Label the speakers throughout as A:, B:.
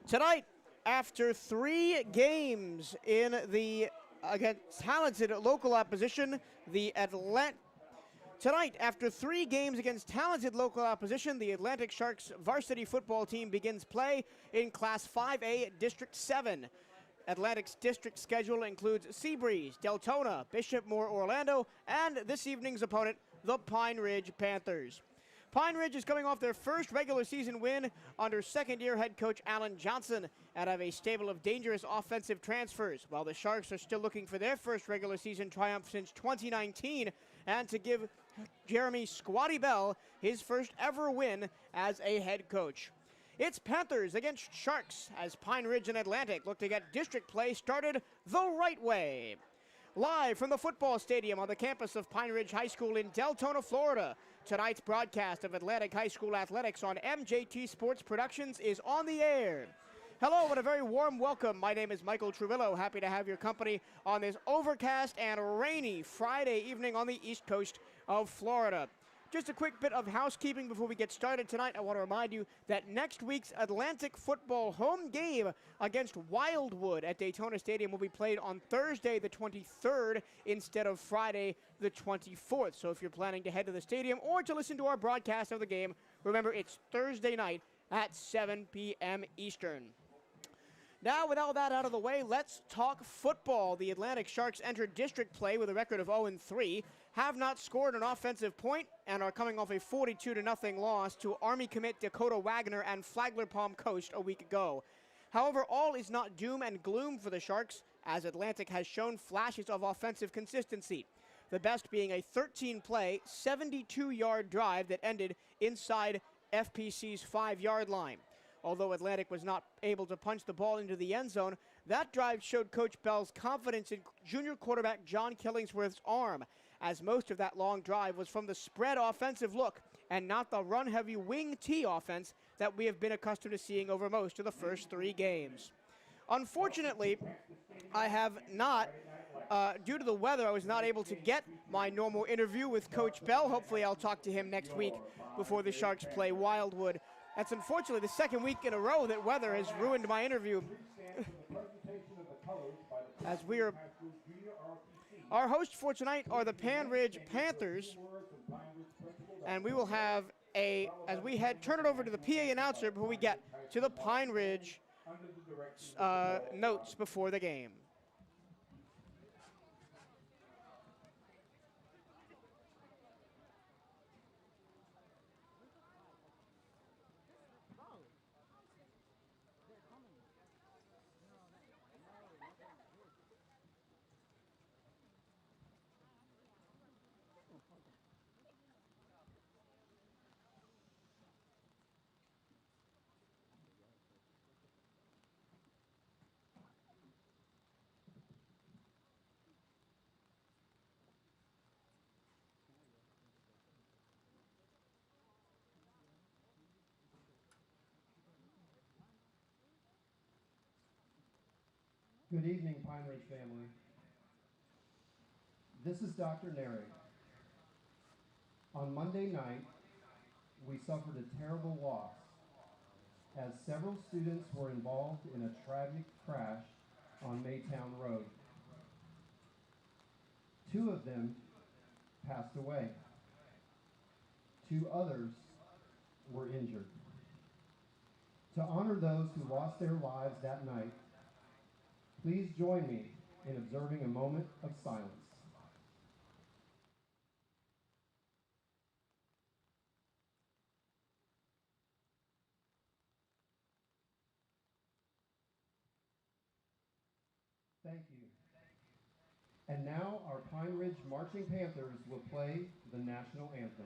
A: Tonight, after 3 games against talented local opposition, Tonight, after 3 games against talented local opposition, the Atlantic Sharks varsity football team begins play in Class 5A District 7. Atlantic's district schedule includes Seabreeze, Deltona, Bishop Moore, Orlando, and this evening's opponent, the Pine Ridge Panthers. Pine Ridge is coming off their first regular season win under second-year head coach Alan Johnson and have a stable of dangerous offensive transfers, while the Sharks are still looking for their first regular season triumph since 2019 and to give Jeremy Squatty Bell his first ever win as a head coach. It's Panthers against Sharks as Pine Ridge and Atlantic look to get district play started the right way. Live from the football stadium on the campus of Pine Ridge High School in Deltona, Florida, tonight's broadcast of Atlantic High School athletics on MJT Sports Productions is on the air. Hello and a very warm welcome. My name is Michael Truvillo. Happy to have your company on this overcast and rainy Friday evening on the east coast of Florida. Just a quick bit of housekeeping before we get started tonight. I want to remind you that next week's Atlantic football home game against Wildwood at Daytona Stadium will be played on Thursday the 23rd instead of Friday the 24th. So if you're planning to head to the stadium or to listen to our broadcast of the game, remember it's Thursday night at 7 p.m. Eastern. Now, with all that out of the way, let's talk football. The Atlantic Sharks entered district play with a record of 0-3, have not scored an offensive point, and are coming off a 42-0 loss to Army commit Dakota Wagner and Flagler Palm Coast a week ago. However, all is not doom and gloom for the Sharks, as Atlantic has shown flashes of offensive consistency. The best being a 13-play, 72-yard drive that ended inside FPC's 5-yard line. Although Atlantic was not able to punch the ball into the end zone, that drive showed Coach Bell's confidence in junior quarterback John Killingsworth's arm, as most of that long drive was from the spread offensive look and not the run-heavy wing T offense that we have been accustomed to seeing over most of the first 3 games. Unfortunately, I have not, due to the weather, I was not able to get my normal interview with Coach Bell. Hopefully I'll talk to him next week before the Sharks play Wildwood. That's unfortunately the second week in a row that weather has ruined my interview. Our hosts for tonight are the Pine Ridge Panthers, and we will have turn it over to the PA announcer before we get to the Pine Ridge notes before the game.
B: Good evening, Pine Ridge family. This is Dr. Neri. On Monday night, we suffered a terrible loss as several students were involved in a tragic crash on Maytown Road. 2 of them passed away. 2 others were injured. To honor those who lost their lives that night, please join me in observing a moment of silence. Thank you. And now our Pine Ridge Marching Panthers will play the national anthem.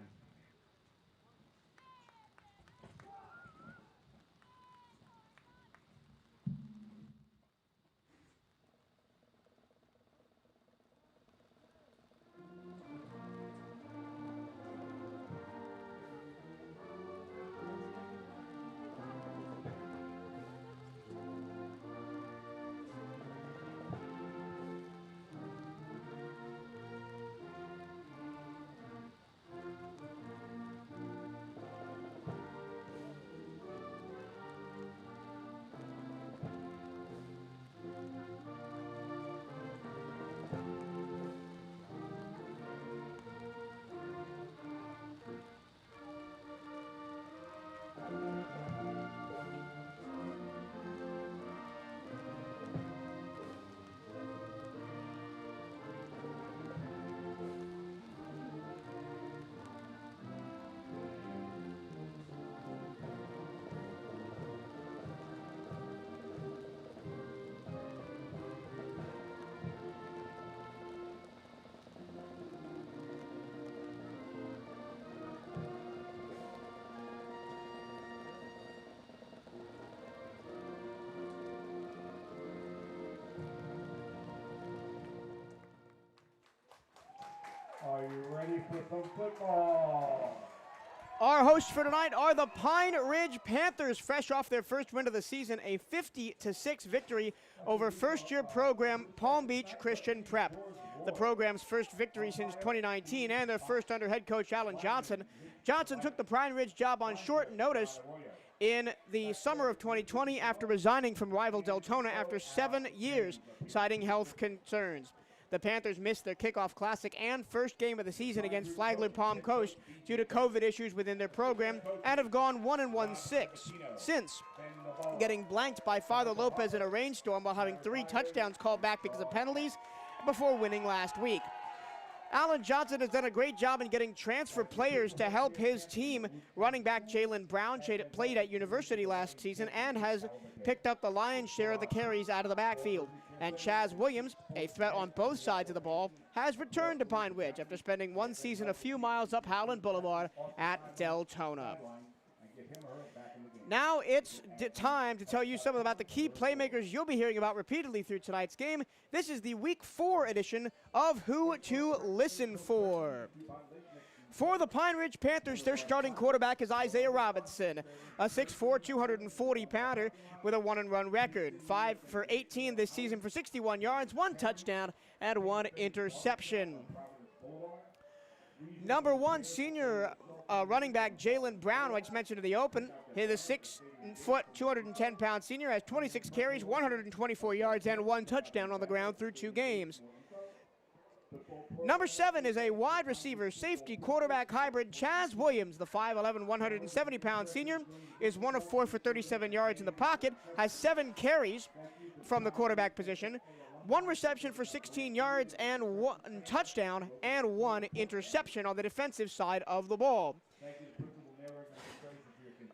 C: Are you ready for some football?
A: Our hosts for tonight are the Pine Ridge Panthers, fresh off their first win of the season, a 50-6 victory over first-year program Palm Beach Christian Prep. The program's first victory since 2019 and their first under head coach Alan Johnson. Johnson took the Pine Ridge job on short notice in the summer of 2020 after resigning from rival Deltona after 7 years, citing health concerns. The Panthers missed their kickoff classic and first game of the season against Flagler Palm Coast due to COVID issues within their program and have gone 1-1-6 since, getting blanked by Father Lopez in a rainstorm while having 3 touchdowns called back because of penalties before winning last week. Alan Johnson has done a great job in getting transfer players to help his team. Running back Jalen Brown played at University last season and has picked up the lion's share of the carries out of the backfield. And Chaz Williams, a threat on both sides of the ball, has returned to Pine Ridge after spending 1 season a few miles up Howland Boulevard at Deltona. Now it's time to tell you something about the key playmakers you'll be hearing about repeatedly through tonight's game. This is the Week 4 edition of Who to Listen For. For the Pine Ridge Panthers, their starting quarterback is Isaiah Robinson, a 6'4", 240-pounder with a 1-and-run record. 5 for 18 this season for 61 yards, 1 touchdown, and 1 interception. Number 1 senior running back Jalen Brown, who I just mentioned in the open, he's a 6', 210-pound senior, has 26 carries, 124 yards, and 1 touchdown on the ground through 2 games. Number 7 is a wide receiver, safety, quarterback hybrid, Chaz Williams. The 5'11", 170-pound senior is 1 of 4 for 37 yards in the pocket, has 7 carries from the quarterback position, 1 reception for 16 yards and 1 touchdown and 1 interception on the defensive side of the ball.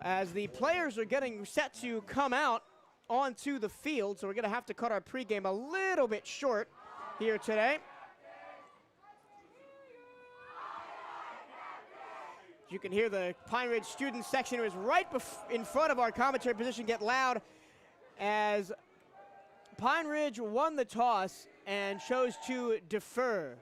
A: As the players are getting set to come out onto the field, so we're going to have to cut our pregame a little bit short here today. You can hear the Pine Ridge student section, who is right in front of our commentary position, get loud as Pine Ridge won the toss and chose to defer.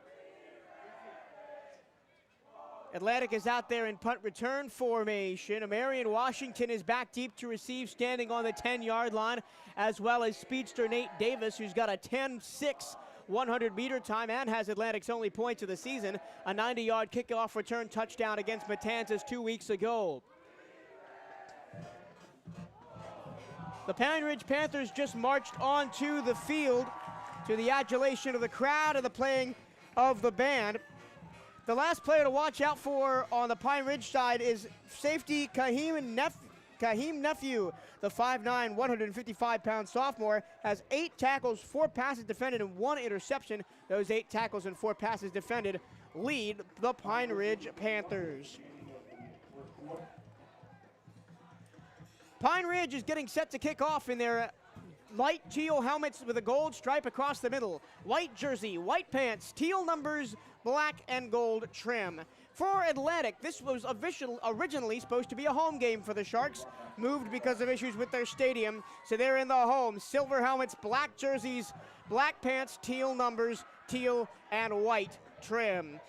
A: Atlantic is out there in punt return formation. Marion Washington is back deep to receive, standing on the 10-yard line, as well as speedster Nate Davis, who's got a 10-6 100-meter time and has Atlantic's only points of the season, a 90-yard kickoff return touchdown against Matanzas 2 weeks ago. The Pine Ridge Panthers just marched onto the field to the adulation of the crowd and the playing of the band. The last player to watch out for on the Pine Ridge side is safety Kaheem Nephew. The 5'9", 155-pound sophomore has 8 tackles, 4 passes defended, and 1 interception. Those 8 tackles and 4 passes defended lead the Pine Ridge Panthers. Pine Ridge is getting set to kick off in their light teal helmets with a gold stripe across the middle. White jersey, white pants, teal numbers, black and gold trim. For Atlantic, this was originally supposed to be a home game for the Sharks, moved because of issues with their stadium, so they're in the home. Silver helmets, black jerseys, black pants, teal numbers, teal and white trim.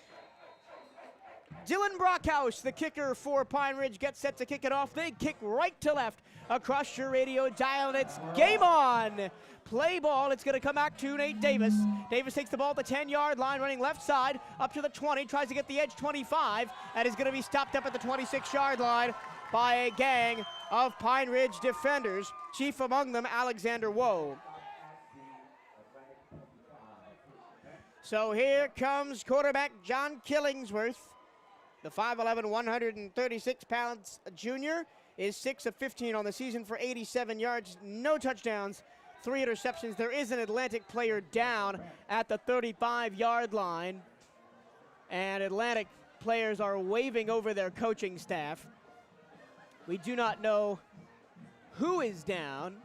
A: Dylan Brockhouse, the kicker for Pine Ridge, gets set to kick it off. They kick right to left across your radio dial, and it's game on. Play ball, it's going to come back to Nate Davis. Davis takes the ball at the 10-yard line, running left side, up to the 20, tries to get the edge 25, and is going to be stopped up at the 26-yard line by a gang of Pine Ridge defenders, chief among them Alexander Woe. So here comes quarterback John Killingsworth. The 5'11", 136-pound junior is 6 of 15 on the season for 87 yards, no touchdowns, 3 interceptions. There is an Atlantic player down at the 35-yard line, and Atlantic players are waving over their coaching staff. We do not know who is down,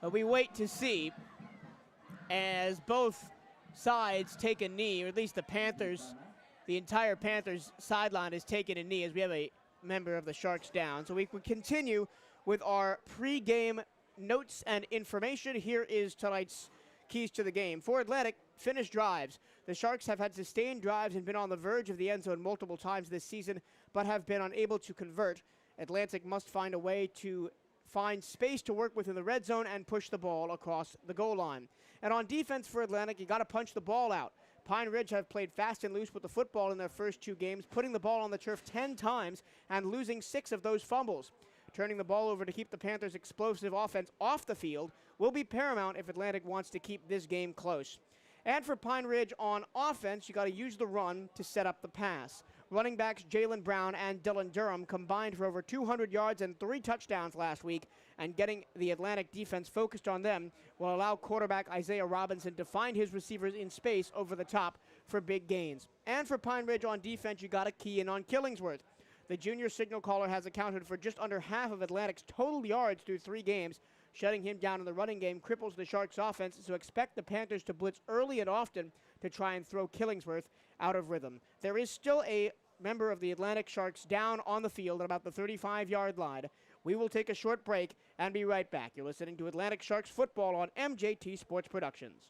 A: but we wait to see as both sides take a knee, or at least the Panthers. The entire Panthers sideline is taking a knee as we have a member of the Sharks down. So we will continue with our pregame notes and information. Here is tonight's keys to the game. For Atlantic, finish drives. The Sharks have had sustained drives and been on the verge of the end zone multiple times this season, but have been unable to convert. Atlantic must find a way to find space to work within the red zone and push the ball across the goal line. And on defense for Atlantic, you got to punch the ball out. Pine Ridge have played fast and loose with the football in their first 2 games, putting the ball on the turf 10 times and losing 6 of those fumbles. Turning the ball over to keep the Panthers' explosive offense off the field will be paramount if Atlantic wants to keep this game close. And for Pine Ridge on offense, you got to use the run to set up the pass. Running backs Jalen Brown and Dylan Durham combined for over 200 yards and 3 touchdowns last week, and getting the Atlantic defense focused on them will allow quarterback Isaiah Robinson to find his receivers in space over the top for big gains. And for Pine Ridge on defense, you got to key in on Killingsworth. The junior signal caller has accounted for just under half of Atlantic's total yards through 3 games. Shutting him down in the running game cripples the Sharks' offense, so expect the Panthers to blitz early and often to try and throw Killingsworth out of rhythm. There is still a member of the Atlantic Sharks down on the field at about the 35-yard line. We will take a short break and be right back. You're listening to Atlantic Sharks football on MJT Sports Productions.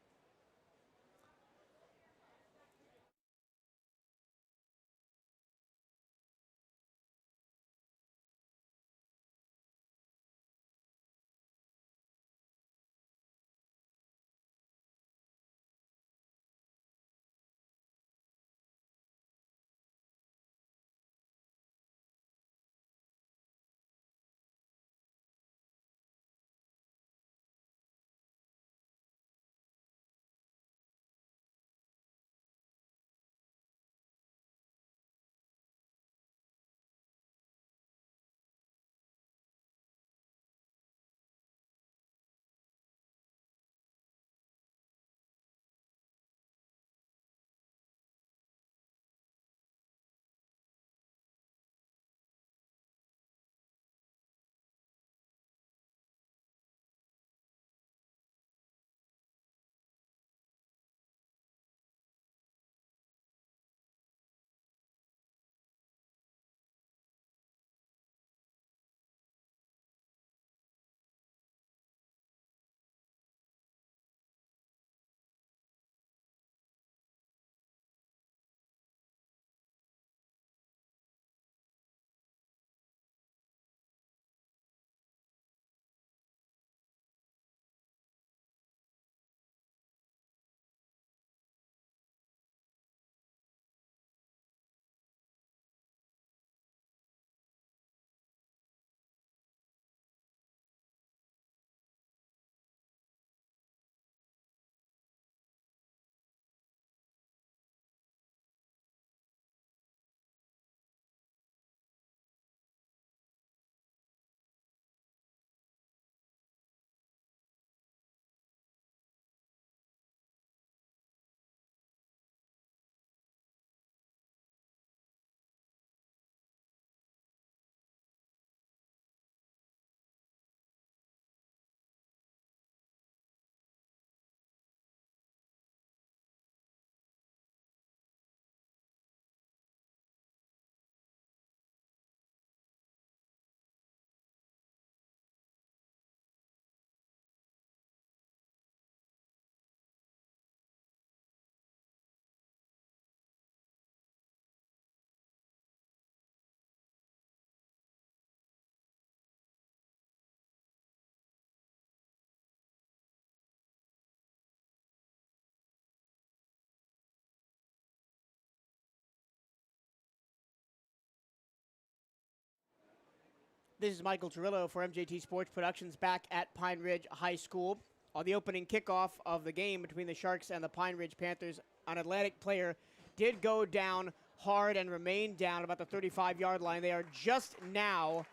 A: This is Michael Turillo for MJT Sports Productions back at Pine Ridge High School. On the opening kickoff of the game between the Sharks and the Pine Ridge Panthers, an Atlantic player did go down hard and remain down about the 35-yard line. They are just now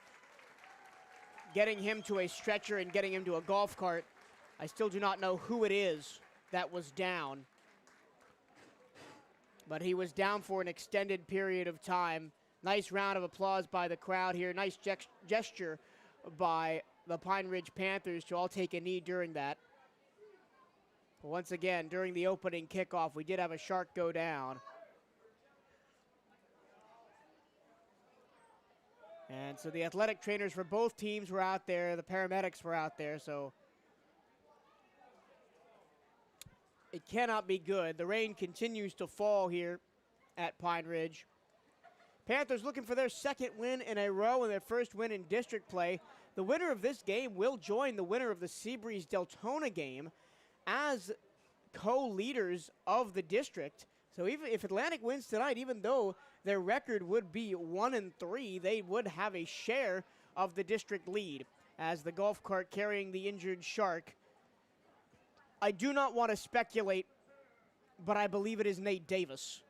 A: getting him to a stretcher and getting him to a golf cart. I still do not know who it is that was down, but he was down for an extended period of time. Nice round of applause by the crowd here. Nice gesture by the Pine Ridge Panthers to all take a knee during that. But once again, during the opening kickoff, we did have a Shark go down. And so the athletic trainers for both teams were out there. The paramedics were out there. So It cannot be good. The rain continues to fall here at Pine Ridge. Panthers looking for their second win in a row and their first win in district play. The winner of this game will join the winner of the Seabreeze-Deltona game as co-leaders of the district. So even if Atlantic wins tonight, even though their record would be 1-3, they would have a share of the district lead as the golf cart carrying the injured Shark. I do not want to speculate, but I believe it is Nate Davis.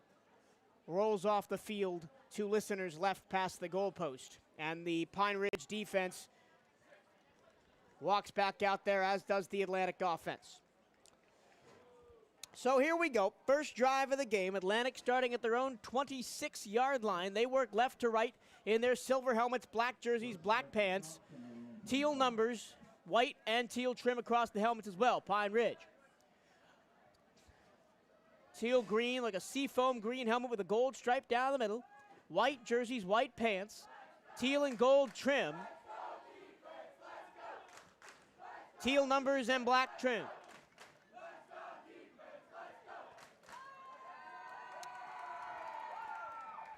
A: Rolls off the field, 2 listeners left past the goalpost. And the Pine Ridge defense walks back out there, as does the Atlantic offense. So here we go. First drive of the game. Atlantic starting at their own 26-yard line. They work left to right in their silver helmets, black jerseys, black pants, teal numbers, white and teal trim across the helmets as well. Pine Ridge. Teal green, like a seafoam green helmet with a gold stripe down the middle. White jerseys, white pants, teal and gold trim. Teal numbers and black trim.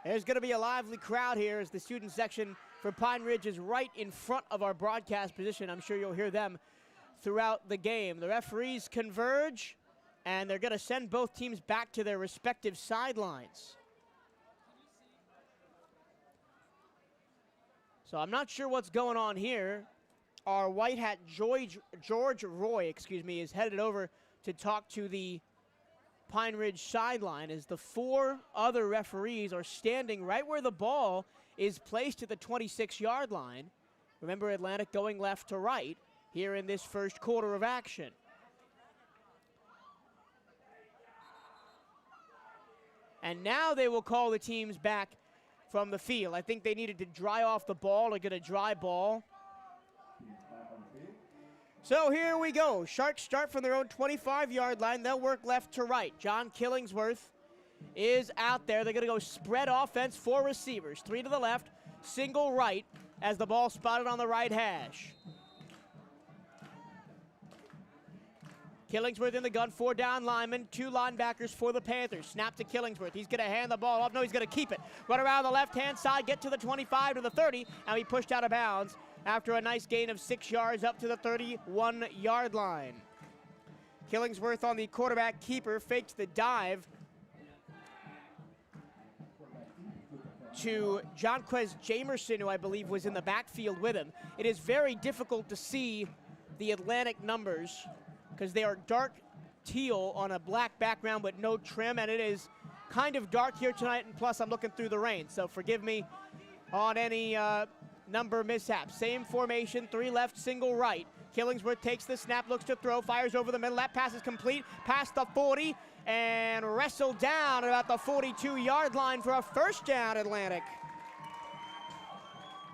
A: There's going to be a lively crowd here as the student section for Pine Ridge is right in front of our broadcast position. I'm sure you'll hear them throughout the game. The referees converge, and they're going to send both teams back to their respective sidelines. So I'm not sure what's going on here. Our white hat George Roy, is headed over to talk to the Pine Ridge sideline as the 4 other referees are standing right where the ball is placed at the 26-yard line. Remember, Atlantic going left to right here in this first quarter of action. And now they will call the teams back from the field. I think they needed to dry off the ball to get a dry ball. So here we go. Sharks start from their own 25-yard line. They'll work left to right. John Killingsworth is out there. They're going to go spread offense, 4 receivers. 3 to the left, single right as the ball spotted on the right hash. Killingsworth in the gun, 4 down linemen, 2 linebackers for the Panthers. Snap to Killingsworth. He's going to hand the ball off. No, he's going to keep it. Run around the left-hand side, get to the 25 to the 30, and be pushed out of bounds after a nice gain of 6 yards up to the 31-yard line. Killingsworth on the quarterback keeper faked the dive to Jonquez Jamerson, who I believe was in the backfield with him. It is very difficult to see the Atlantic numbers because they are dark teal on a black background with no trim, and it is kind of dark here tonight, and plus I'm looking through the rain, so forgive me on any number mishaps. Same formation, 3 left, single right. Killingsworth takes the snap, looks to throw, fires over the middle. That pass is complete, past the 40, and wrestled down at about the 42-yard line for a first down, Atlantic.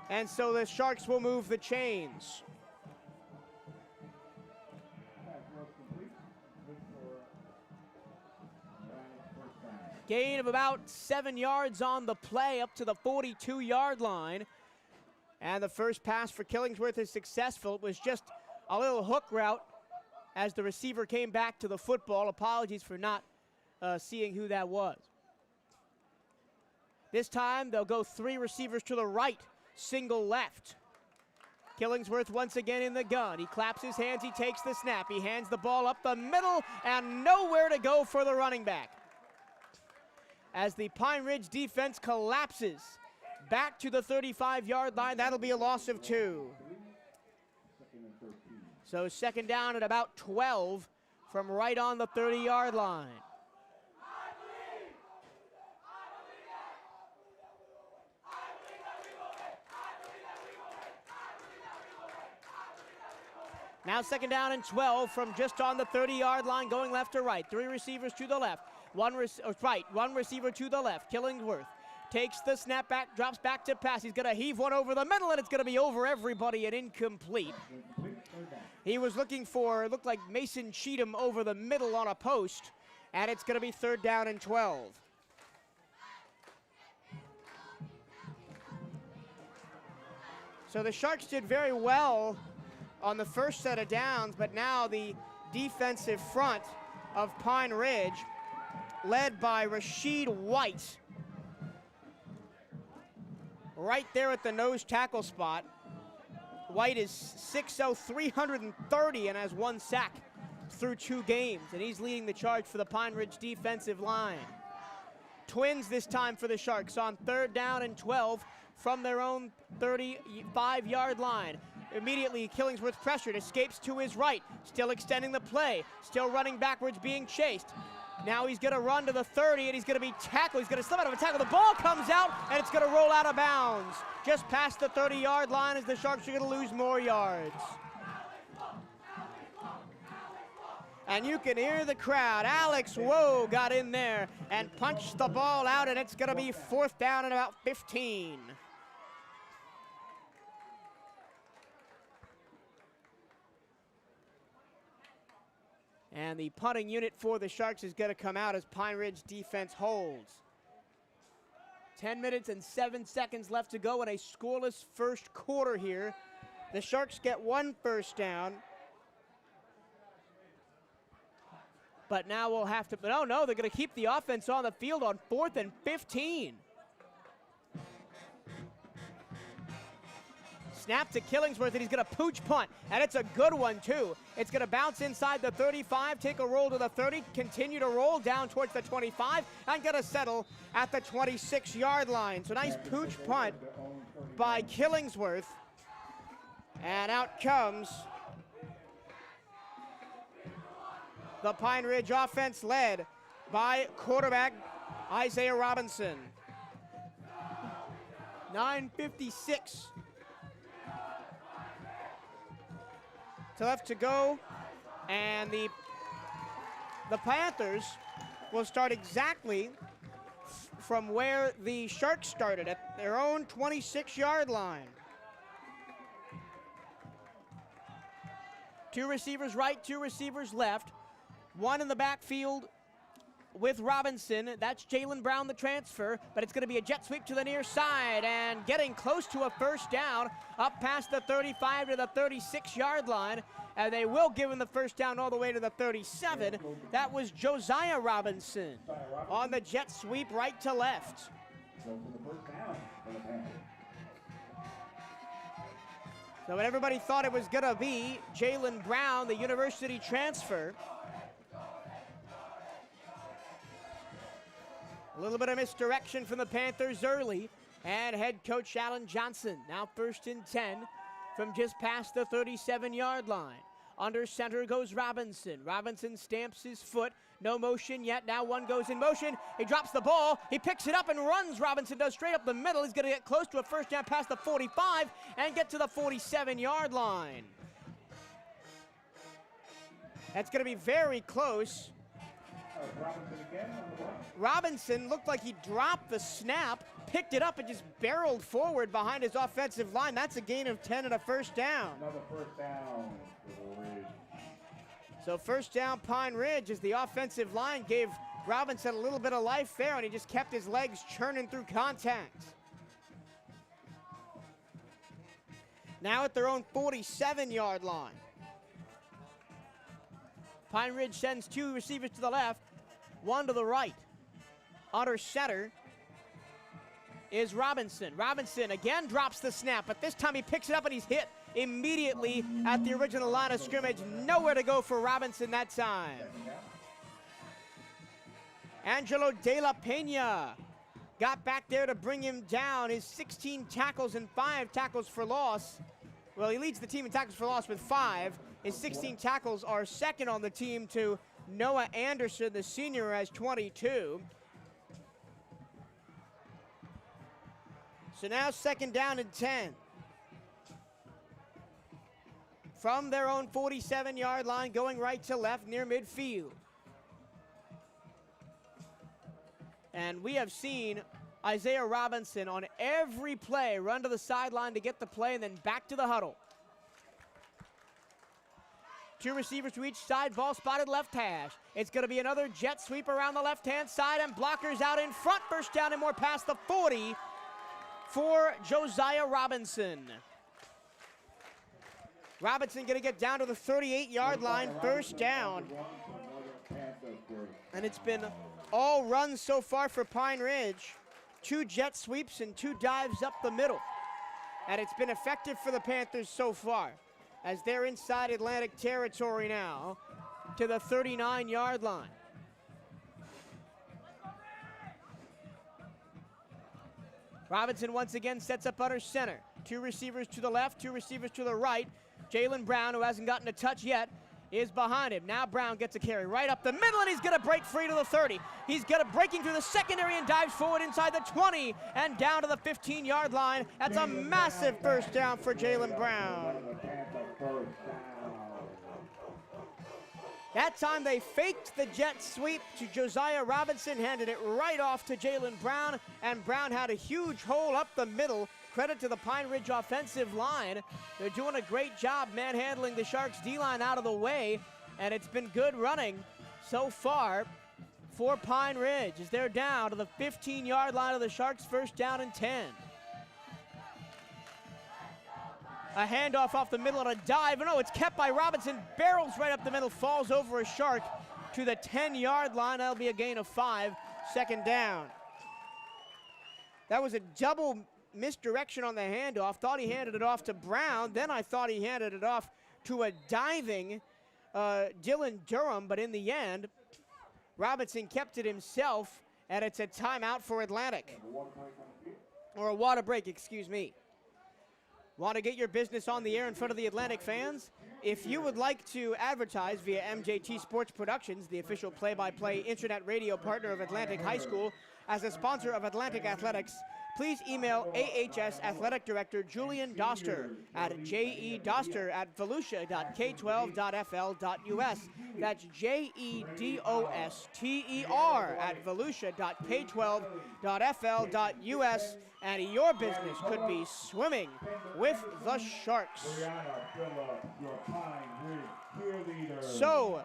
A: And so the Sharks will move the chains. Gain of about 7 yards on the play up to the 42-yard line. And the first pass for Killingsworth is successful. It was just a little hook route as the receiver came back to the football. Apologies for not seeing who that was. This time they'll go 3 receivers to the right, single left. Killingsworth once again in the gun. He claps his hands, he takes the snap. He hands the ball up the middle and nowhere to go for the running back. As the Pine Ridge defense collapses back to the 35-yard line, that'll be a loss of 2. So second down at about 12 from right on the 30-yard line. Now second down and 12 from just on the 30-yard line, going left to right. 3 receivers to the left. One receiver to the left. Killingsworth takes the snap back, drops back to pass. He's going to heave one over the middle, and it's going to be over everybody and incomplete. He was looking for, it looked like Mason Cheatham over the middle on a post, and it's going to be third down and 12. So the Sharks did very well on the first set of downs, but now the defensive front of Pine Ridge, led by Rashid White. Right there at the nose tackle spot. White is 6'0", 330, and has 1 sack through 2 games, and he's leading the charge for the Pine Ridge defensive line. Twins this time for the Sharks on 3rd down and 12 from their own 35-yard line. Immediately, Killingsworth pressured, escapes to his right, still extending the play, still running backwards, being chased. Now he's going to run to the 30, and he's going to be tackled. He's going to slip out of a tackle. The ball comes out, and it's going to roll out of bounds. Just past the 30-yard line as the Sharks are going to lose more yards. And you can hear the crowd. Alex Woe got in there and punched the ball out, and it's going to be 4th down and about 15. And the punting unit for the Sharks is going to come out as Pine Ridge defense holds. 10 minutes and 7 seconds left to go in a scoreless first quarter here. The Sharks get 1 first down. But now we'll have to, no, they're going to keep the offense on the field on 4th and 15. Snap to Killingsworth, and he's going to pooch punt, and it's a good one, too. It's going to bounce inside the 35, take a roll to the 30, continue to roll down towards the 25, and going to settle at the 26-yard line. So nice pooch punt by Killingsworth, and out comes the Pine Ridge offense, led by quarterback Isaiah Robinson. 9:56 left to go, and the Panthers will start exactly from where the Sharks started, at their own 26-yard line. 2 receivers right, 2 receivers left. 1 in the backfield with Robinson. That's Jalen Brown, the transfer, but it's going to be a jet sweep to the near side, and getting close to a first down up past the 35 to the 36-yard line, and they will give him the first down all the way to the 37. That was Josiah Robinson on the jet sweep right to left. So when everybody thought it was going to be Jalen Brown, the university transfer, a little bit of misdirection from the Panthers early, and head coach Alan Johnson now 1st and 10 from just past the 37-yard line. Under center goes Robinson. Robinson stamps his foot. No motion yet. Now 1 goes in motion. He drops the ball. He picks it up and runs. Robinson does straight up the middle. He's going to get close to a first down past the 45 and get to the 47-yard line. That's going to be very close. Robinson looked like he dropped the snap, picked it up, and just barreled forward behind his offensive line. That's a gain of 10 and a first down.
C: Another first down for the Ridge.
A: So first down, Pine Ridge, as the offensive line gave Robinson a little bit of life there, and he just kept his legs churning through contact. Now at their own 47-yard line. Pine Ridge sends 2 receivers to the left, 1 to the right. Under center is Robinson. Robinson again drops the snap, but this time he picks it up and he's hit immediately at the original line of scrimmage. Nowhere to go for Robinson that time. Angelo De La Pena got back there to bring him down. His 16 tackles and 5 tackles for loss. Well, he leads the team in tackles for loss with 5. His 16 tackles are second on the team to Noah Anderson, the senior, who has 22. So now 2nd down and 10. From their own 47-yard line, going right to left near midfield. And we have seen Isaiah Robinson on every play run to the sideline to get the play and then back to the huddle. 2 receivers to each side, ball spotted left hash. It's going to be another jet sweep around the left-hand side, and blockers out in front. First down and more past the 40 for Josiah Robinson. Robinson going to get down to the 38-yard line, first down. And it's been all runs so far for Pine Ridge. 2 jet sweeps and 2 dives up the middle. And it's been effective for the Panthers so far, as they're inside Atlantic territory now to the 39-yard line. Robinson once again sets up under center. 2 receivers to the left, 2 receivers to the right. Jalen Brown, who hasn't gotten a touch yet, is behind him. Now Brown gets a carry right up the middle, and he's going to break free to the 30. He's going to breaking through the secondary and dives forward inside the 20 and down to the 15-yard line. That's a massive first down for Jalen Brown. That time they faked the jet sweep to Josiah Robinson, handed it right off to Jalen Brown, and Brown had a huge hole up the middle. Credit to the Pine Ridge offensive line. They're doing a great job manhandling the Sharks' D-line out of the way, and it's been good running so far for Pine Ridge as they're down to the 15-yard line of the Sharks, first down and 10. A handoff off the middle and a dive. No, it's kept by Robinson. Barrels right up the middle, falls over a Shark to the 10-yard line. That'll be a gain of 5, second down. That was a double misdirection on the handoff. Thought he handed it off to Brown. Then I thought he handed it off to a diving Dylan Durham. But in the end, Robinson kept it himself, and it's a timeout for Atlantic. Or a water break, excuse me. Want to get your business on the air in front of the Atlantic fans? If you would like to advertise via MJT Sports Productions, the official play-by-play internet radio partner of Atlantic High School, as a sponsor of Atlantic Athletics, please email AHS Athletic Director Julian Doster at jedoster@volusia.k12.fl.us. That's JEDOSTER at volusia.k12.fl.us. And your business could be swimming with the Sharks. So,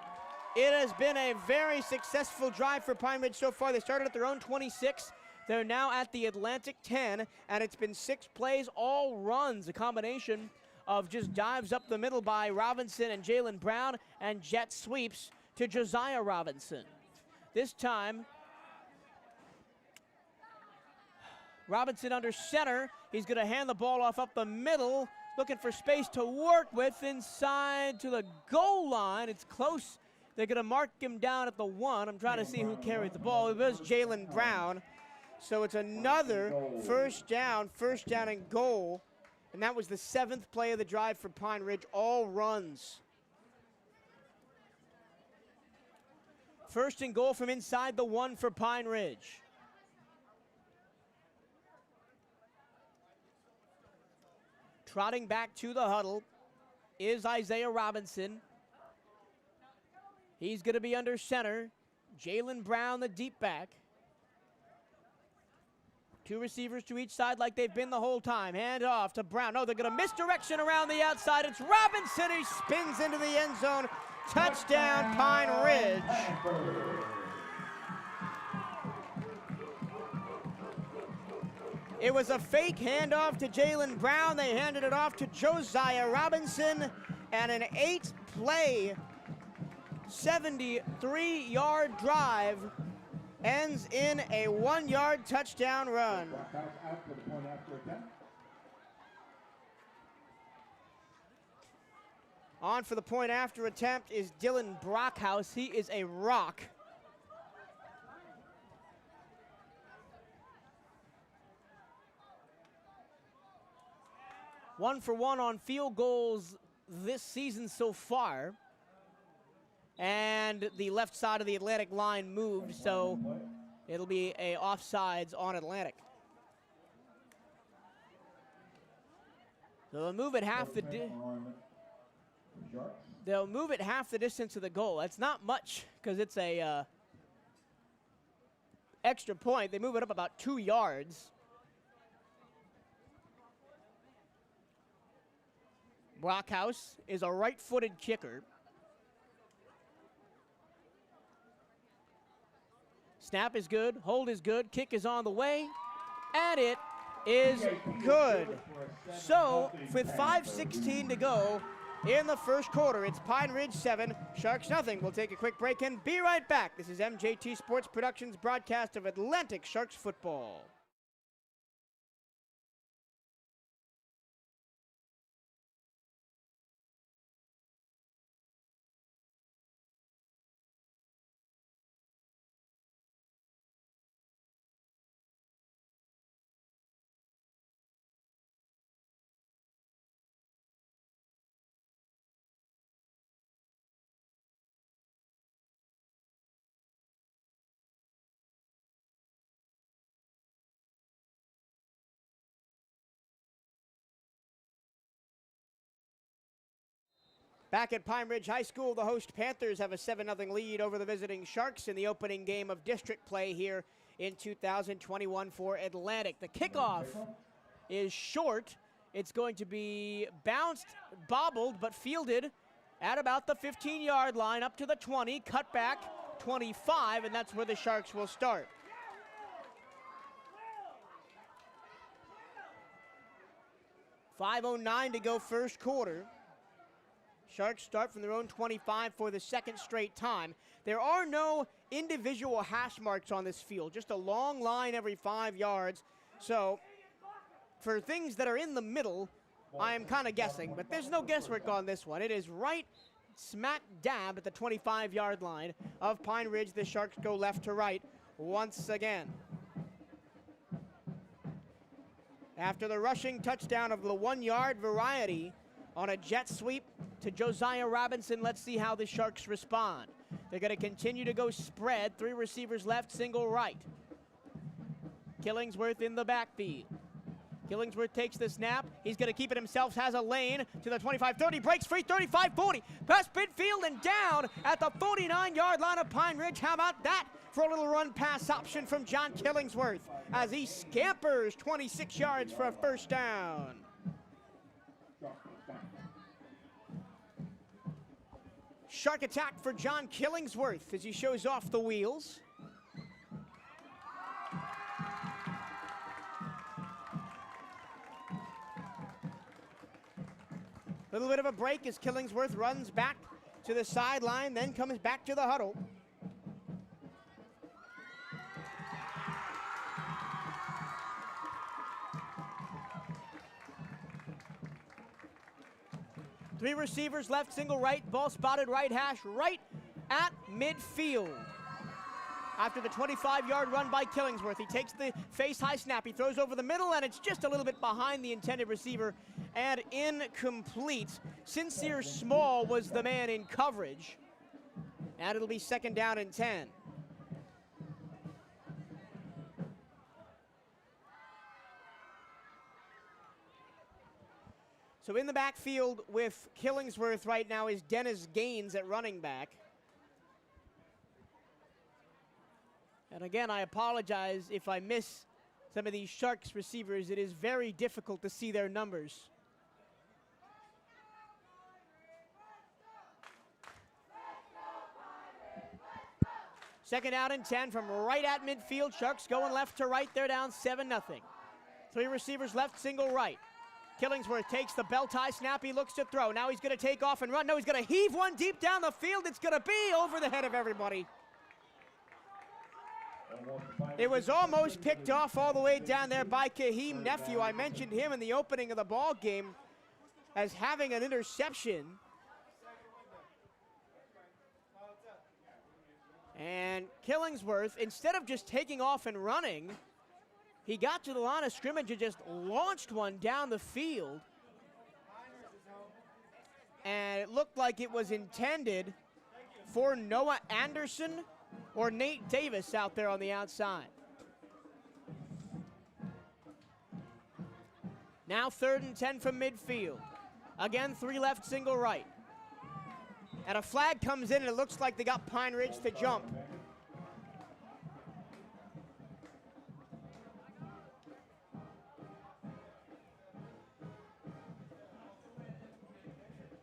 A: it has been a very successful drive for Pine Ridge so far. They started at their own 26. They're now at the Atlantic 10, and it's been 6 plays, all runs, a combination of just dives up the middle by Robinson and Jalen Brown and jet sweeps to Josiah Robinson. This time, Robinson under center. He's going to hand the ball off up the middle, looking for space to work with inside to the goal line. It's close. They're going to mark him down at the 1. I'm trying to see who carried the ball. It was Jalen Brown. So it's another first down and goal. And that was the 7th play of the drive for Pine Ridge, all runs. First and goal from inside the 1 for Pine Ridge. Trotting back to the huddle is Isaiah Robinson. He's going to be under center. Jalen Brown, the deep back. 2 receivers to each side like they've been the whole time. Hand off to Brown. No, they're going to misdirection around the outside. It's Robinson. He spins into the end zone. Touchdown, Pine Ridge. It was a fake handoff to Jalen Brown. They handed it off to Josiah Robinson. And an 8-play, 73-yard drive ends in a 1-yard touchdown run. On for the point after attempt is Dylan Brockhouse. He is a rock. One for one on field goals this season so far. And the left side of the Atlantic line moved, so it'll be a offsides on Atlantic. So they'll move it half the distance of the goal. That's not much because it's a extra point. They move it up about 2 yards. Brockhouse is a right-footed kicker. Snap is good, hold is good, kick is on the way, and it is good. So, with 5:16 to go, in the first quarter. It's Pine Ridge 7, Sharks nothing. We'll take a quick break and be right back. This is MJT Sports Productions' broadcast of Atlantic Sharks football. Back at Pine Ridge High School, the host Panthers have a 7-0 lead over the visiting Sharks in the opening game of district play here in 2021 for Atlantic. The kickoff is short. It's going to be bounced, bobbled, but fielded at about the 15-yard line up to the 20, cut back 25, and that's where the Sharks will start. .509 to go first quarter. Sharks start from their own 25 for the second straight time. There are no individual hash marks on this field, just a long line every 5 yards. So for things that are in the middle, I am kind of guessing, but there's no guesswork on this one. It is right smack dab at the 25-yard line of Pine Ridge. The Sharks go left to right once again. After the rushing touchdown of the 1-yard variety on a jet sweep to Josiah Robinson, let's see how the Sharks respond. They're going to continue to go spread. 3 receivers left, single right. Killingsworth in the backfield. Killingsworth takes the snap. He's going to keep it himself, has a lane to the 25-30, breaks free, 35-40. Past midfield and down at the 49-yard line of Pine Ridge. How about that for a little run-pass option from John Killingsworth as he scampers 26 yards for a first down. Shark attack for John Killingsworth as he shows off the wheels. A little bit of a break as Killingsworth runs back to the sideline, then comes back to the huddle. Three receivers left, single right, ball spotted right hash, right at midfield. After the 25-yard run by Killingsworth, he takes the face-high snap, he throws over the middle, and it's just a little bit behind the intended receiver and incomplete. Sincere Small was the man in coverage, and it'll be second down and 10. So in the backfield with Killingsworth right now is Dennis Gaines at running back. And again, I apologize if I miss some of these Sharks receivers. It is very difficult to see their numbers. Second down and 10 from right at midfield. Sharks going left to right. They're down 7-0. 3 receivers left, single right. Killingsworth takes the bell tie snap. He looks to throw. Now he's going to take off and run. No, he's going to heave one deep down the field. It's going to be over the head of everybody. It was almost picked off all the way down there by Kaheem Nephew. I mentioned him in the opening of the ball game as having an interception. And Killingsworth, instead of just taking off and running, he got to the line of scrimmage and just launched one down the field. And it looked like it was intended for Noah Anderson or Nate Davis out there on the outside. Now 3rd and 10 from midfield. Again, 3 left, single right. And a flag comes in and it looks like they got Pine Ridge to jump.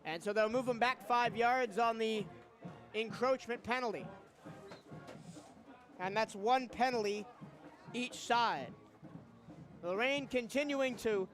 A: And so they'll move them back 5 yards on the encroachment penalty. And that's 1 penalty each side. Lorraine continuing to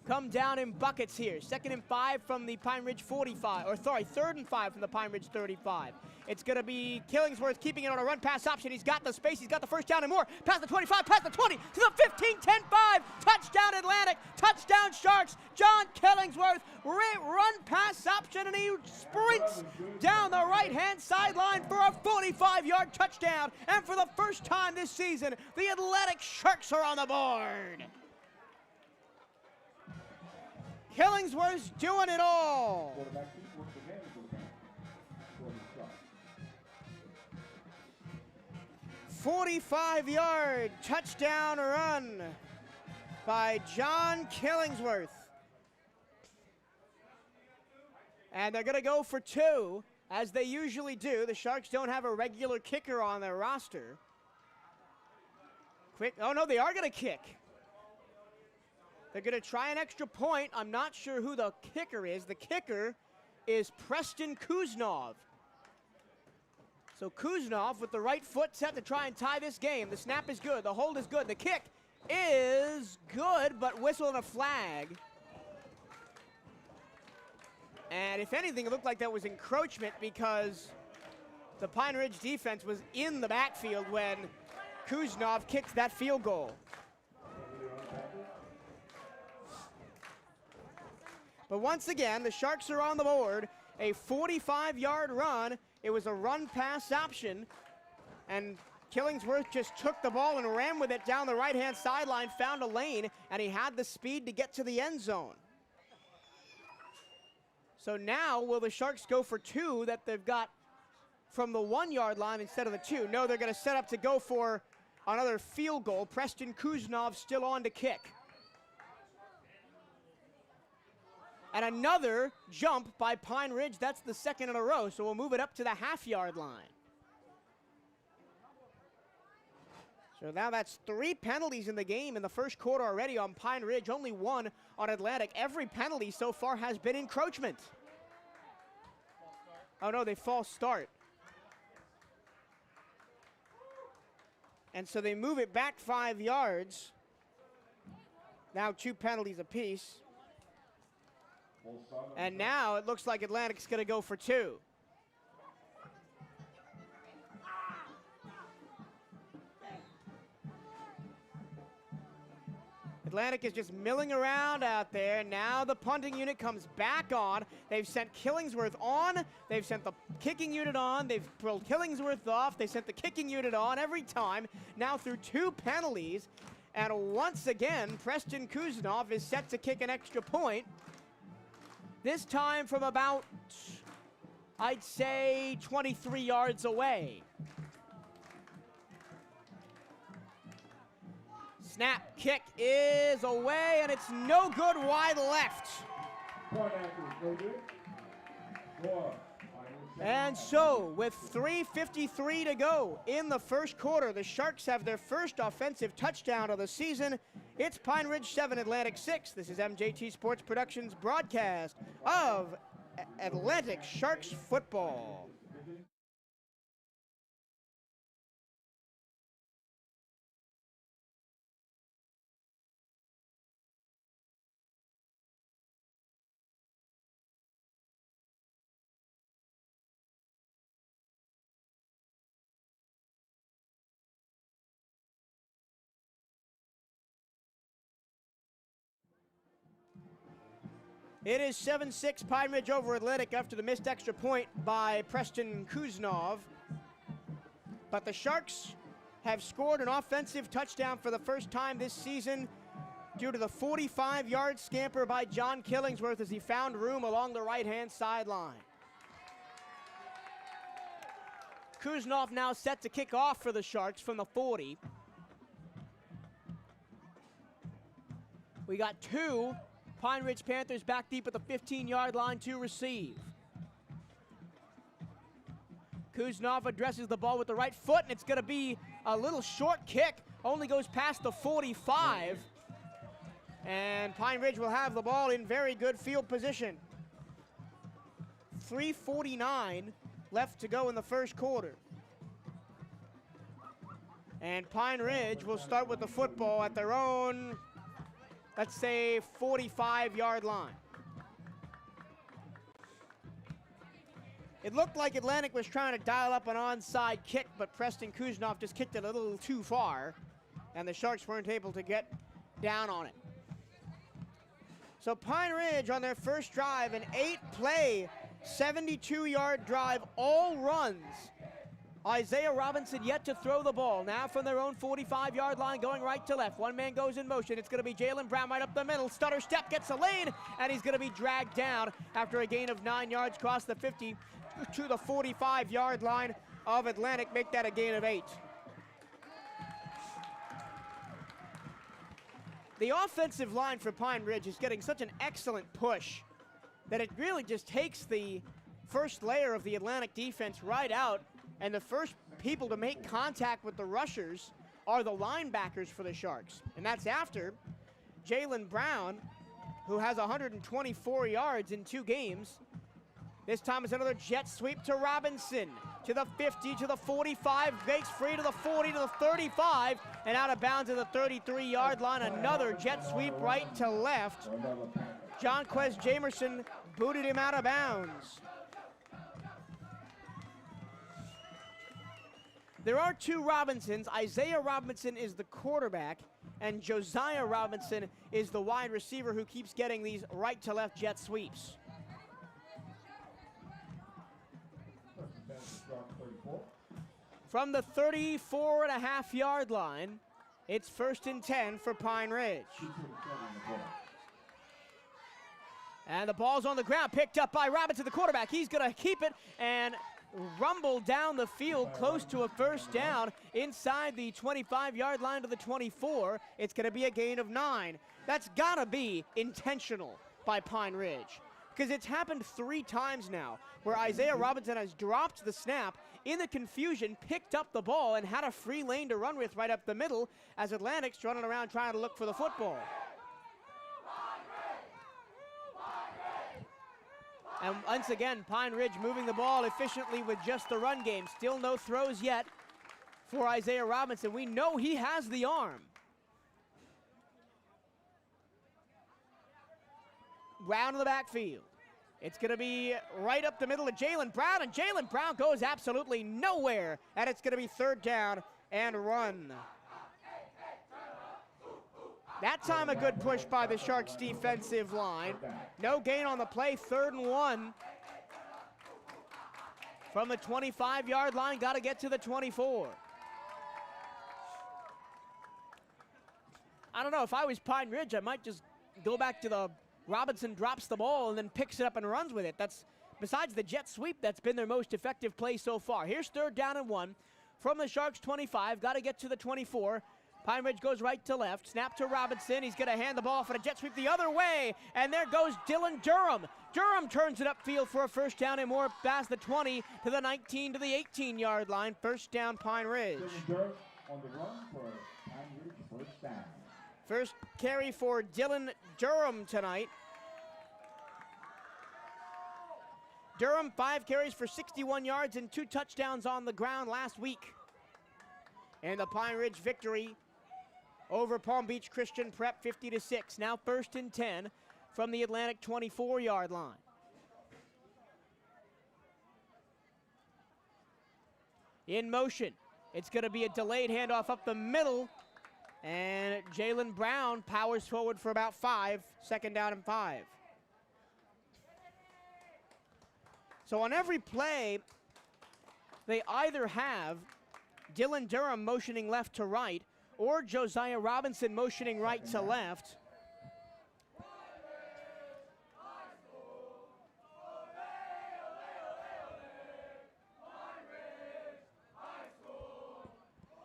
A: come down in buckets here. 2nd and 5 from the Pine Ridge 45, or sorry, 3rd and 5 from the Pine Ridge 35. It's going to be Killingsworth keeping it on a run pass option. He's got the space, he's got the first down and more. Past the 25, past the 20, to the 15, 10, 5. Touchdown Atlantic, touchdown Sharks. John Killingsworth, run pass option, and he sprints down the right-hand sideline for a 45-yard touchdown. And for the first time this season, the Atlantic Sharks are on the board. Killingsworth's doing it all.
C: Quarterback keeps working the game for the Sharks.
A: 45-yard touchdown run by John Killingsworth. And they're going to go for 2, as they usually do. The Sharks don't have a regular kicker on their roster. Oh no, they are going to kick. They're going to try an extra point. I'm not sure who the kicker is. The kicker is Preston Kuznov. So Kuznov with the right foot set to try and tie this game. The snap is good. The hold is good. The kick is good, but whistle and a flag. And if anything, it looked like that was encroachment because the Pine Ridge defense was in the backfield when Kuznov kicked that field goal. But once again, the Sharks are on the board. A 45-yard run. It was a run pass option. And Killingsworth just took the ball and ran with it down the right-hand sideline, found a lane, and he had the speed to get to the end zone. So now, will the Sharks go for 2 that they've got from the 1-yard line instead of the 2? No, they're going to set up to go for another field goal. Preston Kuznov still on to kick. And another jump by Pine Ridge. That's the 2nd in a row, so we'll move it up to the half-yard line. So now that's 3 penalties in the game in the first quarter already on Pine Ridge, only 1 on Atlantic. Every penalty so far has been encroachment. Oh no, they false start. And so they move it back 5 yards. Now 2 penalties apiece. And now it looks like Atlantic's going to go for 2. Atlantic is just milling around out there. Now the punting unit comes back on. They've sent Killingsworth on. They've sent the kicking unit on. They've pulled Killingsworth off. They sent the kicking unit on every time. Now through 2 penalties. And once again, Preston Kuznov is set to kick an extra point. This time from about, I'd say, 23 yards away. Snap, kick is away, and it's no good wide left. And so, with 3:53 to go in the first quarter, the Sharks have their first offensive touchdown of the season. It's Pine Ridge 7, Atlantic 6. This is MJT Sports Productions' broadcast of Atlantic Sharks football. It is 7-6 Pine Ridge over Atlantic after the missed extra point by Preston Kuznov. But the Sharks have scored an offensive touchdown for the first time this season due to the 45-yard scamper by John Killingsworth as he found room along the right-hand sideline. Kuznov now set to kick off for the Sharks from the 40. We got 2 Pine Ridge Panthers back deep at the 15-yard line to receive. Kuznov addresses the ball with the right foot, and it's going to be a little short kick. Only goes past the 45. And Pine Ridge will have the ball in very good field position. 3:49 left to go in the first quarter. And Pine Ridge will start with the football at their own let's say, 45-yard line. It looked like Atlantic was trying to dial up an onside kick, but Preston Kuznoff just kicked it a little too far, and the Sharks weren't able to get down on it. So Pine Ridge on their first drive, an 8-play, 72-yard drive, all runs. Isaiah Robinson yet to throw the ball. Now from their own 45-yard line, going right to left. One man goes in motion. It's going to be Jalen Brown right up the middle. Stutter step, gets a lane, and he's going to be dragged down after a gain of 9 yards, cross the 50 to the 45-yard line of Atlantic. Make that a gain of 8. The offensive line for Pine Ridge is getting such an excellent push that it really just takes the first layer of the Atlantic defense right out, and the first people to make contact with the rushers are the linebackers for the Sharks. And that's after Jalen Brown, who has 124 yards in 2 games. This time it's another jet sweep to Robinson, to the 50, to the 45, breaks free to the 40, to the 35, and out of bounds at the 33-yard line. Another jet sweep right to left. Jonquez Jamerson booted him out of bounds. There are 2 Robinsons. Isaiah Robinson is the quarterback, and Josiah Robinson is the wide receiver who keeps getting these right-to-left jet sweeps. From the 34.5-yard line, it's 1st and 10 for Pine Ridge. And the ball's on the ground, picked up by Robinson, the quarterback. He's going to keep it and rumble down the field close to a first down inside the 25-yard line to the 24. It's going to be a gain of 9. That's got to be intentional by Pine Ridge, because it's happened 3 times now where Isaiah Robinson has dropped the snap, in the confusion, picked up the ball and had a free lane to run with right up the middle as Atlantic's running around trying to look for the football. And once again, Pine Ridge moving the ball efficiently with just the run game. Still no throws yet for Isaiah Robinson. We know he has the arm. Round of the backfield. It's going to be right up the middle to Jalen Brown, and Jalen Brown goes absolutely nowhere, and it's going to be 3rd down and run. That time a good push by the Sharks defensive line. No gain on the play, 3rd and 1. From the 25-yard line, got to get to the 24. I don't know, if I was Pine Ridge, I might just go back to the Robinson drops the ball and then picks it up and runs with it. That's, besides the jet sweep, that's been their most effective play so far. Here's 3rd down and 1 from the Sharks 25. Got to get to the 24. Pine Ridge goes right to left. Snap to Robinson. He's going to hand the ball for a jet sweep the other way. And there goes Dylan Durham. Durham turns it upfield for a first down and more past the 20 to the 19 to the 18-yard line. First down, Pine Ridge.
C: Dylan Durham on the run for Pine Ridge, first down.
A: First carry for Dylan Durham tonight. Durham, 5 carries for 61 yards and 2 touchdowns on the ground last week. And the Pine Ridge victory over Palm Beach Christian Prep 50-6. Now 1st and 10 from the Atlantic 24-yard line. In motion. It's going to be a delayed handoff up the middle. And Jalen Brown powers forward for about 5. 2nd down and 5. So on every play, they either have Dylan Durham motioning left to right or Josiah Robinson motioning right to left.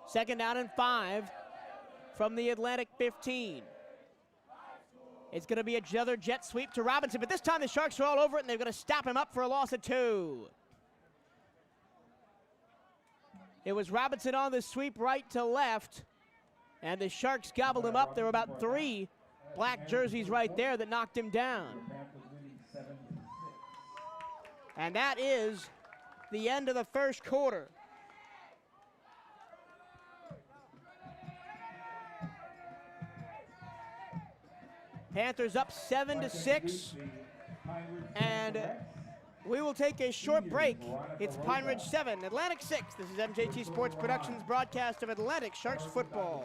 A: Second down and 5 from the Atlantic 15. It's going to be another jet sweep to Robinson, but this time the Sharks are all over it, and they're going to stop him up for a loss of 2. It was Robinson on the sweep right to left, and the Sharks gobbled him up. There were about 3 black jerseys right there that knocked him down. And that is the end of the first quarter. Panthers up 7-6. And we will take a short break. It's Pine Ridge 7, Atlantic 6. This is MJT Sports Productions broadcast of Atlantic Sharks football.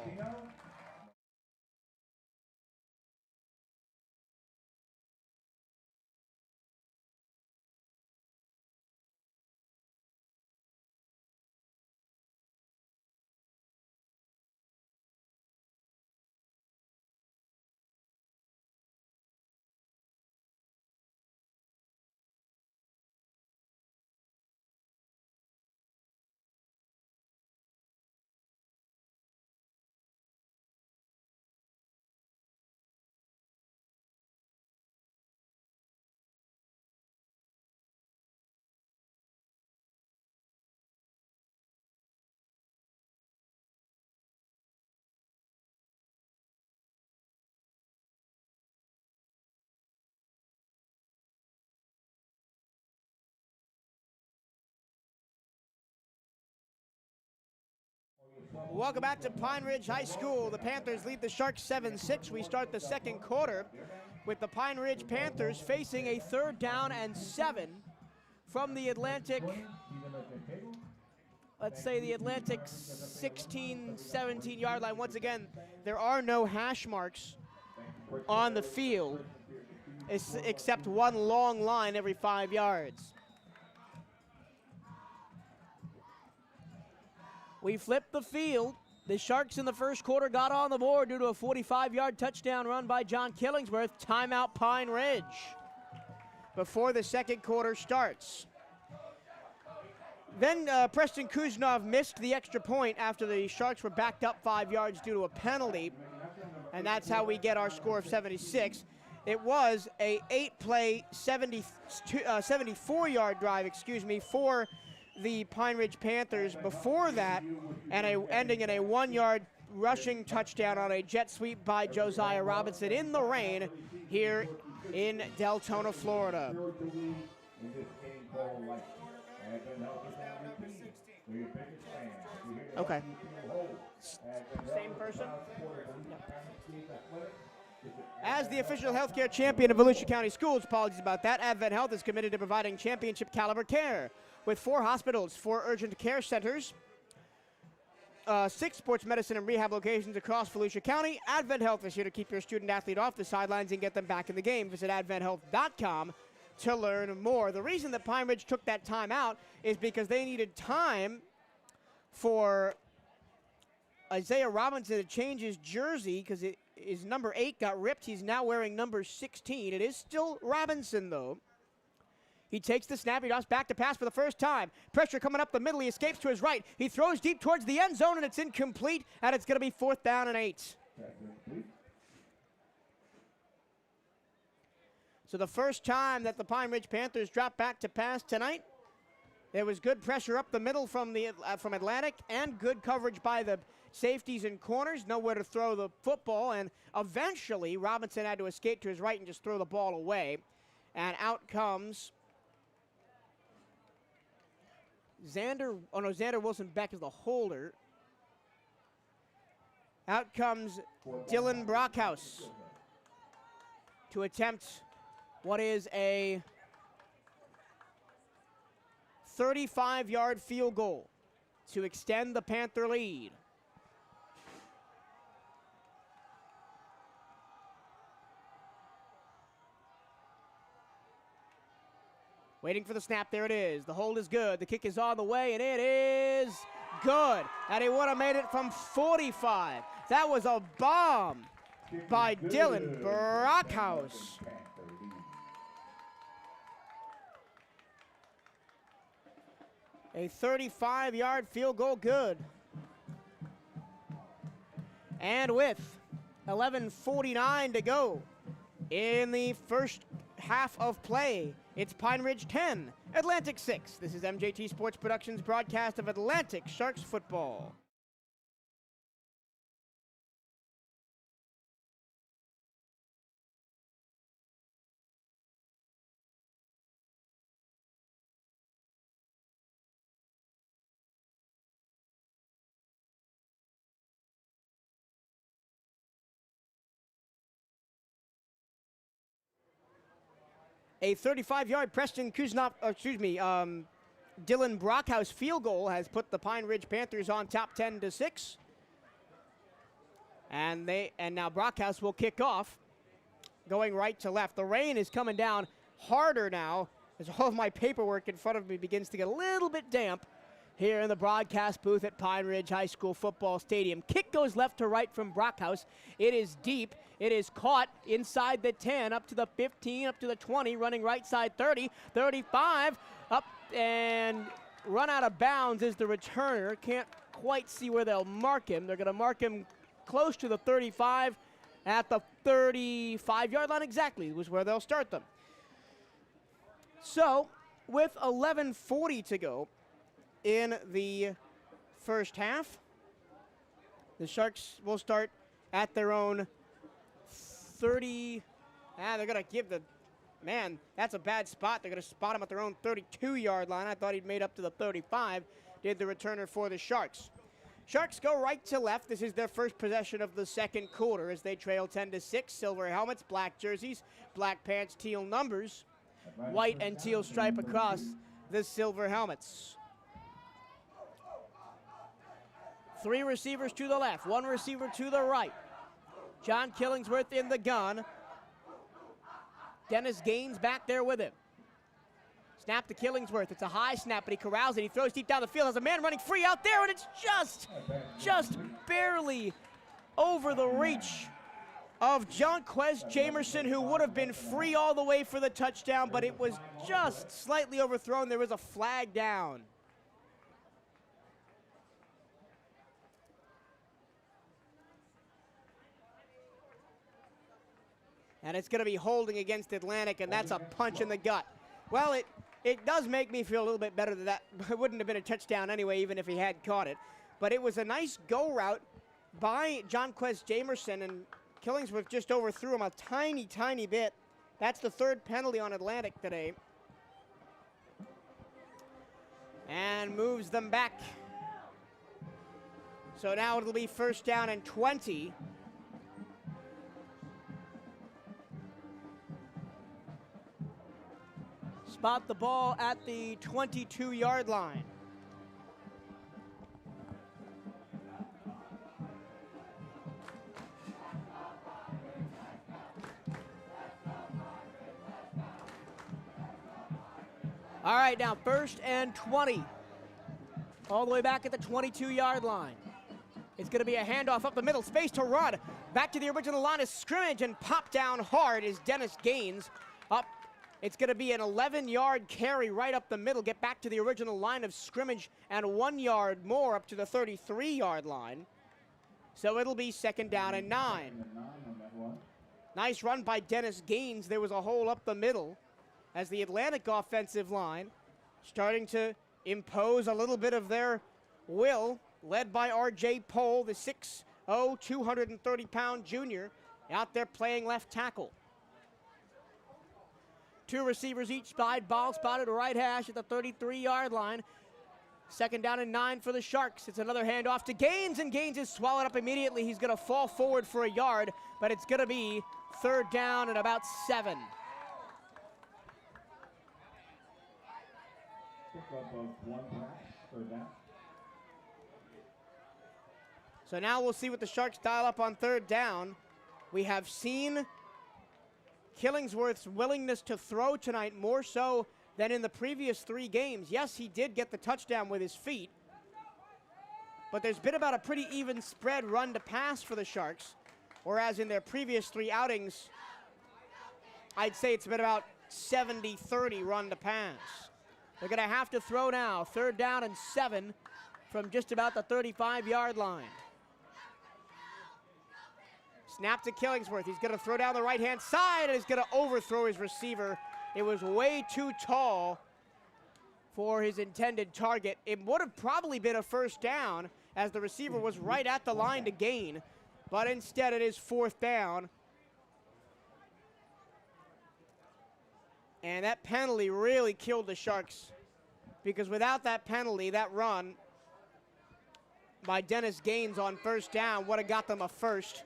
A: Welcome back to Pine Ridge High School. The Panthers lead the Sharks 7-6. We start the second quarter with the Pine Ridge Panthers facing a 3rd down and 7 from the Atlantic, let's say the Atlantic 16, 17 yard line. Once again, there are no hash marks on the field except one long line every 5 yards. We flipped the field. The Sharks in the first quarter got on the board due to a 45-yard touchdown run by John Killingsworth. Timeout Pine Ridge before the second quarter starts. Then Preston Kuznov missed the extra point after the Sharks were backed up 5 yards due to a penalty, and that's how we get our score of 76. It was a 8-play, 74-yard drive, for the Pine Ridge Panthers before that, and ending in a 1-yard rushing touchdown on a jet sweep by Josiah Robinson in the rain here in Deltona, Florida. Okay. Same person? As the official healthcare champion of Volusia County Schools, apologies about that, Advent Health is committed to providing championship caliber care. With 4 hospitals, 4 urgent care centers, 6 sports medicine and rehab locations across Volusia County, Advent Health is here to keep your student athlete off the sidelines and get them back in the game. Visit adventhealth.com to learn more. The reason that Pine Ridge took that time out is because they needed time for Isaiah Robinson to change his jersey because his number 8 got ripped. He's now wearing number 16. It is still Robinson, though. He takes the snap. He drops back to pass for the first time. Pressure coming up the middle. He escapes to his right. He throws deep towards the end zone, and it's incomplete, and it's going to be 4th down and 8. So the first time that the Pine Ridge Panthers dropped back to pass tonight, there was good pressure up the middle from Atlantic and good coverage by the safeties and corners. Nowhere to throw the football, and eventually Robinson had to escape to his right and just throw the ball away. And out comes Xander Wilson Beck is the holder. Out comes Dylan Brockhouse to attempt what is a 35-yard field goal to extend the Panther lead. Waiting for the snap. There it is. The hold is good. The kick is on the way, and it is good. And he would have made it from 45. That was a bomb by Dylan Brockhouse. A 35-yard field goal good. And with 11:49 to go in the first half of play, it's Pine Ridge 10, Atlantic 6. This is MJT Sports Productions broadcast of Atlantic Sharks football. A 35-yard Dylan Brockhouse field goal has put the Pine Ridge Panthers on top 10-6. And now Brockhouse will kick off, going right to left. The rain is coming down harder now as all of my paperwork in front of me begins to get a little bit damp here in the broadcast booth at Pine Ridge High School Football Stadium. Kick goes left to right from Brockhouse. It is deep. It is caught inside the 10, up to the 15, up to the 20, running right side 30, 35, up and run out of bounds is the returner. Can't quite see where they'll mark him. They're going to mark him close to the 35 at the 35-yard line exactly was where they'll start them. So with 11:40 to go in the first half, the Sharks will start at their own 30. They're going to give the, man, that's a bad spot. They're going to spot him at their own 32-yard line. I thought he'd made up to the 35, did the returner for the Sharks. Sharks go right to left. This is their first possession of the second quarter as they trail 10-6. Silver helmets, black jerseys, black pants, teal numbers, white and teal stripe across the silver helmets. 3 receivers to the left, 1 receiver to the right. John Killingsworth in the gun. Dennis Gaines back there with him. Snap to Killingsworth. It's a high snap, but he corrals it. He throws deep down the field. Has a man running free out there, and it's just barely over the reach of Jonquez Jamerson, who would have been free all the way for the touchdown, but it was just slightly overthrown. There was a flag down. And it's going to be holding against Atlantic, and that's a punch in the gut. Well, it does make me feel a little bit better that it wouldn't have been a touchdown anyway, even if he had caught it. But it was a nice go route by Jonquez Jamerson, and Killingsworth just overthrew him a tiny, tiny bit. That's the 3rd penalty on Atlantic today. And moves them back. So now it'll be 1st down and 20. Spot the ball at the 22-yard line. All right, now 1st and 20. All the way back at the 22-yard line. It's going to be a handoff up the middle, space to run. Back to the original line of scrimmage, and pop down hard is Dennis Gaines. Up. It's going to be an 11-yard carry right up the middle, get back to the original line of scrimmage, and 1 yard more up to the 33-yard line. So it'll be 2nd down and 9. Nice run by Dennis Gaines. There was a hole up the middle as the Atlantic offensive line starting to impose a little bit of their will, led by R.J. Pohl, the 6'0", 230-pound junior, out there playing left tackle. 2 receivers each side, ball spotted right hash at the 33-yard line. 2nd down and 9 for the Sharks. It's another handoff to Gaines, and Gaines is swallowed up immediately. He's going to fall forward for a yard, but it's going to be 3rd down and about 7. So now we'll see what the Sharks dial up on 3rd down. We have seen Killingsworth's willingness to throw tonight more so than in the previous 3 games. Yes, he did get the touchdown with his feet, but there's been about a pretty even spread run to pass for the Sharks, whereas in their previous 3 outings, I'd say it's been about 70-30 run to pass. They're going to have to throw now. 3rd down and 7 from just about the 35-yard line. Snap to Killingsworth. He's going to throw down the right-hand side, and he's going to overthrow his receiver. It was way too tall for his intended target. It would have probably been a 1st down as the receiver was right at the line to gain, but instead it is 4th down. And that penalty really killed the Sharks, because without that penalty, that run by Dennis Gaines on 1st down would have got them a 1st.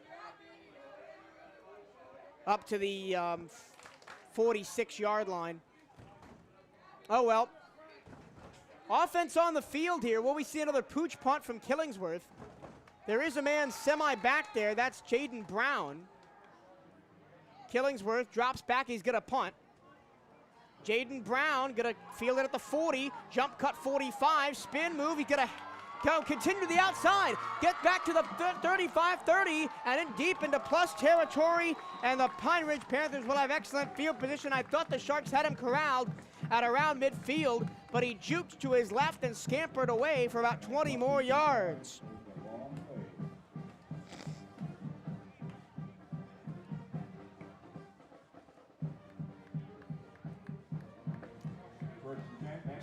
A: Up to the 46-yard line. Oh, well. Offense on the field here. Will we see another pooch punt from Killingsworth? There is a man semi-back there. That's Jaden Brown. Killingsworth drops back. He's going to punt. Jaden Brown going to field it at the 40. Jump cut 45. Spin move. He's going to go continue to the outside. Get back to the 35-30 and in deep into plus territory. And the Pine Ridge Panthers will have excellent field position. I thought the Sharks had him corralled at around midfield, but he juked to his left and scampered away for about 20 more yards.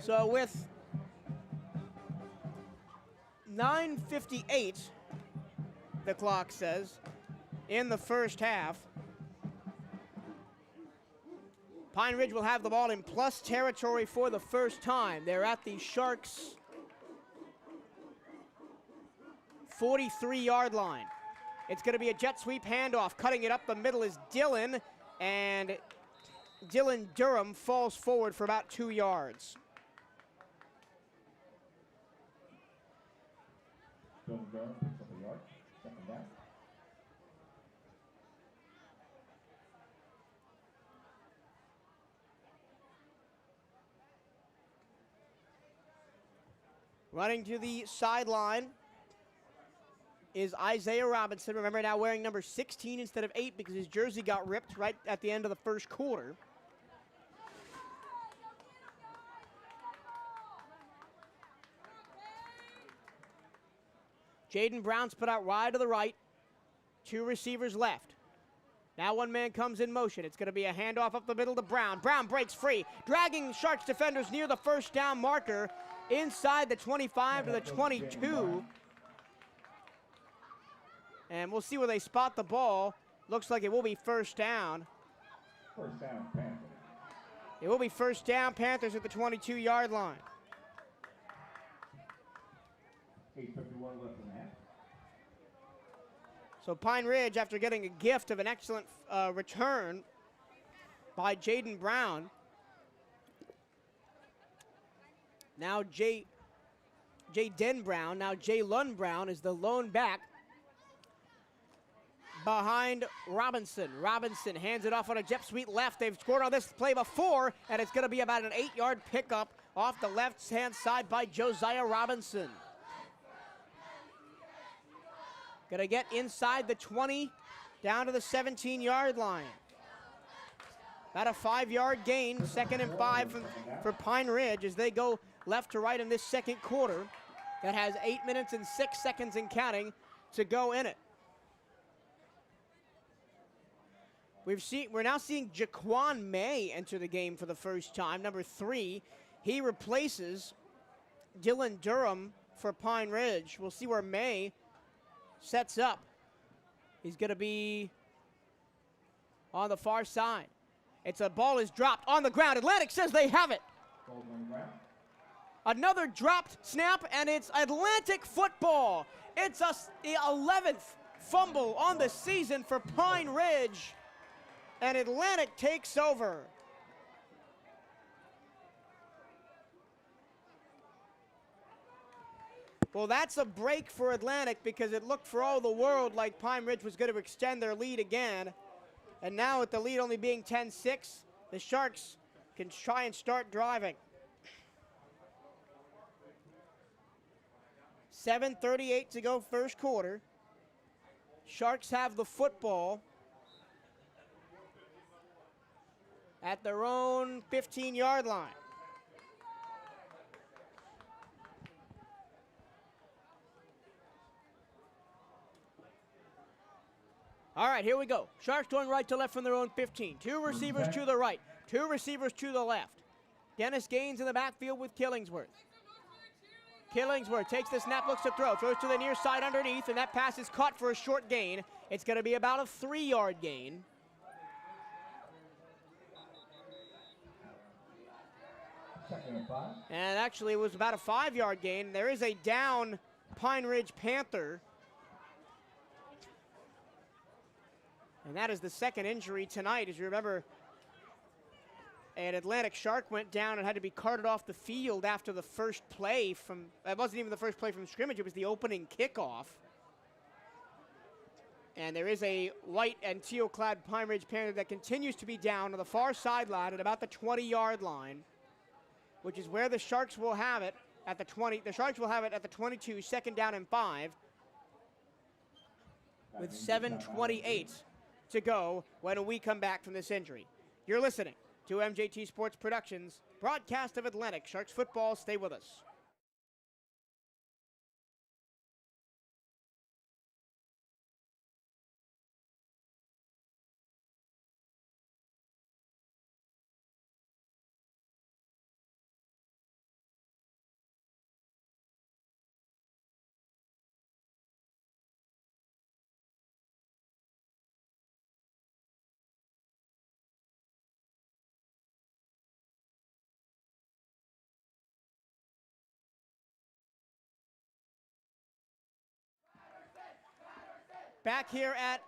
A: So with 9:58, the clock says, in the first half, Pine Ridge will have the ball in plus territory for the first time. They're at the Sharks' 43-yard line. It's going to be a jet sweep handoff. Cutting it up the middle is Dylan, and Dylan Durham falls forward for about 2 yards.
C: Dylan Durham picks up a yard. Second down.
A: Running to the sideline is Isaiah Robinson. Remember, now wearing number 16 instead of 8 because his jersey got ripped right at the end of the first quarter. Jaden Brown's put out wide to the right. 2 receivers left. Now one man comes in motion. It's going to be a handoff up the middle to Brown. Brown breaks free, dragging Sharks defenders near the first down marker inside the 25 to the 22. And we'll see where they spot the ball. Looks like it will be first down.
C: First down, Panthers.
A: It will be first down, Panthers at the 22-yard line.
C: 8:51 left in the half.
A: So Pine Ridge, after getting a gift of an excellent return by Jaden Brown, now Jaden Brown, now Jalen Brown is the lone back behind Robinson. Robinson hands it off on a jet sweep left. They've scored on this play before, and it's going to be about an 8-yard pickup off the left-hand side by Josiah Robinson. Going to get inside the 20, down to the 17-yard line. About a 5-yard gain, 2nd and 5 for Pine Ridge as they go left to right in this second quarter. That has 8 minutes and 6 seconds and counting to go in it. We're now seeing Jaquan May enter the game for the first time, number 3. He replaces Dylan Durham for Pine Ridge. We'll see where May sets up. He's going to be on the far side. It's a ball is dropped on the ground. Atlantic says they have it. Another dropped snap, and it's Atlantic football. It's the 11th fumble on the season for Pine Ridge, and Atlantic takes over. Well, that's a break for Atlantic because it looked for all the world like Pine Ridge was going to extend their lead again. And now with the lead only being 10-6, the Sharks can try and start driving. 7:38 to go first quarter. Sharks have the football at their own 15-yard line. All right, here we go. Sharks going right to left from their own 15. 2 receivers to the right, 2 receivers to the left. Dennis Gaines in the backfield with Killingsworth. Killingsworth takes the snap, looks to throw, throws to the near side underneath, and that pass is caught for a short gain. It's going to be about a 3-yard gain. And actually it was about a 5-yard gain. There is a down Pine Ridge Panther. And that is the second injury tonight. As you remember, An Atlantic Shark went down and had to be carted off the field after the first play from, it wasn't even the first play from scrimmage, it was the opening kickoff. And there is a white and teal-clad Pine Ridge Panther that continues to be down on the far sideline at about the 20-yard line, which is where the Sharks will have it at the 20. The Sharks will have it at the 22, second down and 5, with 7:28 to go when we come back from this injury. You're listening to MJT Sports Productions, broadcast of Atlantic Sharks football. Stay with us. Back here at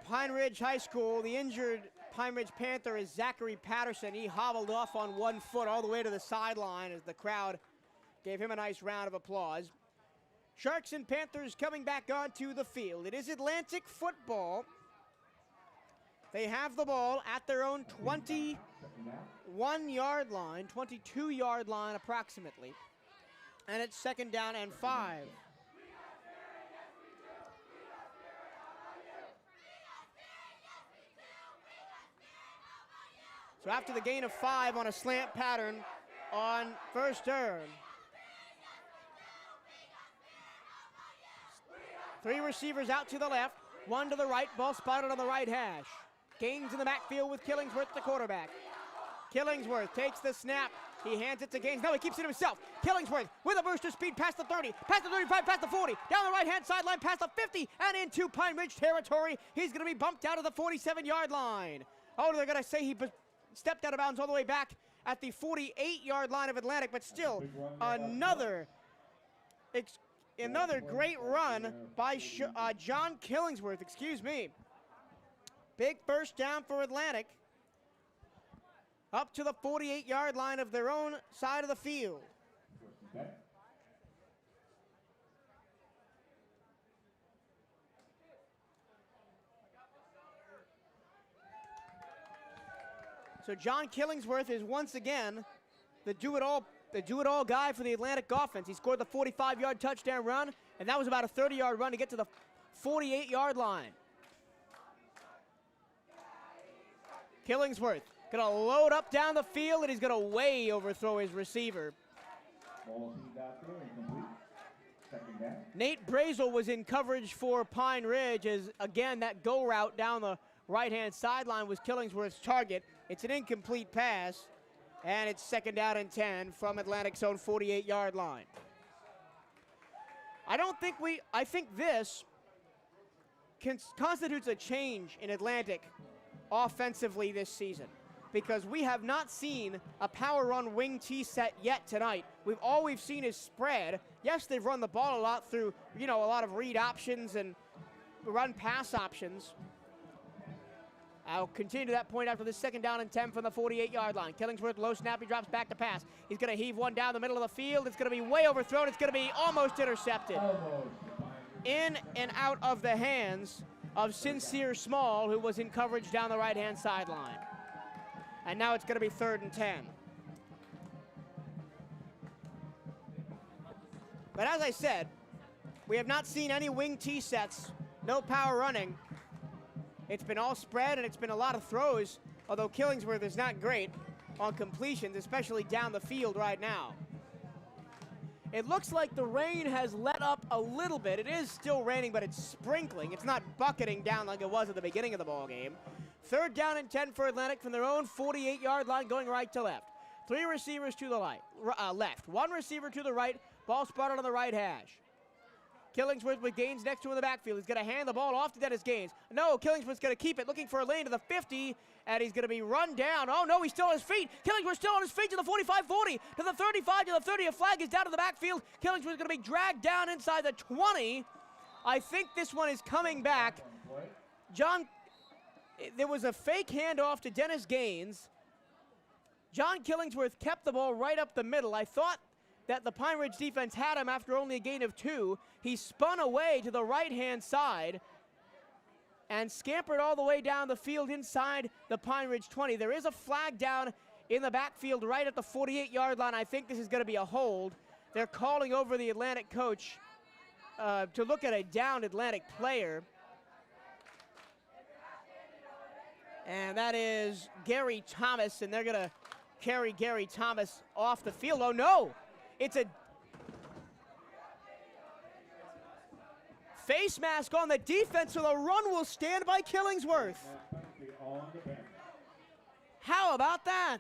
A: Pine Ridge High School, the injured Pine Ridge Panther is Zachary Patterson. He hobbled off on 1 foot all the way to the sideline as the crowd gave him a nice round of applause. Sharks and Panthers coming back onto the field. It is Atlantic football. They have the ball at their own 21-yard line, 22-yard line approximately. And it's second down and 5. So after the gain of 5 on a slant pattern on first turn. 3 receivers out to the left, 1 to the right, ball spotted on the right hash. Gaines in the backfield with Killingsworth, the quarterback. Killingsworth takes the snap. He hands it to Gaines. No, he keeps it himself. Killingsworth with a burst of speed past the 30, past the 35, past the 40, down the right-hand sideline, past the 50, and into Pine Ridge territory. He's going to be bumped out of the 47-yard line. Oh, they're going to say he stepped out of bounds all the way back at the 48-yard line of Atlantic, but still another great run by John Killingsworth, Big first down for Atlantic. Up to the 48-yard line of their own side of the field. So John Killingsworth is once again the do-it-all guy for the Atlantic offense. He scored the 45-yard touchdown run, and that was about a 30-yard run to get to the 48-yard line. Killingsworth gonna load up down the field, and he's gonna way overthrow his receiver. Nate Brazel was in coverage for Pine Ridge as, again, that go route down the right-hand sideline was Killingsworth's target. It's an incomplete pass, and it's second down and 10 from Atlantic's own 48-yard line. I think this constitutes a change in Atlantic offensively this season, because we have not seen a power run wing T set yet tonight. All we've seen is spread. Yes, they've run the ball a lot through, a lot of read options and run pass options. I'll continue to that point after this second down and 10 from the 48-yard line. Killingsworth, low snap, he drops back to pass. He's going to heave one down the middle of the field. It's going to be way overthrown. It's going to be almost intercepted. In and out of the hands of Sincere Small, who was in coverage down the right-hand sideline. And now it's going to be third and 10. But as I said, we have not seen any wing T sets, no power running. It's been all spread, and it's been a lot of throws, although Killingsworth is not great on completions, especially down the field right now. It looks like the rain has let up a little bit. It is still raining, but it's sprinkling. It's not bucketing down like it was at the beginning of the ball game. Third down and 10 for Atlantic from their own 48-yard line, going right to left. 3 receivers to the left. 1 receiver to the right. Ball spotted on the right hash. Killingsworth with Gaines next to him in the backfield. He's going to hand the ball off to Dennis Gaines. No, Killingsworth's going to keep it, looking for a lane to the 50, and he's going to be run down. Oh, no, he's still on his feet. Killingsworth's still on his feet to the 45-40, to the 35, to the 30. A flag is down to the backfield. Killingsworth's going to be dragged down inside the 20. I think this one is coming back. There was a fake handoff to Dennis Gaines. John Killingsworth kept the ball right up the middle. I thought that the Pine Ridge defense had him after only a gain of 2. He spun away to the right-hand side and scampered all the way down the field inside the Pine Ridge 20. There is a flag down in the backfield right at the 48-yard line. I think this is going to be a hold. They're calling over the Atlantic coach to look at a downed Atlantic player. And that is Gary Thomas, and they're going to carry Gary Thomas off the field. Oh, no! It's a face mask on the defense, so the run will stand by Killingsworth. How about that?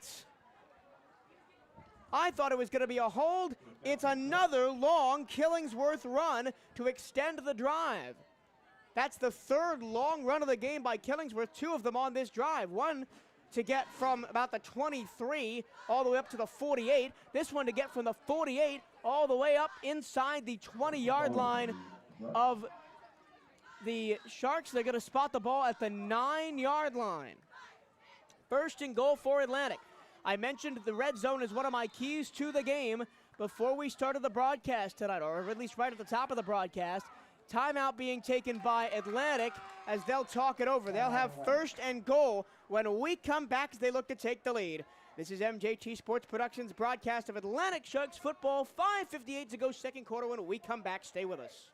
A: I thought it was going to be a hold. It's another long Killingsworth run to extend the drive. That's the third long run of the game by Killingsworth, 2 of them on this drive. One to get from about the 23 all the way up to the 48. This one to get from the 48 all the way up inside the 20-yard line of the Sharks. They're going to spot the ball at the 9-yard line. First and goal for Atlantic. I mentioned the red zone is one of my keys to the game before we started the broadcast tonight, or at least right at the top of the broadcast. Timeout being taken by Atlantic as they'll talk it over. They'll have first and goal when we come back as they look to take the lead. This is MJT Sports Productions broadcast of Atlantic Sharks football. 5:58 to go second quarter. When we come back, stay with us.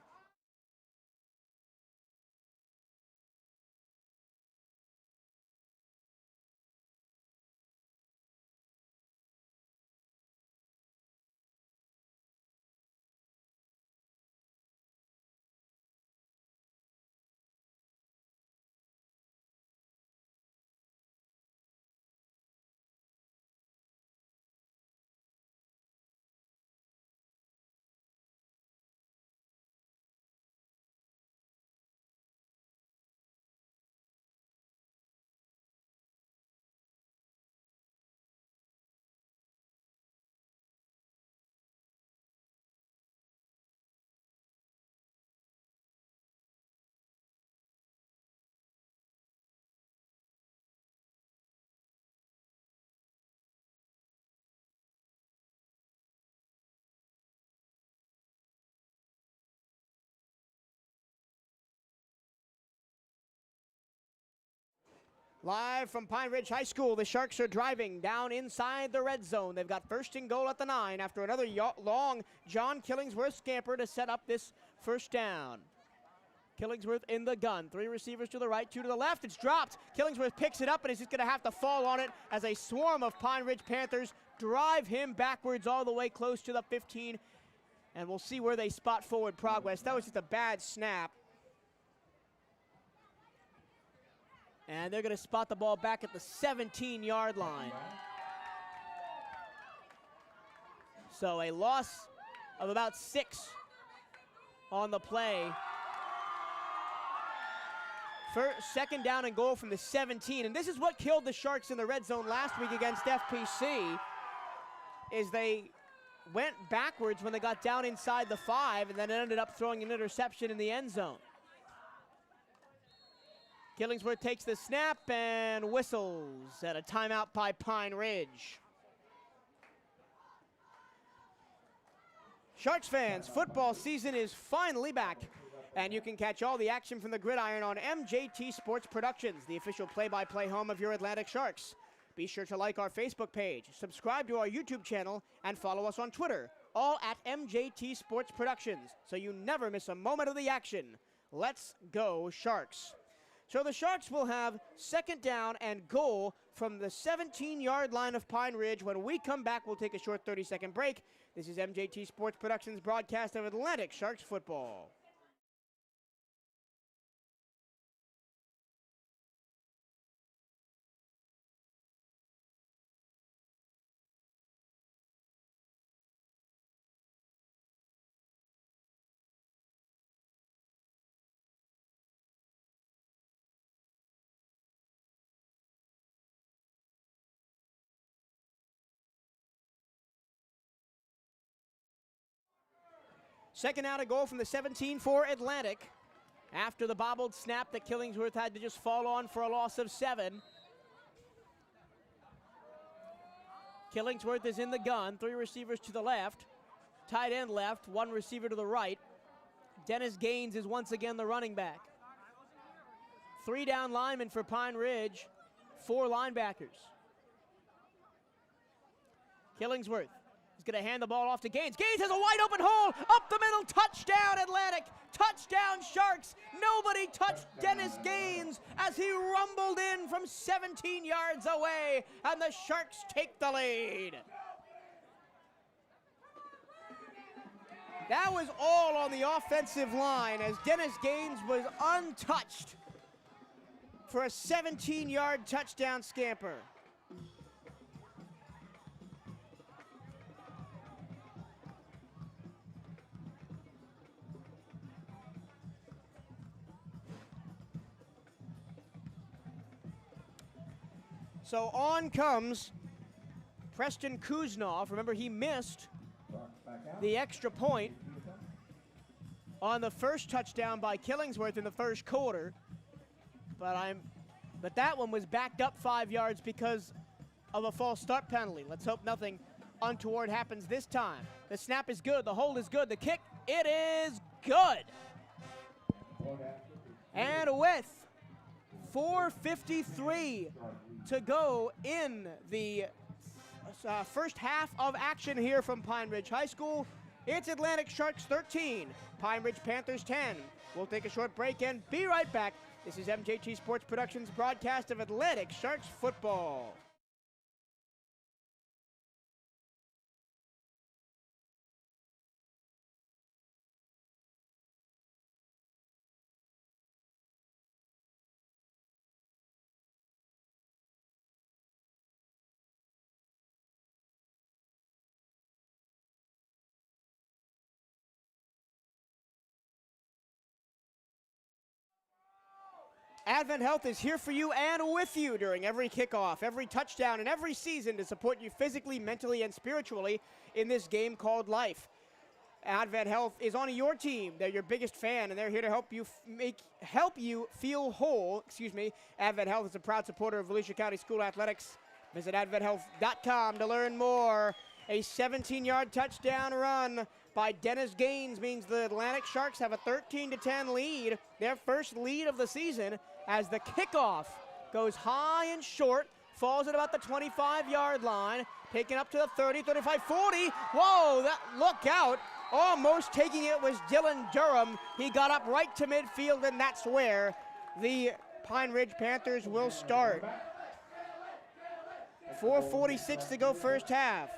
A: Live from Pine Ridge High School, the Sharks are driving down inside the red zone. They've got first and goal at the 9 after another long John Killingsworth scamper to set up this first down. Killingsworth in the gun. 3 receivers to the right, 2 to the left. It's dropped. Killingsworth picks it up, and he's just going to have to fall on it as a swarm of Pine Ridge Panthers drive him backwards all the way close to the 15. And we'll see where they spot forward progress. That was just a bad snap. And they're going to spot the ball back at the 17-yard line. So a loss of about 6 on the play. First, second down and goal from the 17. And this is what killed the Sharks in the red zone last week against FPC, is they went backwards when they got down inside the 5 and then ended up throwing an interception in the end zone. Killingsworth takes the snap and whistles at a timeout by Pine Ridge. Sharks fans, football season is finally back, and you can catch all the action from the gridiron on MJT Sports Productions, the official play-by-play home of your Atlantic Sharks. Be sure to like our Facebook page, subscribe to our YouTube channel, and follow us on Twitter, all at MJT Sports Productions, so you never miss a moment of the action. Let's go Sharks. So the Sharks will have second down and goal from the 17-yard line of Pine Ridge. When we come back, we'll take a short 30-second break. This is MJT Sports Productions broadcast of Atlantic Sharks football. Second out, a goal from the 17 for Atlantic. After the bobbled snap that Killingsworth had to just fall on for a loss of 7. Killingsworth is in the gun. 3 receivers to the left. Tight end left. 1 receiver to the right. Dennis Gaines is once again the running back. 3 down linemen for Pine Ridge. 4 linebackers. Killingsworth is going to hand the ball off to Gaines. Gaines has a wide open hole. Up the middle. Touchdown Atlantic. Touchdown Sharks. Nobody touched Dennis Gaines as he rumbled in from 17 yards away, and the Sharks take the lead. That was all on the offensive line as Dennis Gaines was untouched for a 17-yard touchdown scamper. So on comes Preston Kuznov. Remember, he missed the extra point on the first touchdown by Killingsworth in the first quarter. But that one was backed up 5 yards because of a false start penalty. Let's hope nothing untoward happens this time. The snap is good. The hold is good. The kick, it is good. And with 4:53 to go in the first half of action here from Pine Ridge High School. It's Atlantic Sharks 13, Pine Ridge Panthers 10. We'll take a short break and be right back. This is MJT Sports Productions' broadcast of Atlantic Sharks football. Advent Health is here for you and with you during every kickoff, every touchdown, and every season to support you physically, mentally, and spiritually in this game called life. Advent Health is on your team. They're your biggest fan, and they're here to help you feel whole. Advent Health is a proud supporter of Volusia County School Athletics. Visit adventhealth.com to learn more. A 17-yard touchdown run by Dennis Gaines means the Atlantic Sharks have a 13-10 lead, their first lead of the season, as the kickoff goes high and short, falls at about the 25-yard line, taken up to the 30, 35, 40. Whoa, look out. Almost taking it was Dylan Durham. He got up right to midfield, and that's where the Pine Ridge Panthers will start. 4:46 to go first half.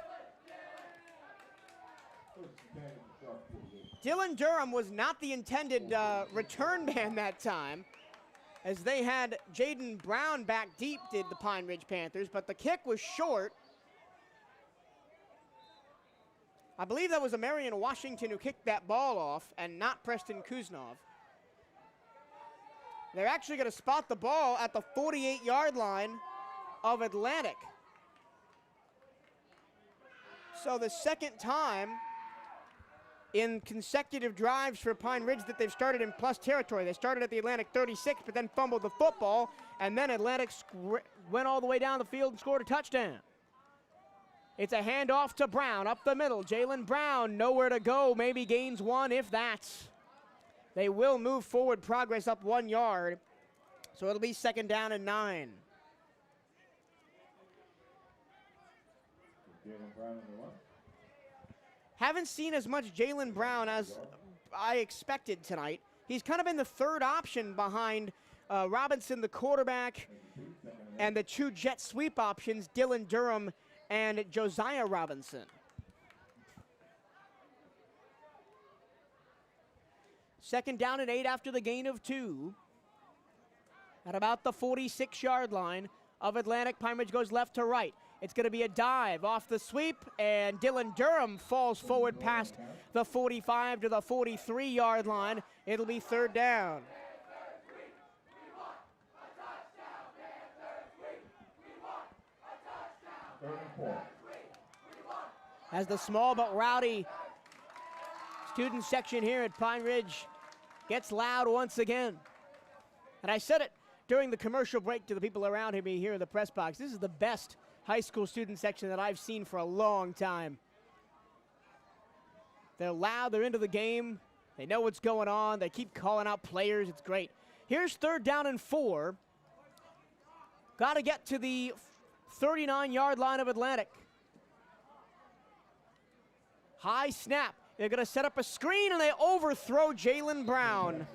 A: Dylan Durham was not the intended return man that time, as they had Jaden Brown back deep, did the Pine Ridge Panthers, but the kick was short. I believe that was a Marion Washington who kicked that ball off and not Preston Kuznov. They're actually going to spot the ball at the 48-yard line of Atlantic. So the second time in consecutive drives for Pine Ridge that they've started in plus territory. They started at the Atlantic 36, but then fumbled the football, and then Atlantic went all the way down the field and scored a touchdown. It's a handoff to Brown up the middle. Jalen Brown, nowhere to go, maybe gains 1 if that's. They will move forward, progress up 1 yard, so it'll be 2nd down and 9.
C: Jalen Brown in the one.
A: Haven't seen as much Jalen Brown as I expected tonight. He's kind of been the third option behind Robinson, the quarterback, and the 2 jet sweep options, Dylan Durham and Josiah Robinson. Second down and 8 after the gain of 2. At about the 46-yard line of Atlantic, Pine Ridge goes left to right. It's going to be a dive off the sweep, and Dylan Durham falls forward past the 45 to the 43-yard line. It'll be 3rd down. As the small but rowdy student section here at Pine Ridge gets loud once again. And I said it during the commercial break to the people around me here in the press box. This is the best high school student section that I've seen for a long time. They're loud, they're into the game, they know what's going on, they keep calling out players, it's great. Here's 3rd down and 4. Got to get to the 39-yard line of Atlantic. High snap. They're going to set up a screen, and they overthrow Jalen Brown.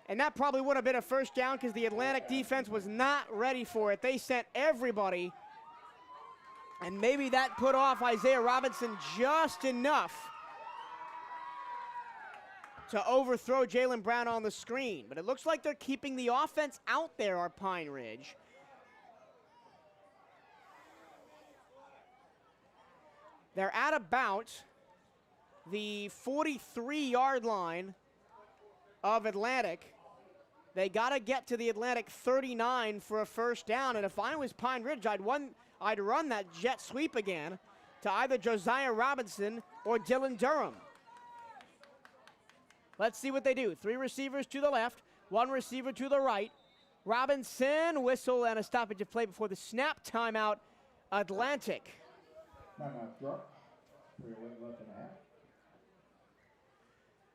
A: And that probably would have been a first down because the Atlantic defense was not ready for it. They sent everybody. And maybe that put off Isaiah Robinson just enough to overthrow Jalen Brown on the screen. But it looks like they're keeping the offense out there, our Pine Ridge. They're at about the 43-yard line of Atlantic. They got to get to the Atlantic 39 for a first down. And if I was Pine Ridge, I'd run that jet sweep again to either Josiah Robinson or Dylan Durham. Let's see what they do. 3 receivers to the left, 1 receiver to the right. Robinson, whistle and a stoppage of play before the snap. Timeout, Atlantic.
C: Timeout struck. 3:08 left in the half.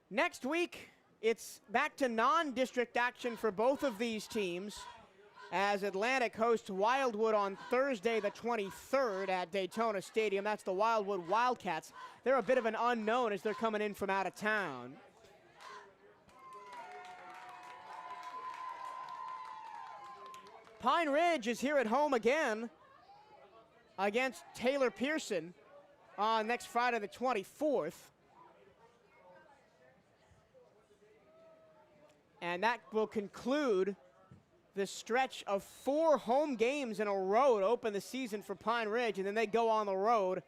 A: Next week, it's back to non-district action for both of these teams as Atlantic hosts Wildwood on Thursday the 23rd at Daytona Stadium. That's the Wildwood Wildcats. They're a bit of an unknown as they're coming in from out of town. Pine Ridge is here at home again against Taylor Pearson on next Friday the 24th. And that will conclude the stretch of 4 home games in a row to open the season for Pine Ridge, and then they go on the road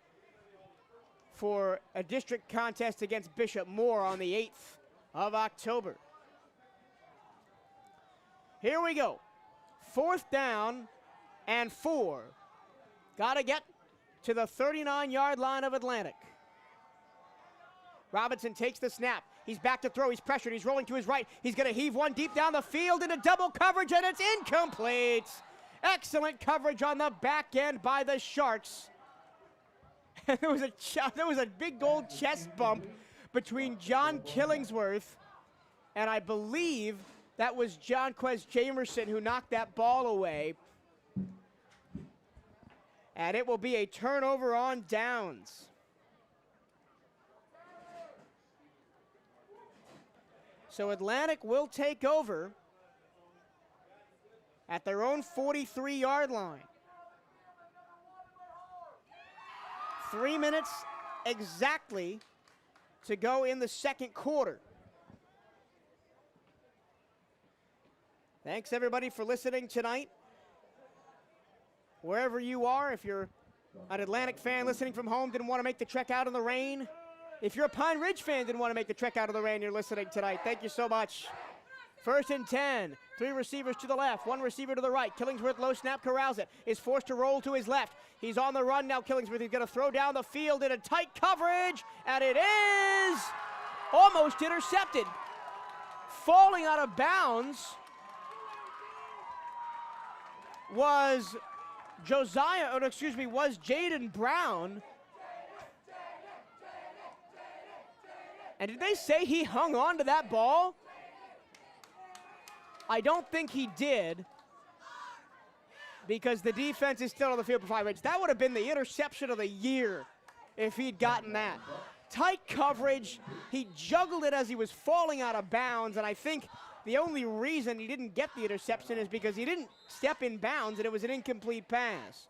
A: for a district contest against Bishop Moore on the 8th of October. Here we go. 4th down and 4. Got to get to the 39-yard line of Atlantic. Robinson takes the snap. He's back to throw. He's pressured. He's rolling to his right. He's going to heave one deep down the field into double coverage, and it's incomplete. Excellent coverage on the back end by the Sharks. there was a big old chest bump between John Killingsworth and I believe that was Jonquez Jamerson who knocked that ball away. And it will be a turnover on downs. So Atlantic will take over at their own 43-yard line. 3 minutes exactly to go in the second quarter. Thanks, everybody, for listening tonight. Wherever you are, if you're an Atlantic fan listening from home, didn't want to make the trek out in the rain. If you're a Pine Ridge fan, didn't want to make the trek out of the rain, you're listening tonight. Thank you so much. 1st and 10. 3 receivers to the left, 1 receiver to the right. Killingsworth low snap, corrals it. Is forced to roll to his left. He's on the run now, Killingsworth. He's going to throw down the field in a tight coverage, and it is almost intercepted. Falling out of bounds was Jaden Brown. And did they say he hung on to that ball? I don't think he did, because the defense is still on the field for Pine Ridge. That would have been the interception of the year if he'd gotten that. Tight coverage. He juggled it as he was falling out of bounds, and I think the only reason he didn't get the interception is because he didn't step in bounds and it was an incomplete pass.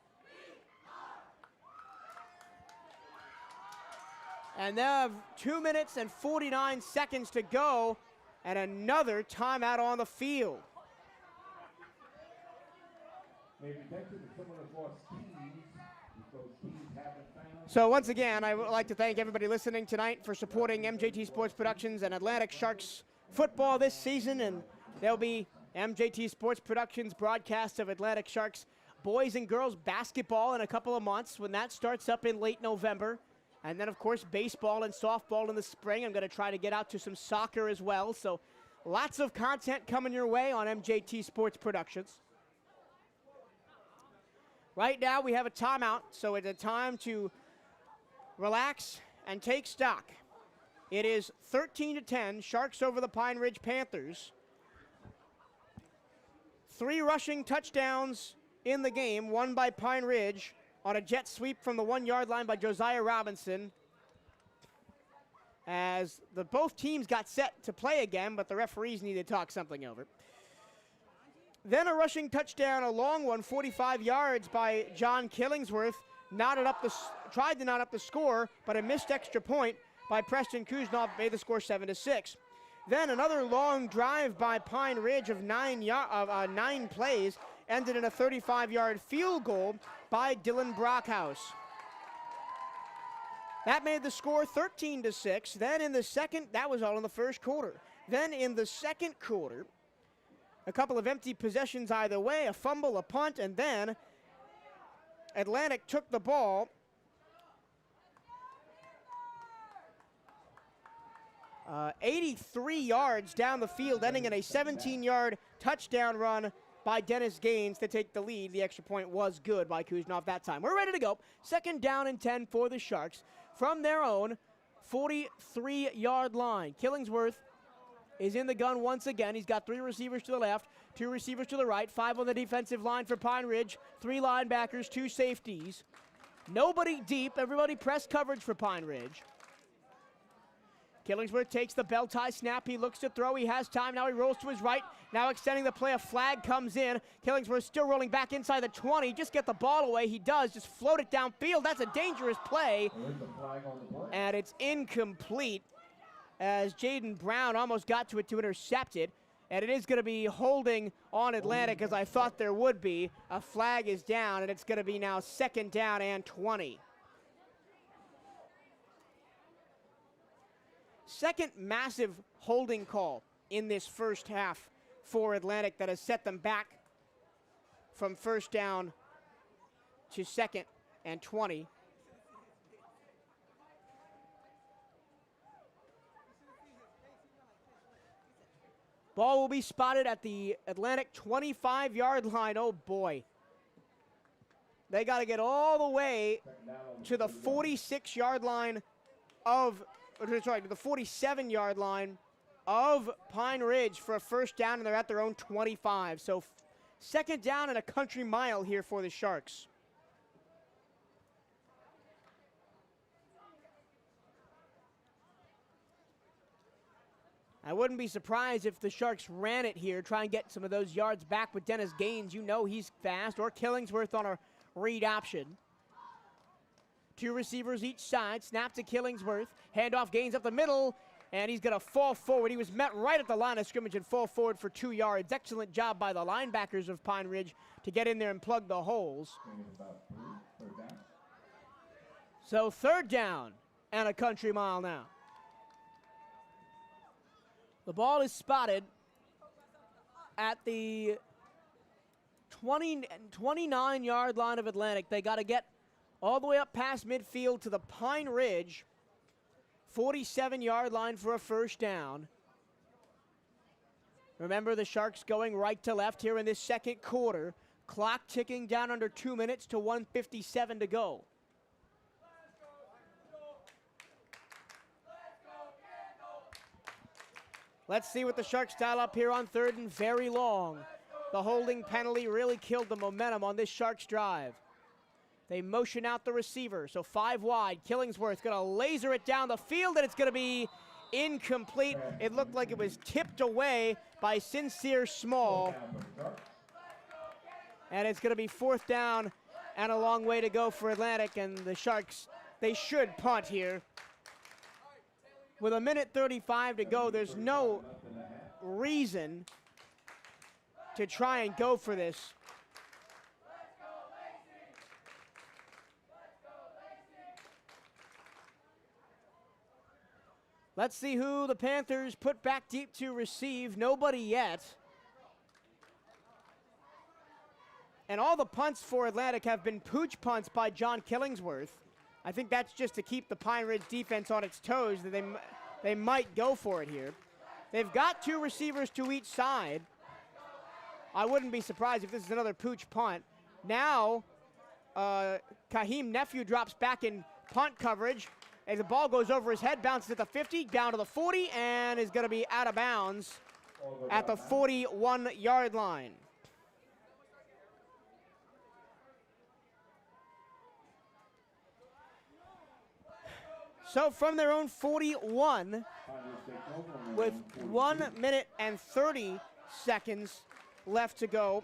A: And they have 2 minutes and 49 seconds to go, and another timeout on the field. So once again, I would like to thank everybody listening tonight for supporting MJT Sports Productions and Atlantic Sharks football this season, and there'll be MJT Sports Productions broadcasts of Atlantic Sharks boys and girls basketball in a couple of months when that starts up in late November. And then, of course, baseball and softball in the spring. I'm going to try to get out to some soccer as well. So lots of content coming your way on MJT Sports Productions. Right now we have a timeout, so it's a time to relax and take stock. It is 13-10, Sharks over the Pine Ridge Panthers. 3 rushing touchdowns in the game, one by Pine Ridge on a jet sweep from the 1-yard line by Josiah Robinson. As both teams got set to play again, but the referees needed to talk something over. Then a rushing touchdown, a long one, 45 yards by John Killingsworth. Tried to knot up the score, but a missed extra point by Preston Kuznov made the score 7-6. Then another long drive by Pine Ridge of 9 plays ended in a 35-yard field goal by Dylan Brockhouse. That made the score 13-6. Then in the second, that was all in the first quarter. Then in the second quarter, a couple of empty possessions either way, a fumble, a punt, and then Atlantic took the ball 83 yards down the field, ending in a 17-yard touchdown run by Dennis Gaines to take the lead. The extra point was good by Kuznov that time. We're ready to go. 2nd down and 10 for the Sharks from their own 43-yard line. Killingsworth is in the gun once again. He's got 3 receivers to the left, 2 receivers to the right, 5 on the defensive line for Pine Ridge, 3 linebackers, 2 safeties. Nobody deep. Everybody press coverage for Pine Ridge. Killingsworth takes the bell tie snap. He looks to throw. He has time. Now he rolls to his right. Now extending the play. A flag comes in. Killingsworth still rolling back inside the 20. Just get the ball away. He does. Just float it downfield. That's a dangerous play. And it's incomplete as Jaden Brown almost got to it to intercept it. And it is going to be holding on Atlantic, as I thought there would be. A flag is down, and it's going to be now 2nd down and 20. Second massive holding call in this first half for Atlantic that has set them back from 1st down to 2nd and 20. Ball will be spotted at the Atlantic 25-yard line. Oh boy. They got to get all the way to the 46-yard line of to the 47-yard line of Pine Ridge for a 1st down, and they're at their own 25. So 2nd down and a country mile here for the Sharks. I wouldn't be surprised if the Sharks ran it here, try and get some of those yards back with Dennis Gaines. You know he's fast, or Killingsworth on a read option. 2 receivers each side. Snap to Killingsworth. Handoff, Gaines up the middle, and he's going to fall forward. He was met right at the line of scrimmage and fall forward for 2 yards. Excellent job by the linebackers of Pine Ridge to get in there and plug the holes. So 3rd down and a country mile now. The ball is spotted at the 29-yard line of Atlantic. They got to get all the way up past midfield to the Pine Ridge 47-yard line for a 1st down. Remember, the Sharks going right to left here in this second quarter. Clock ticking down under 2 minutes to 1:57 to go. Let's see what the Sharks dial up here on 3rd and very long. The holding penalty really killed the momentum on this Sharks drive. They motion out the receiver, so 5 wide. Killingsworth going to laser it down the field, and it's going to be incomplete. It looked like it was tipped away by Sincere Small. And it's going to be 4th down and a long way to go for Atlantic, and the Sharks, they should punt here. With 1:35 to go, there's no reason to try and go for this. Let's see who the Panthers put back deep to receive. Nobody yet. And all the punts for Atlantic have been pooch punts by John Killingsworth. I think that's just to keep the Pine Ridge defense on its toes, that they might go for it here. They've got 2 receivers to each side. I wouldn't be surprised if this is another pooch punt. Now, Kahim Nephew drops back in punt coverage. As the ball goes over his head, bounces at the 50, down to the 40, and is going to be out of bounds at the 41-yard line. So from their own 41, with 1 minute and 30 seconds left to go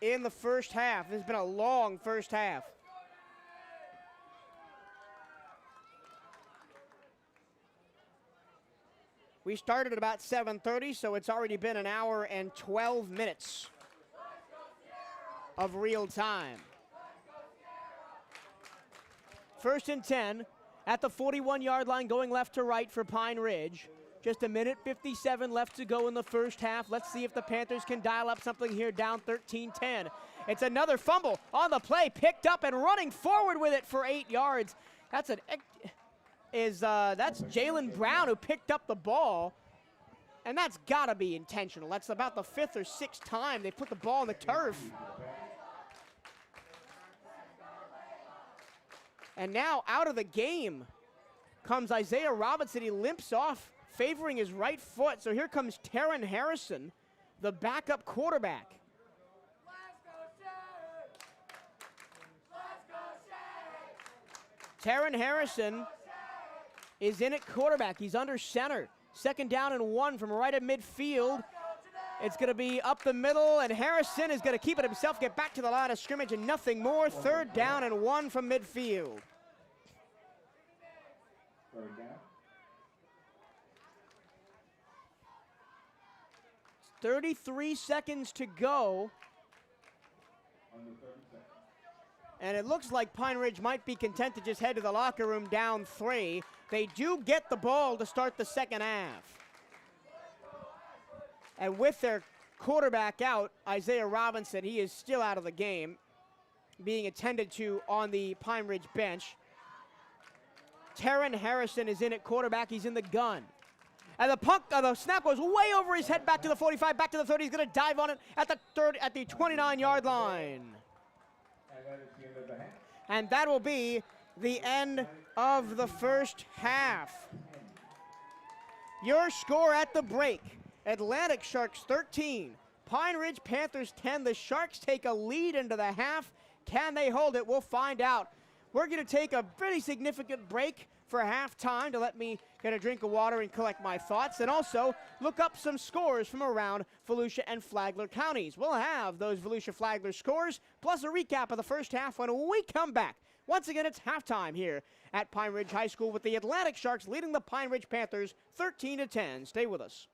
A: in the first half. This has been a long first half. We started at about 7:30, so it's already been an hour and 12 minutes of real time. First and 10 at the 41-yard line, going left to right for Pine Ridge. Just a minute 57 left to go in the first half. Let's see if the Panthers can dial up something here, down 13-10. It's another fumble on the play, picked up and running forward with it for 8 yards. That's Jalen Brown who picked up the ball, and that's got to be intentional. That's about the 5th or 6th time they put the ball on the turf. And now out of the game comes Isaiah Robinson. He limps off, favoring his right foot. So here comes Taryn Harrison, the backup quarterback. Taryn Harrison is in at quarterback. He's under center. 2nd down and 1 from right at midfield. It's going to be up the middle, and Harrison is going to keep it himself, get back to the line of scrimmage, and nothing more. 3rd down and 1 from midfield.
C: 3rd down.
A: 33 seconds to go.
C: Under 30 seconds.
A: And it looks like Pine Ridge might be content to just head to the locker room down 3. They do get the ball to start the second half. And with their quarterback out, Isaiah Robinson, he is still out of the game, being attended to on the Pine Ridge bench. Taryn Harrison is in at quarterback. He's in the gun. And the snap goes way over his head, back to the 45, back to the 30. He's going to dive on it at the 29-yard line.
C: And that is the end of the half.
A: And that will be the end of the first half. Your score at the break: Atlantic Sharks 13, Pine Ridge Panthers 10. The Sharks take a lead into the half. Can they hold it? We'll find out. We're going to take a pretty significant break for halftime to let me get a drink of water and collect my thoughts, and also look up some scores from around Volusia and Flagler counties. We'll have those Volusia-Flagler scores, plus a recap of the first half when we come back. Once again, it's halftime here at Pine Ridge High School with the Atlantic Sharks leading the Pine Ridge Panthers 13-10. Stay with us.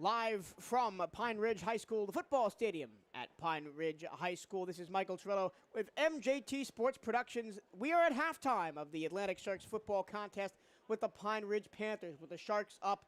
A: live from Pine Ridge High School, the football stadium at Pine Ridge High School. This is Michael Torello with MJT Sports Productions. We are at halftime of the Atlantic Sharks football contest with the Pine Ridge Panthers, with the Sharks up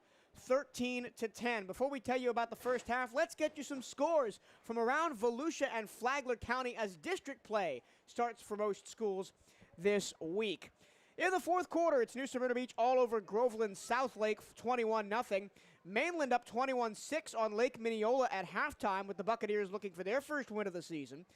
A: 13-10. Before we tell you about the first half, let's get you some scores from around Volusia and Flagler County as district play starts for most schools this week. In the fourth quarter, it's New Smyrna Beach all over Groveland South Lake, 21-0. Mainland up 21-6 on Lake Minneola at halftime, with the Buccaneers looking for their first win of the season.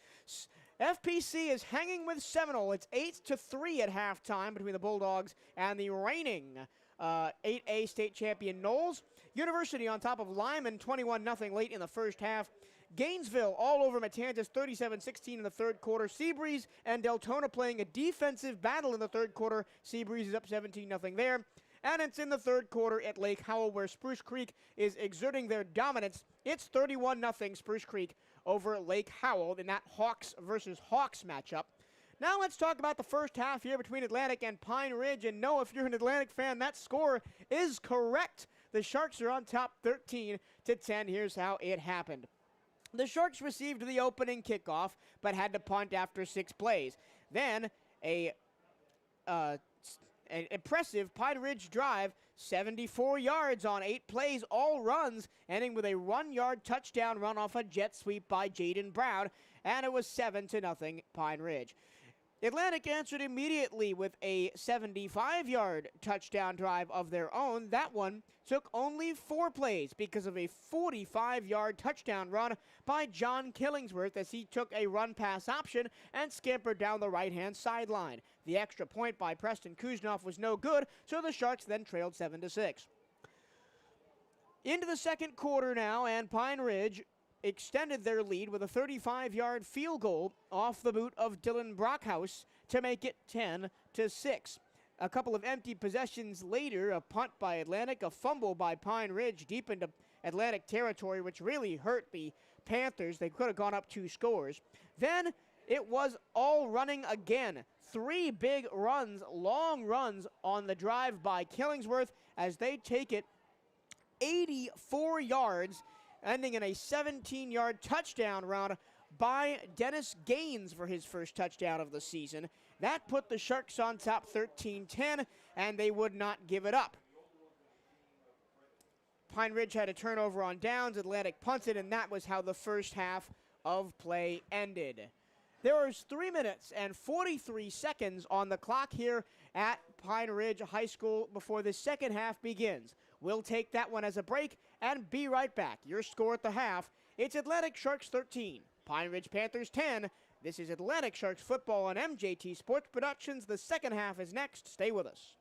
A: FPC is hanging with Seminole. It's 8-3 at halftime between the Bulldogs and the reigning 8A state champion Knowles. University on top of Lyman, 21-0 late in the first half. Gainesville all over Matanzas, 37-16 in the third quarter. Seabreeze and Deltona playing a defensive battle in the third quarter. Seabreeze is up 17-0 there. And it's in the third quarter at Lake Howell where Spruce Creek is exerting their dominance. It's 31-0 Spruce Creek over Lake Howell in that Hawks versus Hawks matchup. Now let's talk about the first half here between Atlantic and Pine Ridge. And no, if you're an Atlantic fan, that score is correct. The Sharks are on top 13-10. Here's how it happened. The Sharks received the opening kickoff, but had to punt after 6 plays. Then an impressive Pine Ridge drive, 74 yards on 8 plays, all runs, ending with a 1-yard touchdown run off a jet sweep by Jaden Brown, and it was 7-0 Pine Ridge. Atlantic answered immediately with a 75-yard touchdown drive of their own. That one took only 4 plays because of a 45-yard touchdown run by John Killingsworth as he took a run-pass option and scampered down the right-hand sideline. The extra point by Preston Kuznoff was no good, so the Sharks then trailed 7-6. Into the second quarter now, and Pine Ridge extended their lead with a 35-yard field goal off the boot of Dylan Brockhouse to make it 10-6. A couple of empty possessions later, a punt by Atlantic, a fumble by Pine Ridge deep into Atlantic territory, which really hurt the Panthers. They could have gone up 2 scores. Then it was all running again. 3 big runs, long runs on the drive by Killingsworth as they take it 84 yards, ending in a 17-yard touchdown run by Dennis Gaines for his first touchdown of the season. That put the Sharks on top 13-10, and they would not give it up. Pine Ridge had a turnover on downs. Atlantic punted, and that was how the first half of play ended. There was 3 minutes and 43 seconds on the clock here at Pine Ridge High School before the second half begins. We'll take that one as a break and be right back. Your score at the half, it's Atlantic Sharks 13, Pine Ridge Panthers 10. This is Atlantic Sharks football on MJT Sports Productions. The second half is next. Stay with us.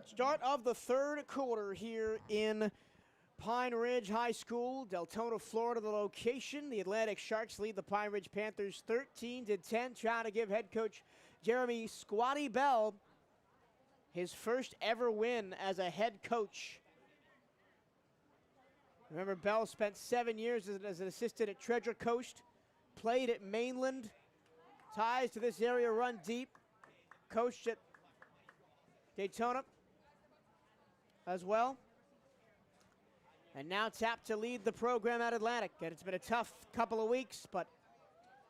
A: Start of the third quarter here in Pine Ridge High School, Deltona, Florida, the location. The Atlantic Sharks lead the Pine Ridge Panthers 13-10, trying to give head coach Jeremy Squatty Bell his first ever win as a head coach. Remember, Bell spent 7 years as an assistant at Treasure Coast, played at Mainland, ties to this area run deep, coached at Daytona as well, and now tapped to lead the program at Atlantic. And it's been a tough couple of weeks, but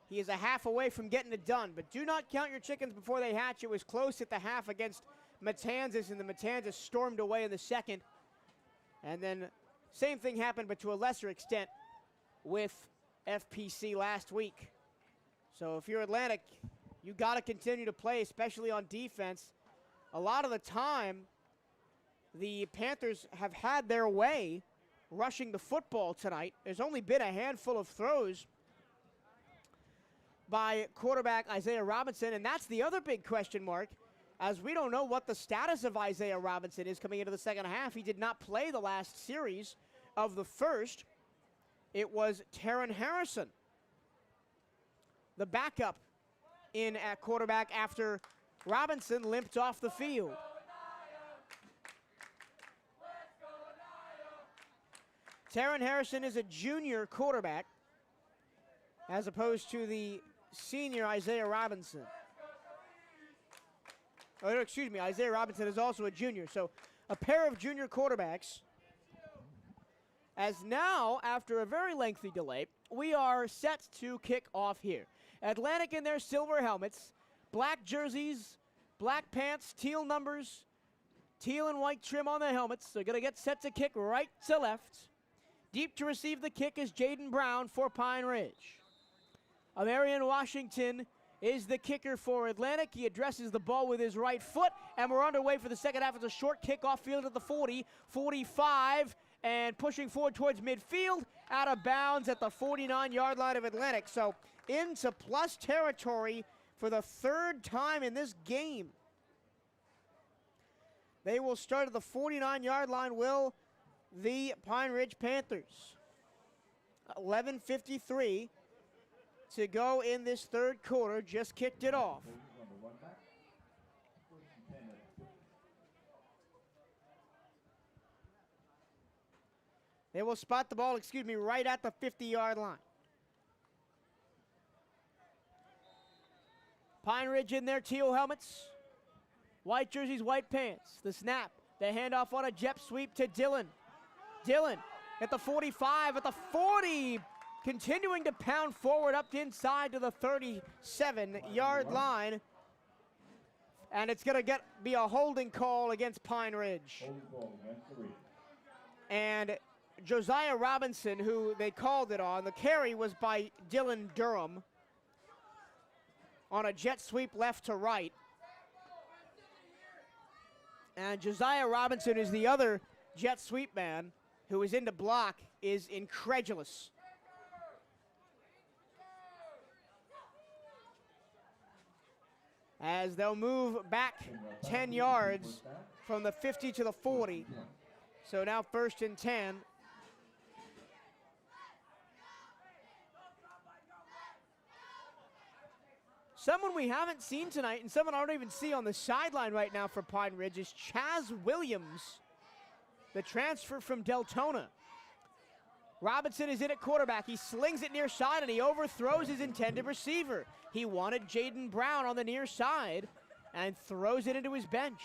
A: he is a half away from getting it done. But do not count your chickens before they hatch. It was close at the half against Matanzas, and the Matanzas stormed away in the second. And then same thing happened, but to a lesser extent, with FPC last week. So if you're Atlantic, you got to continue to play, especially on defense. A lot of the time, the Panthers have had their way rushing the football tonight. There's only been a handful of throws by quarterback Isaiah Robinson, and that's the other big question mark, as we don't know what the status of Isaiah Robinson is coming into the second half. He did not play the last series of the first. It was Taryn Harrison, the backup in at quarterback after Robinson limped off the field. Taryn Harrison is a junior quarterback as opposed to the senior Isaiah Robinson. Oh, no, excuse me, Isaiah Robinson is also a junior. So a pair of junior quarterbacks. As now, after a very lengthy delay, we are set to kick off here. Atlantic in their silver helmets, black jerseys, black pants, teal numbers, teal and white trim on their helmets. They're going to get set to kick right to left. Deep to receive the kick is Jaden Brown for Pine Ridge. Amarian Washington is the kicker for Atlantic. He addresses the ball with his right foot, and we're underway for the second half. It's a short kickoff field at the 40, 45, and pushing forward towards midfield, out of bounds at the 49-yard line of Atlantic. So into plus territory for the third time in this game. They will start at the 49-yard line, will the Pine Ridge Panthers. 11:53 to go in this third quarter, just kicked it off. They will spot the ball, right at the 50-yard line. Pine Ridge in their teal helmets, white jerseys, white pants. The snap, the handoff on a jet sweep to Dylan. Dylan at the 45, at the 40, continuing to pound forward up inside to the 37-yard line. And it's going to be a holding call against Pine Ridge. And Josiah Robinson, who they called it on, the carry was by Dylan Durham on a jet sweep left to right. And Josiah Robinson is the other jet sweep man who is in to block, is incredulous. As they'll move back 10 yards from the 50 to the 40. So now 1st and 10. Someone we haven't seen tonight, and someone I don't even see on the sideline right now for Pine Ridge, is Chaz Williams, the transfer from Deltona. Robinson is in at quarterback. He slings it near side, and he overthrows his intended receiver. He wanted Jaden Brown on the near side and throws it into his bench.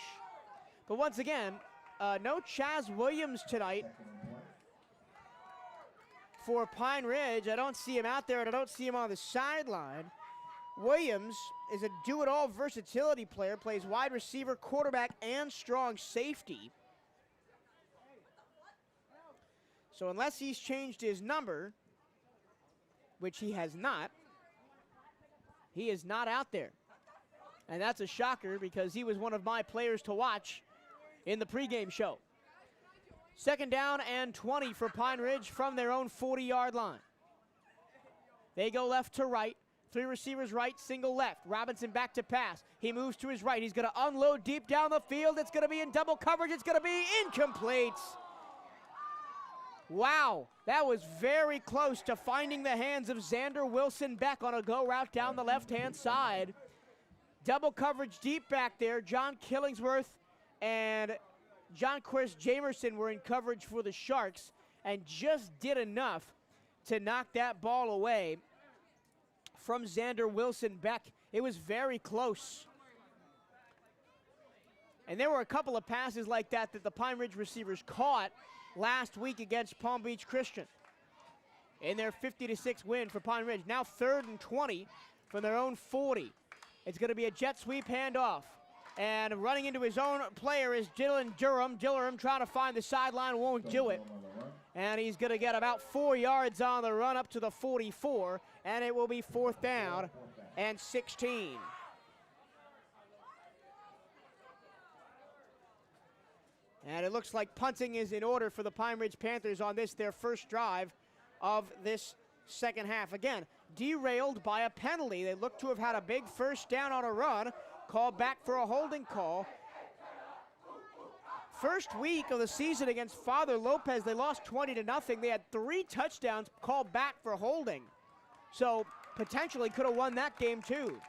A: But once again, no Chaz Williams tonight for Pine Ridge. I don't see him out there, and I don't see him on the sideline. Williams is a do-it-all versatility player, plays wide receiver, quarterback, and strong safety. So unless he's changed his number, which he has not, he is not out there. And that's a shocker because he was one of my players to watch in the pregame show. 2nd down and 20 for Pine Ridge from their own 40-yard line. They go left to right. 3 receivers right, single left. Robinson back to pass. He moves to his right. He's going to unload deep down the field. It's going to be in double coverage. It's going to be incomplete. Wow, that was very close to finding the hands of Xander Wilson Beck on a go route down the left-hand side. Double coverage deep back there. John Killingsworth and John Chris Jamerson were in coverage for the Sharks and just did enough to knock that ball away from Xander Wilson Beck. It was very close. And there were a couple of passes like that that the Pine Ridge receivers caught last week against Palm Beach Christian in their 50-6 win for Pine Ridge. Now 3rd and 20 from their own 40. It's going to be a jet sweep handoff. And running into his own player is Dylan Durham. Durham trying to find the sideline, won't do it. And he's going to get about 4 yards on the run up to the 44. And it will be 4th down and 16. And it looks like punting is in order for the Pine Ridge Panthers on this, their first drive of this second half. Again, derailed by a penalty. They look to have had a big first down on a run, called back for a holding call. First week of the season against Father Lopez, they lost 20-0. They had 3 touchdowns called back for holding. So potentially could have won that game too.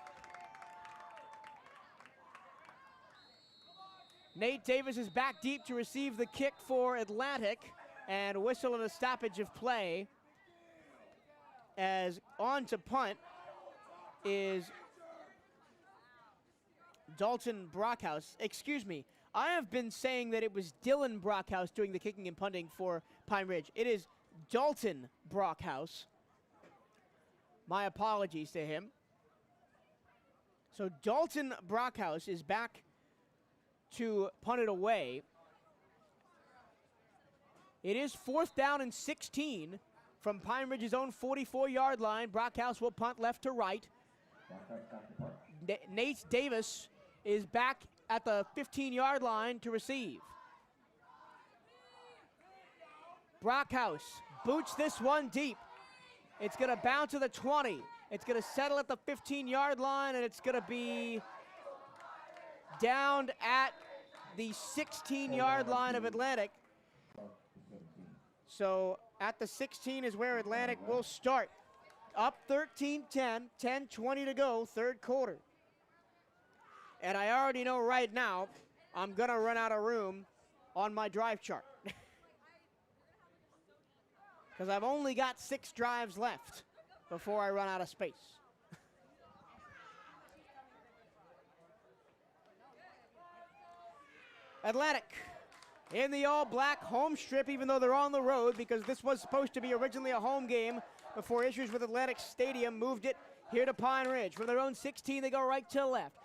A: Nate Davis is back deep to receive the kick for Atlantic and whistle and a stoppage of play. As on to punt is Dalton Brockhouse. Excuse me, I have been saying that it was Dylan Brockhouse doing the kicking and punting for Pine Ridge. It is Dalton Brockhouse. My apologies to him. So Dalton Brockhouse is back to punt it away. It is 4th down and 16 from Pine Ridge's own 44-yard line. Brockhouse will punt left to right. Nate Davis is back at the 15-yard line to receive. Brockhouse boots this one deep. It's going to bounce to the 20. It's going to settle at the 15-yard line, and it's going to be down at the 16-yard line of Atlantic. So at the 16 is where Atlantic will start. Up 13-10, 10:20 to go, third quarter. And I already know right now I'm going to run out of room on my drive chart. Because I've only got 6 drives left before I run out of space. Atlantic in the all-black home strip, even though they're on the road, because this was supposed to be originally a home game before issues with Atlantic Stadium moved it here to Pine Ridge. From their own 16, they go right to left.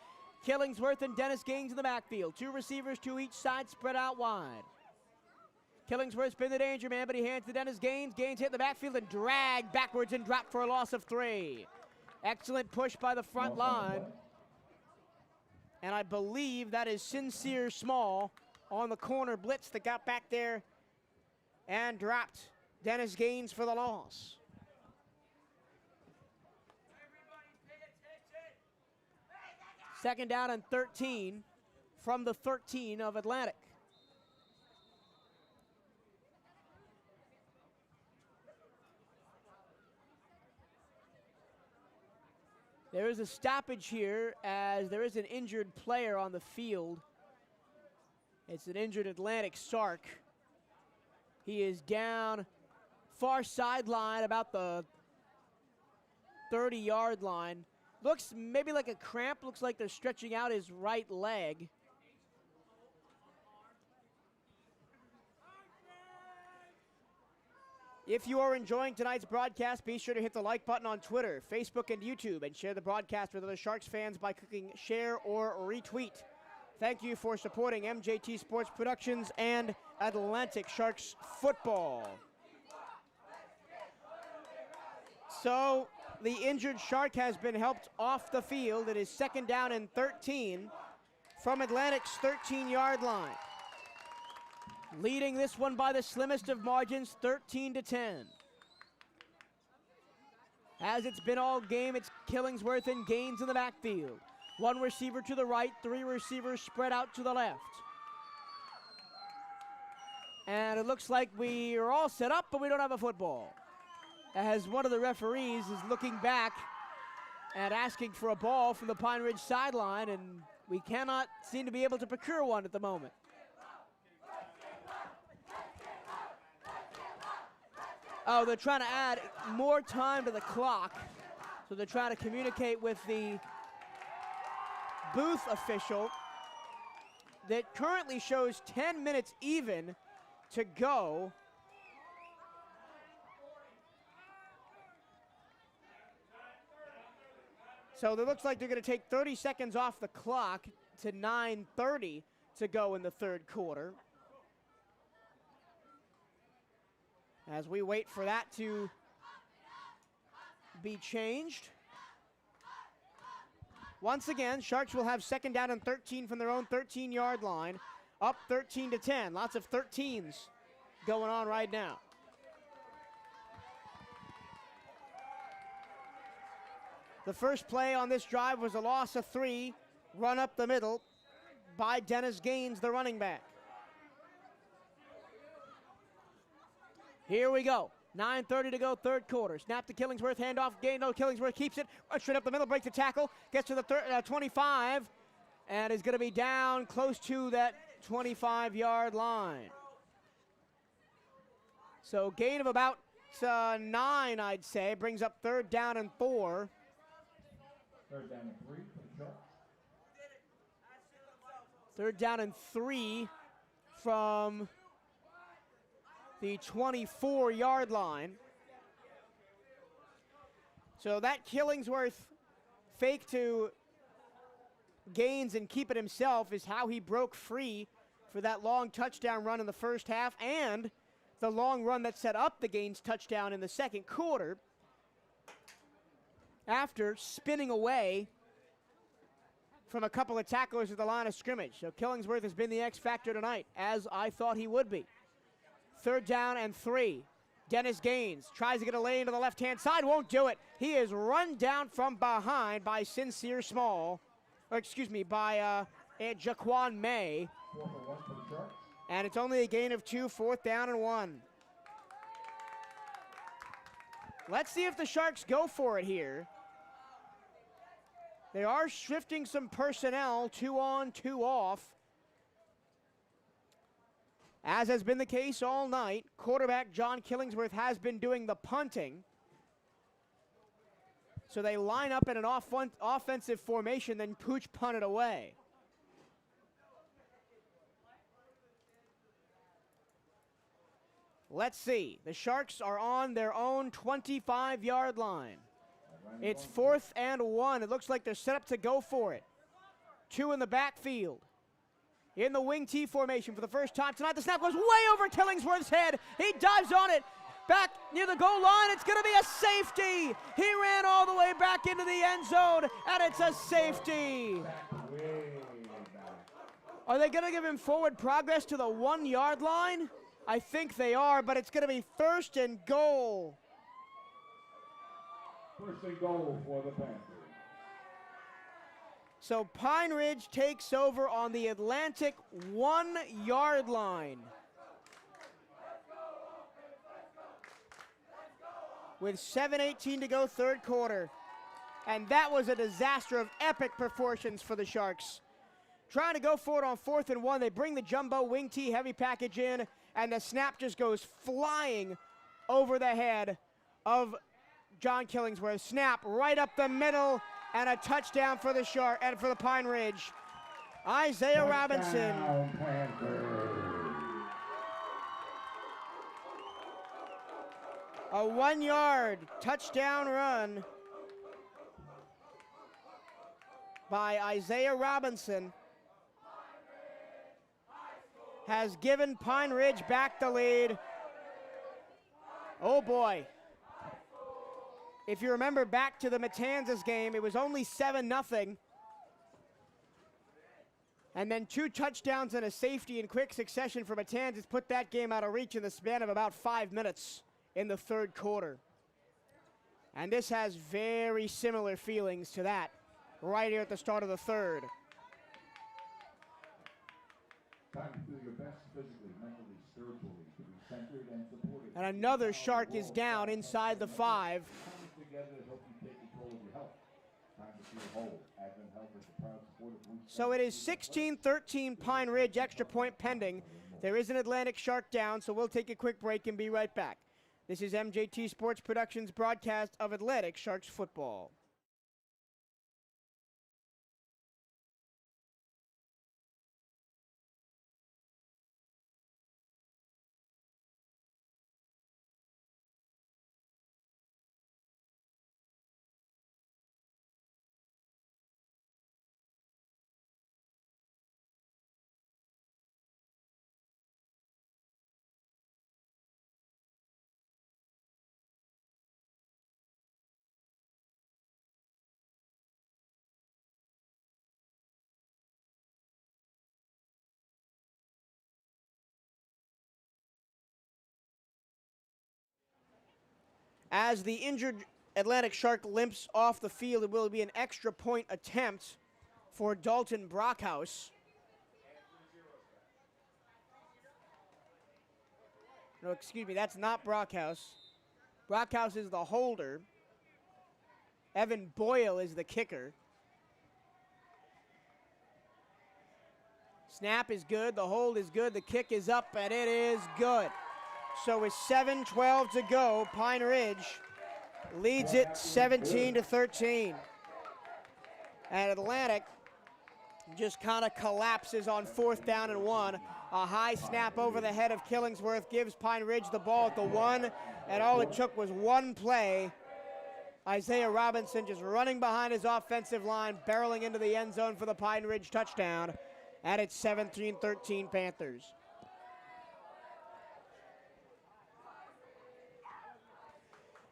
A: Killingsworth and Dennis Gaines in the backfield. 2 receivers to each side, spread out wide. Killingsworth's been the danger man, but he hands to Dennis Gaines. Gaines hit the backfield and dragged backwards and dropped for a loss of 3. Excellent push by the front line. And I believe that is Sincere Small on the corner blitz that got back there and dropped Dennis Gaines for the loss. Second down and 13 from the 13 of Atlantic. There is a stoppage here as there is an injured player on the field. It's an injured Atlantic Sark. He is down far sideline about the 30-yard line. Looks maybe like a cramp. Looks like they're stretching out his right leg. If you are enjoying tonight's broadcast, be sure to hit the like button on Twitter, Facebook, and YouTube, and share the broadcast with other Sharks fans by clicking share or retweet. Thank you for supporting MJT Sports Productions and Atlantic Sharks football. So the injured Shark has been helped off the field. It is second down and 13 from Atlantic's 13-yard line. Leading this one by the slimmest of margins, 13-10. As it's been all game, it's Killingsworth and Gaines in the backfield. One receiver to the right, three receivers spread out to the left. And it looks like we are all set up, but we don't have a football. As one of the referees is looking back and asking for a ball from the Pine Ridge sideline, and we cannot seem to be able to procure one at the moment. Oh, they're trying to add more time to the clock. So they're trying to communicate with the booth official that currently shows 10 minutes even to go. So it looks like they're going to take 30 seconds off the clock to 9:30 to go in the third quarter. As we wait for that to be changed. Once again, Sharks will have second down and 13 from their own 13-yard line. Up 13-10. Lots of 13s going on right now. The first play on this drive was a loss of 3, run up the middle by Dennis Gaines, the running back. Here we go. 9:30 to go, third quarter. Snap to Killingsworth, handoff, Gaines. No, Killingsworth keeps it. Straight up the middle, breaks the tackle, gets to the 25, and is going to be down close to that 25-yard line. So gain of about 9, I'd say, brings up third down and 4.
C: Third down and 3 for the Sharks.
A: Third down and 3 from the 24-yard line. So that Killingsworth fake to Gaines and keep it himself is how he broke free for that long touchdown run in the first half and the long run that set up the Gaines touchdown in the second quarter after spinning away from a couple of tacklers at the line of scrimmage. So Killingsworth has been the X factor tonight, as I thought he would be. Third down and 3. Dennis Gaines tries to get a lane to the left-hand side, won't do it. He is run down from behind by Sincere Small, or excuse me, by Jaquan May.
C: 4 for 1 for the Sharks.
A: And it's only a gain of 2, fourth down and 1. Let's see if the Sharks go for it here. They are shifting some personnel, 2 on, 2 off. As has been the case all night, quarterback John Killingsworth has been doing the punting. So they line up in an offensive formation, then Pooch punt it away. Let's see. The Sharks are on their own 25-yard line. It's 4th and 1. It looks like they're set up to go for it. 2 in the backfield. In the wing T formation for the first time tonight. The snap goes way over Killingsworth's head. He dives on it. Back near the goal line. It's going to be a safety. He ran all the way back into the end zone, and it's a safety. Are they going to give him forward progress to the 1-yard line? I think they are, but it's going to be first and goal.
C: First and goal for the Panthers.
A: So Pine Ridge takes over on the Atlantic 1-yard line. With 7:18 to go, third quarter. And that was a disaster of epic proportions for the Sharks. Trying to go for it on 4th and 1. They bring the jumbo wing T heavy package in, and the snap just goes flying over the head of John Killingsworth. Snap right up the middle, and a touchdown for the Shark and for the Pine Ridge. Isaiah Robinson. A 1-yard touchdown run by Isaiah Robinson has given Pine Ridge back the lead. Oh boy. If you remember back to the Matanzas game, it was only 7-0. And then 2 touchdowns and a safety in quick succession for Matanzas put that game out of reach in the span of about 5 minutes in the third quarter. And this has very similar feelings to that right here at the start of the third.
C: Time to feel your best physically, mentally, spiritually, to be centered and supported.
A: And another Shark is down inside the 5.
C: Coming together to help you take control of your health. Time to feel whole. Advent Health is a proud supporter of Bruce.
A: So it is 16-13 Pine Ridge, extra point pending. There is an Atlantic Shark down, so we'll take a quick break and be right back. This is MJT Sports Productions' broadcast of Atlantic Sharks football. As the injured Atlantic Shark limps off the field, it will be an extra point attempt for Dalton Brockhouse. No, excuse me, that's not Brockhouse. Brockhouse is the holder. Evan Boyle is the kicker. Snap is good, the hold is good, the kick is up, and it is good. So with 7:12 to go, Pine Ridge leads it 17-13. And Atlantic just kind of collapses on 4th down and 1. A high snap over the head of Killingsworth gives Pine Ridge the ball at the 1, and all it took was one play. Isaiah Robinson just running behind his offensive line, barreling into the end zone for the Pine Ridge touchdown. And it's 17-13 Panthers.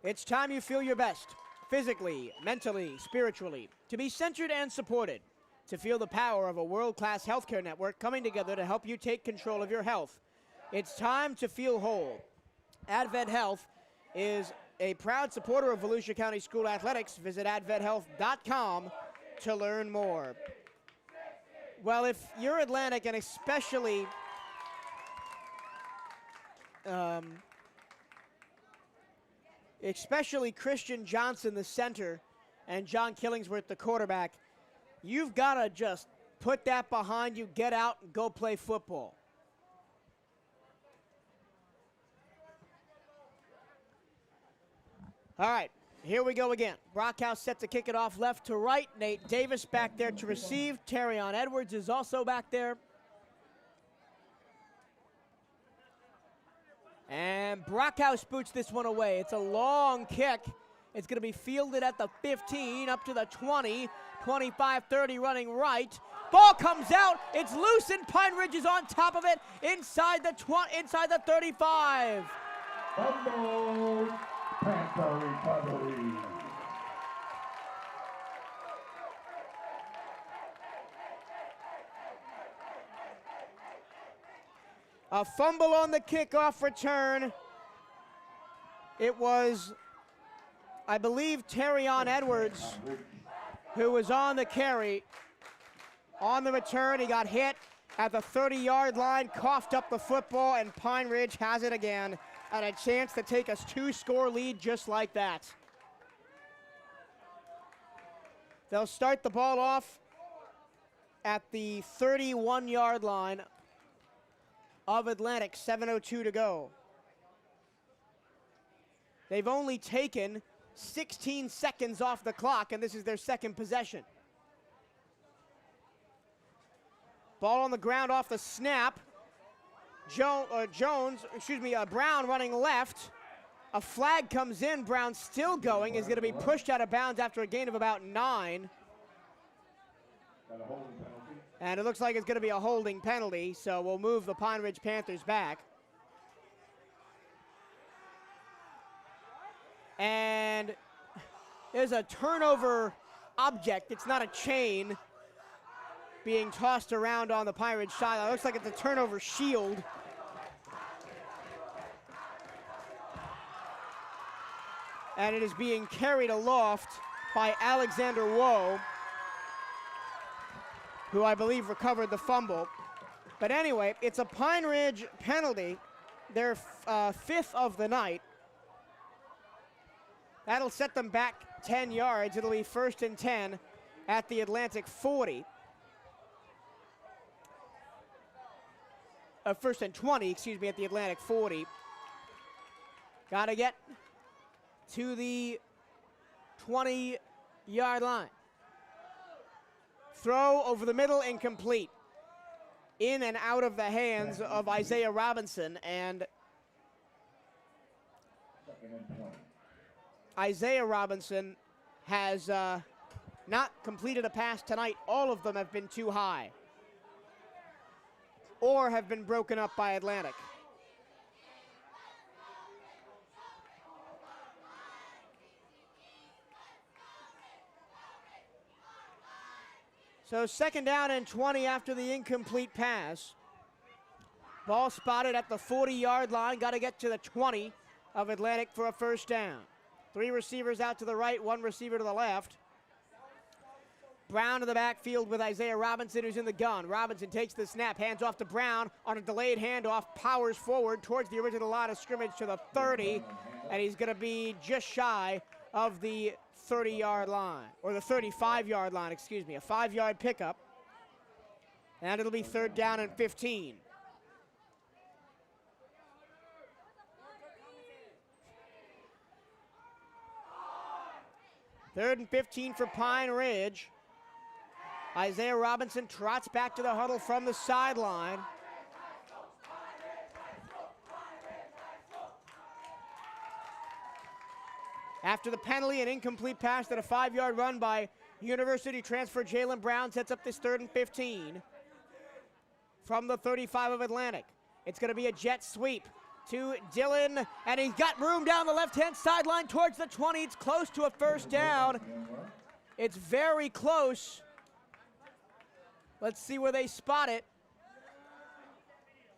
A: It's time you feel your best, physically, mentally, spiritually, to be centered and supported, to feel the power of a world-class healthcare network coming together to help you take control of your health. It's time to feel whole. Advent Health is a proud supporter of Volusia County School Athletics. Visit adventhealth.com to learn more. Well, if you're Atlantic, and especially Christian Johnson, the center, and John Killingsworth, the quarterback, you've got to just put that behind you, get out, and go play football. All right, here we go again. Brockhouse set to kick it off left to right. Nate Davis back there to receive. Terrion Edwards is also back there. And Brockhouse boots this one away. It's a long kick. It's going to be fielded at the 15, up to the 20, 25, 30, running right. Ball comes out. It's loose, and Pine Ridge is on top of it inside the 35.
C: Fumble, Panther recovery.
A: A fumble on the kickoff return. It was, I believe, Terrion Edwards who was on the carry. On the return, he got hit at the 30-yard line, coughed up the football, and Pine Ridge has it again, and a chance to take a 2-score lead just like that. They'll start the ball off at the 31-yard line of Atlantic, 7:02 to go. They've only taken 16 seconds off the clock, and this is their second possession. Ball on the ground off the snap. Brown running left. A flag comes in. Brown still going, is going to be pushed out of bounds after a gain of about 9. And it looks like it's going to be a holding penalty, so we'll move the Pine Ridge Panthers back. And there's a turnover object. It's not a chain being tossed around on the Pine Ridge sideline. It looks like it's a turnover shield. and it is being carried aloft by Alexander Woe, who I believe recovered the fumble. But anyway, it's a Pine Ridge penalty, their fifth of the night. That'll set them back 10 yards. It'll be 1st and 10 at the Atlantic 40. 1st and 20, excuse me, at the Atlantic 40. Got to get to the 20-yard line. Throw over the middle, incomplete. In and out of the hands of Isaiah Robinson, and Isaiah Robinson has not completed a pass tonight. All of them have been too high or have been broken up by Atlantic. So 2nd down and 20 after the incomplete pass. Ball spotted at the 40-yard line. Got to get to the 20 of Atlantic for a 1st down. 3 receivers out to the right, 1 receiver to the left. Brown to the backfield with Isaiah Robinson, who's in the gun. Robinson takes the snap, hands off to Brown on a delayed handoff, powers forward towards the original line of scrimmage to the 30, and he's going to be just shy of the 30-yard line, or the 35-yard line, excuse me. A 5-yard pickup, and it'll be 3rd down and 15. Third and 15 for Pine Ridge. Isaiah Robinson trots back to the huddle from the sideline. After the penalty, an incomplete pass that a 5-yard run by University transfer Jalen Brown sets up this 3rd and 15 from the 35 of Atlantic. It's going to be a jet sweep to Dillon, and he's got room down the left-hand sideline towards the 20. It's close to a 1st down. It's very close. Let's see where they spot it.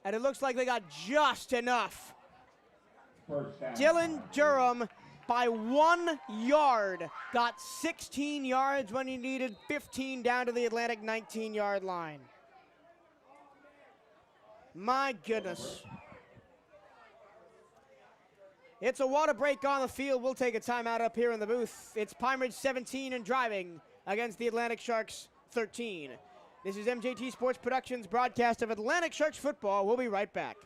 A: And it looks like they got just enough. Dylan Durham, by 1 yard, got 16 yards when he needed 15 down to the Atlantic 19-yard line. My goodness. It's a water break on the field. We'll take a timeout up here in the booth. It's Pine Ridge 17 and driving against the Atlantic Sharks 13. This is MJT Sports Productions broadcast of Atlantic Sharks football. We'll be right back.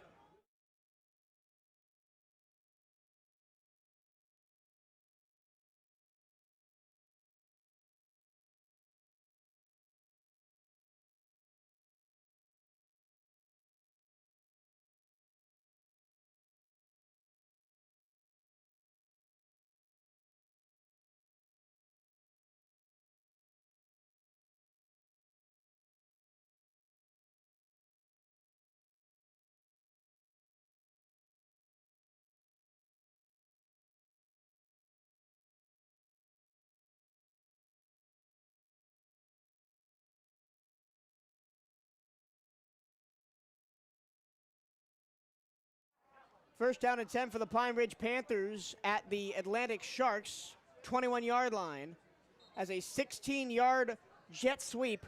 A: First down and 10 for the Pine Ridge Panthers at the Atlantic Sharks 21-yard line as a 16-yard jet sweep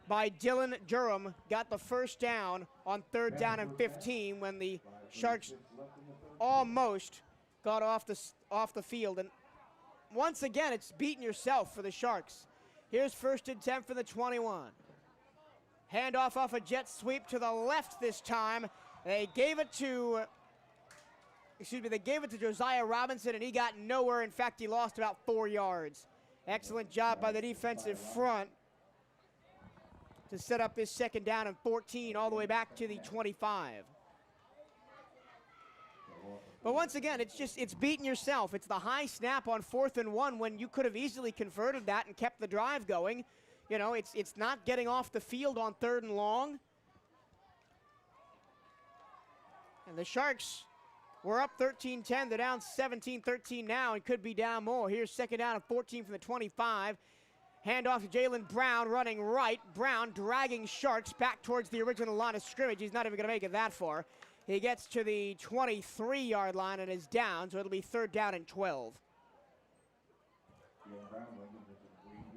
A: by Dylan Durham got the 1st down on 3rd down and 15 when the Sharks almost got off the field. And once again, it's beating yourself for the Sharks. Here's 1st and 10 for the 21. Handoff off a jet sweep to the left this time. They gave it to Josiah Robinson, and he got nowhere. In fact, he lost about 4 yards. Excellent job by the defensive front to set up this 2nd down and 14 all the way back to the 25. But once again, it's beating yourself. It's the high snap on 4th and 1 when you could have easily converted that and kept the drive going. You know, it's not getting off the field on 3rd and long. And the Sharks were up 13-10. They're down 17-13 now and could be down more. Here's 2nd down and 14 from the 25. Handoff to Jalen Brown running right. Brown dragging Sharks back towards the original line of scrimmage. He's not even going to make it that far. He gets to the 23-yard line and is down, so it'll be 3rd down and 12.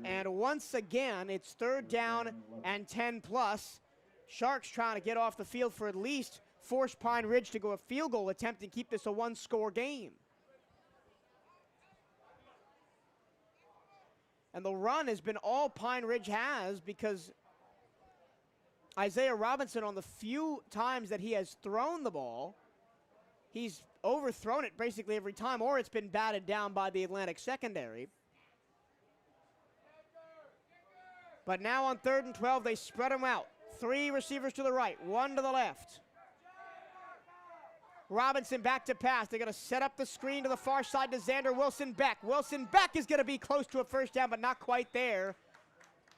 A: And once again, it's 3rd down and 10 plus. Sharks trying to get off the field for at least force Pine Ridge to go a field goal attempt and keep this a 1-score game. And the run has been all Pine Ridge has, because Isaiah Robinson, on the few times that he has thrown the ball, he's overthrown it basically every time, or it's been batted down by the Atlantic secondary. But now on 3rd and 12, they spread them out. 3 receivers to the right, 1 to the left. Robinson back to pass. They're going to set up the screen to the far side to Xander Wilson-Beck. Wilson-Beck is going to be close to a first down, but not quite there.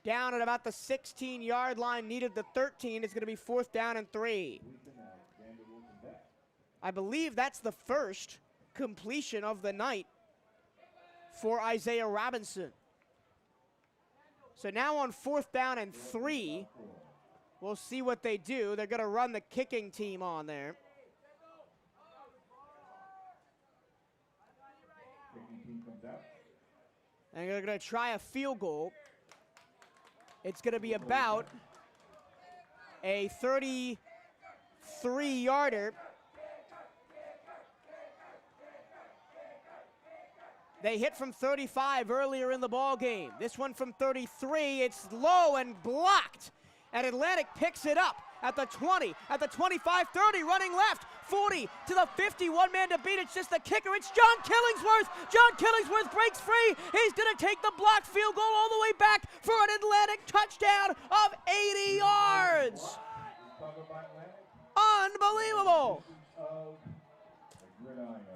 A: Down at about the 16-yard line, needed the 13. It's going to be 4th down and 3. I believe that's the first completion of the night for Isaiah Robinson. So now on 4th down and 3, we'll see what they do. They're going to run the kicking team on there. And they're going to try a field goal. It's going to be about a 33-yarder. They hit from 35 earlier in the ball game. This one from 33, it's low and blocked. And Atlantic picks it up at the 20, at the 25, 30, running left, 40 to the 50, one man to beat. It's just the kicker. It's John Killingsworth. John Killingsworth breaks free. He's going to take the blocked field goal all the way back for an Atlantic touchdown of 80 yards. Unbelievable.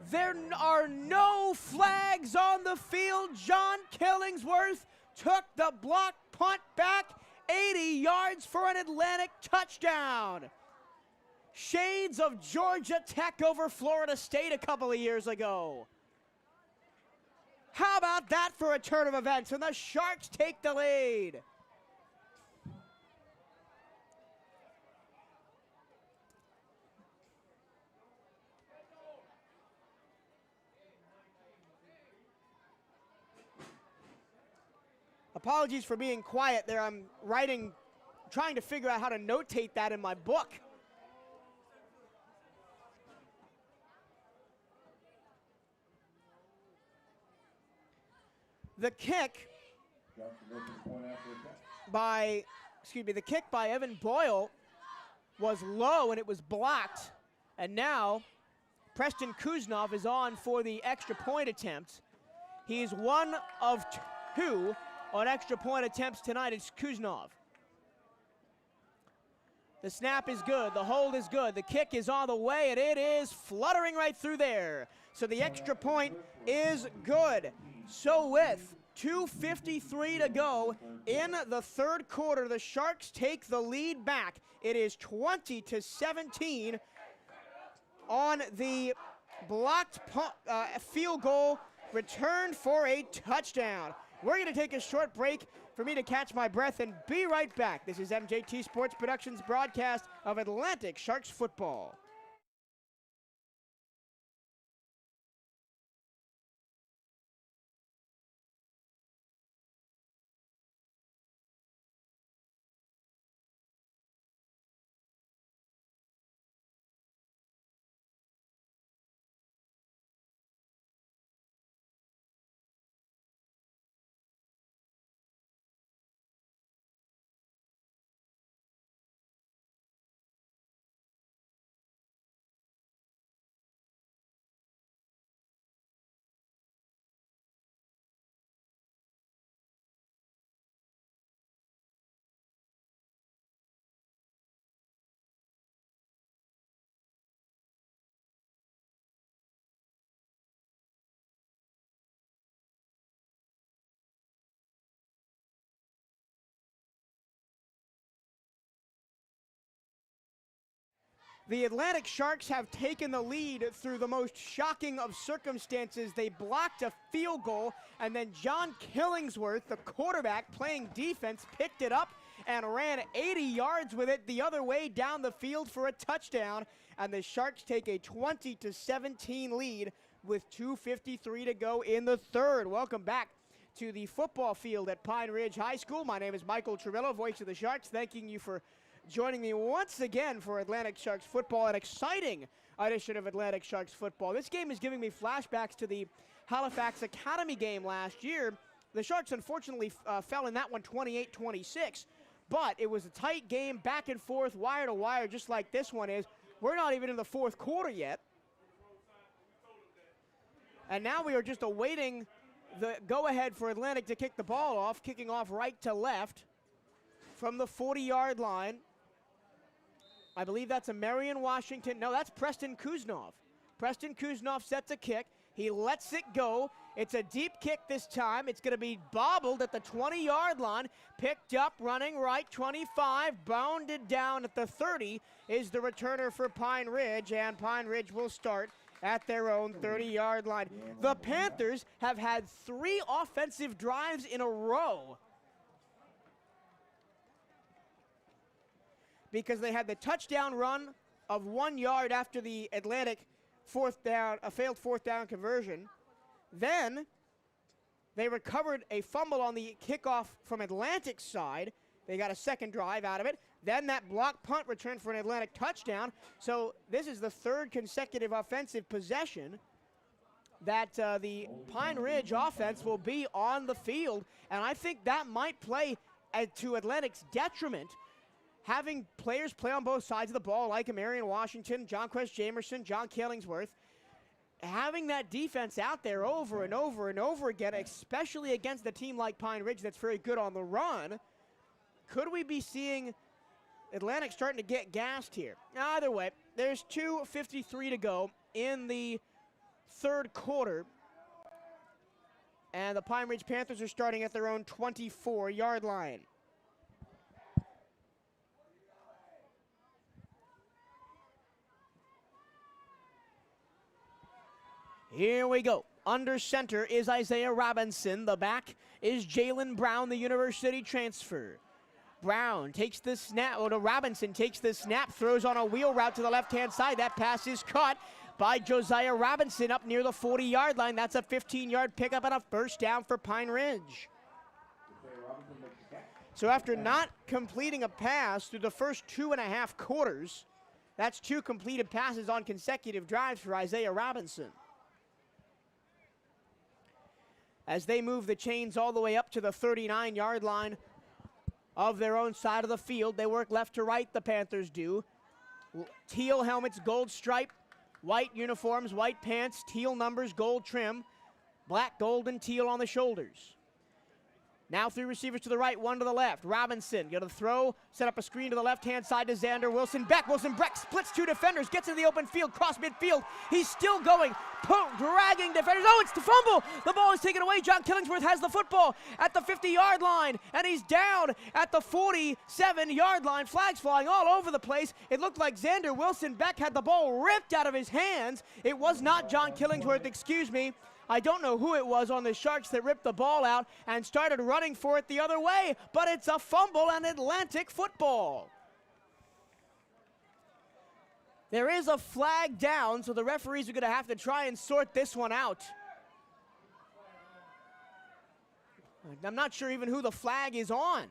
A: There are no flags on the field. John Killingsworth took the block punt back 80 yards for an Atlantic touchdown. Shades of Georgia Tech over Florida State a couple of years ago. How about that for a turn of events? And the Sharks take the lead. Apologies for being quiet there. I'm trying to figure out how to notate that in my book. The kick by Evan Boyle was low and it was blocked. And now Preston Kuznov is on for the extra point attempt. He's 1 of 2 on extra point attempts tonight. It's Kuznov. The snap is good. The hold is good. The kick is on the way, and it is fluttering right through there. So the extra point is good. So with 2:53 to go in the 3rd quarter, the Sharks take the lead back. It is 20-17 on the blocked field goal returned for a touchdown. We're going to take a short break for me to catch my breath and be right back. This is MJT Sports Productions' broadcast of Atlantic Sharks football. The Atlantic Sharks have taken the lead through the most shocking of circumstances. They blocked a field goal, and then John Killingsworth, the quarterback playing defense, picked it up and ran 80 yards with it the other way down the field for a touchdown. And the Sharks take a 20-17 lead with 2:53 to go in the 3rd. Welcome back to the football field at Pine Ridge High School. My name is Michael Tramillo, voice of the Sharks, thanking you for joining me once again for Atlantic Sharks football, an exciting edition of Atlantic Sharks football. This game is giving me flashbacks to the Halifax Academy game last year. The Sharks unfortunately fell in that one 28-26, but it was a tight game, back and forth, wire to wire, just like this one is. We're not even in the fourth quarter yet. And now we are just awaiting the go-ahead for Atlantic to kick the ball off, kicking off right to left from the 40-yard line. I believe that's a Marion Washington. No, that's Preston Kuznov. Preston Kuznov sets a kick. He lets it go. It's a deep kick this time. It's going to be bobbled at the 20-yard line. Picked up, running right, 25. Bounded down at the 30 is the returner for Pine Ridge, and Pine Ridge will start at their own 30-yard line. The Panthers have had 3 offensive drives in a row because they had the touchdown run of 1 yard after the Atlantic failed fourth down conversion. Then they recovered a fumble on the kickoff from Atlantic's side. They got a second drive out of it. Then that block punt return for an Atlantic touchdown. So this is the 3rd consecutive offensive possession that the Pine Ridge offense will be on the field. And I think that might play to Atlantic's detriment. Having players play on both sides of the ball, like Marion Washington, John Quest Jamerson, John Killingsworth, having that defense out there over and over and over again, especially against a team like Pine Ridge that's very good on the run, could we be seeing Atlantic starting to get gassed here? Either way, there's 2:53 to go in the 3rd quarter, and the Pine Ridge Panthers are starting at their own 24-yard line. Here we go. Under center is Isaiah Robinson. The back is Jalen Brown, the university transfer. Brown takes the snap, Robinson takes the snap, throws on a wheel route to the left-hand side. That pass is caught by Josiah Robinson up near the 40-yard line. That's a 15-yard pickup and a first down for Pine Ridge. So after not completing a pass through the first 2.5 quarters, that's 2 completed passes on consecutive drives for Isaiah Robinson. As they move the chains all the way up to the 39-yard line of their own side of the field. They work left to right, the Panthers do. Teal helmets, gold stripe, white uniforms, white pants, teal numbers, gold trim, black, gold, and teal on the shoulders. Now 3 receivers to the right, 1 to the left. Robinson going to throw, set up a screen to the left-hand side to Xander Wilson Beck. Wilson Beck splits 2 defenders, gets into the open field, cross midfield. He's still going, dragging defenders. Oh, it's the fumble. The ball is taken away. John Killingsworth has the football at the 50-yard line, and he's down at the 47-yard line. Flags flying all over the place. It looked like Xander Wilson Beck had the ball ripped out of his hands. It was not John Killingsworth, excuse me. I don't know who it was on the Sharks that ripped the ball out and started running for it the other way, but it's a fumble and Atlantic football. There is a flag down, so the referees are going to have to try and sort this one out. I'm not sure even who the flag is on.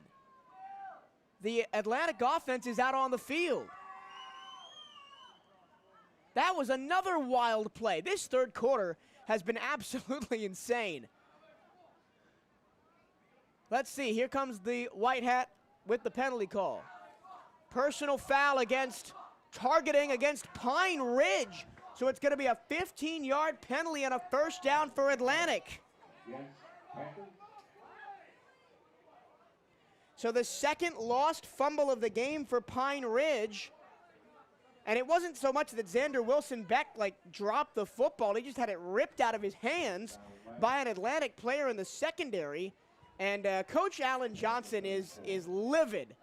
A: The Atlantic offense is out on the field. That was another wild play. This 3rd quarter has been absolutely insane. Let's see, here comes the white hat with the penalty call. Personal foul targeting against Pine Ridge. So it's gonna be a 15-yard penalty and a first down for Atlantic. So the 2nd lost fumble of the game for Pine Ridge. And it wasn't so much that Xander Wilson Beck dropped the football. He just had it ripped out of his hands by an Atlantic player in the secondary. And Coach Alan Johnson is livid,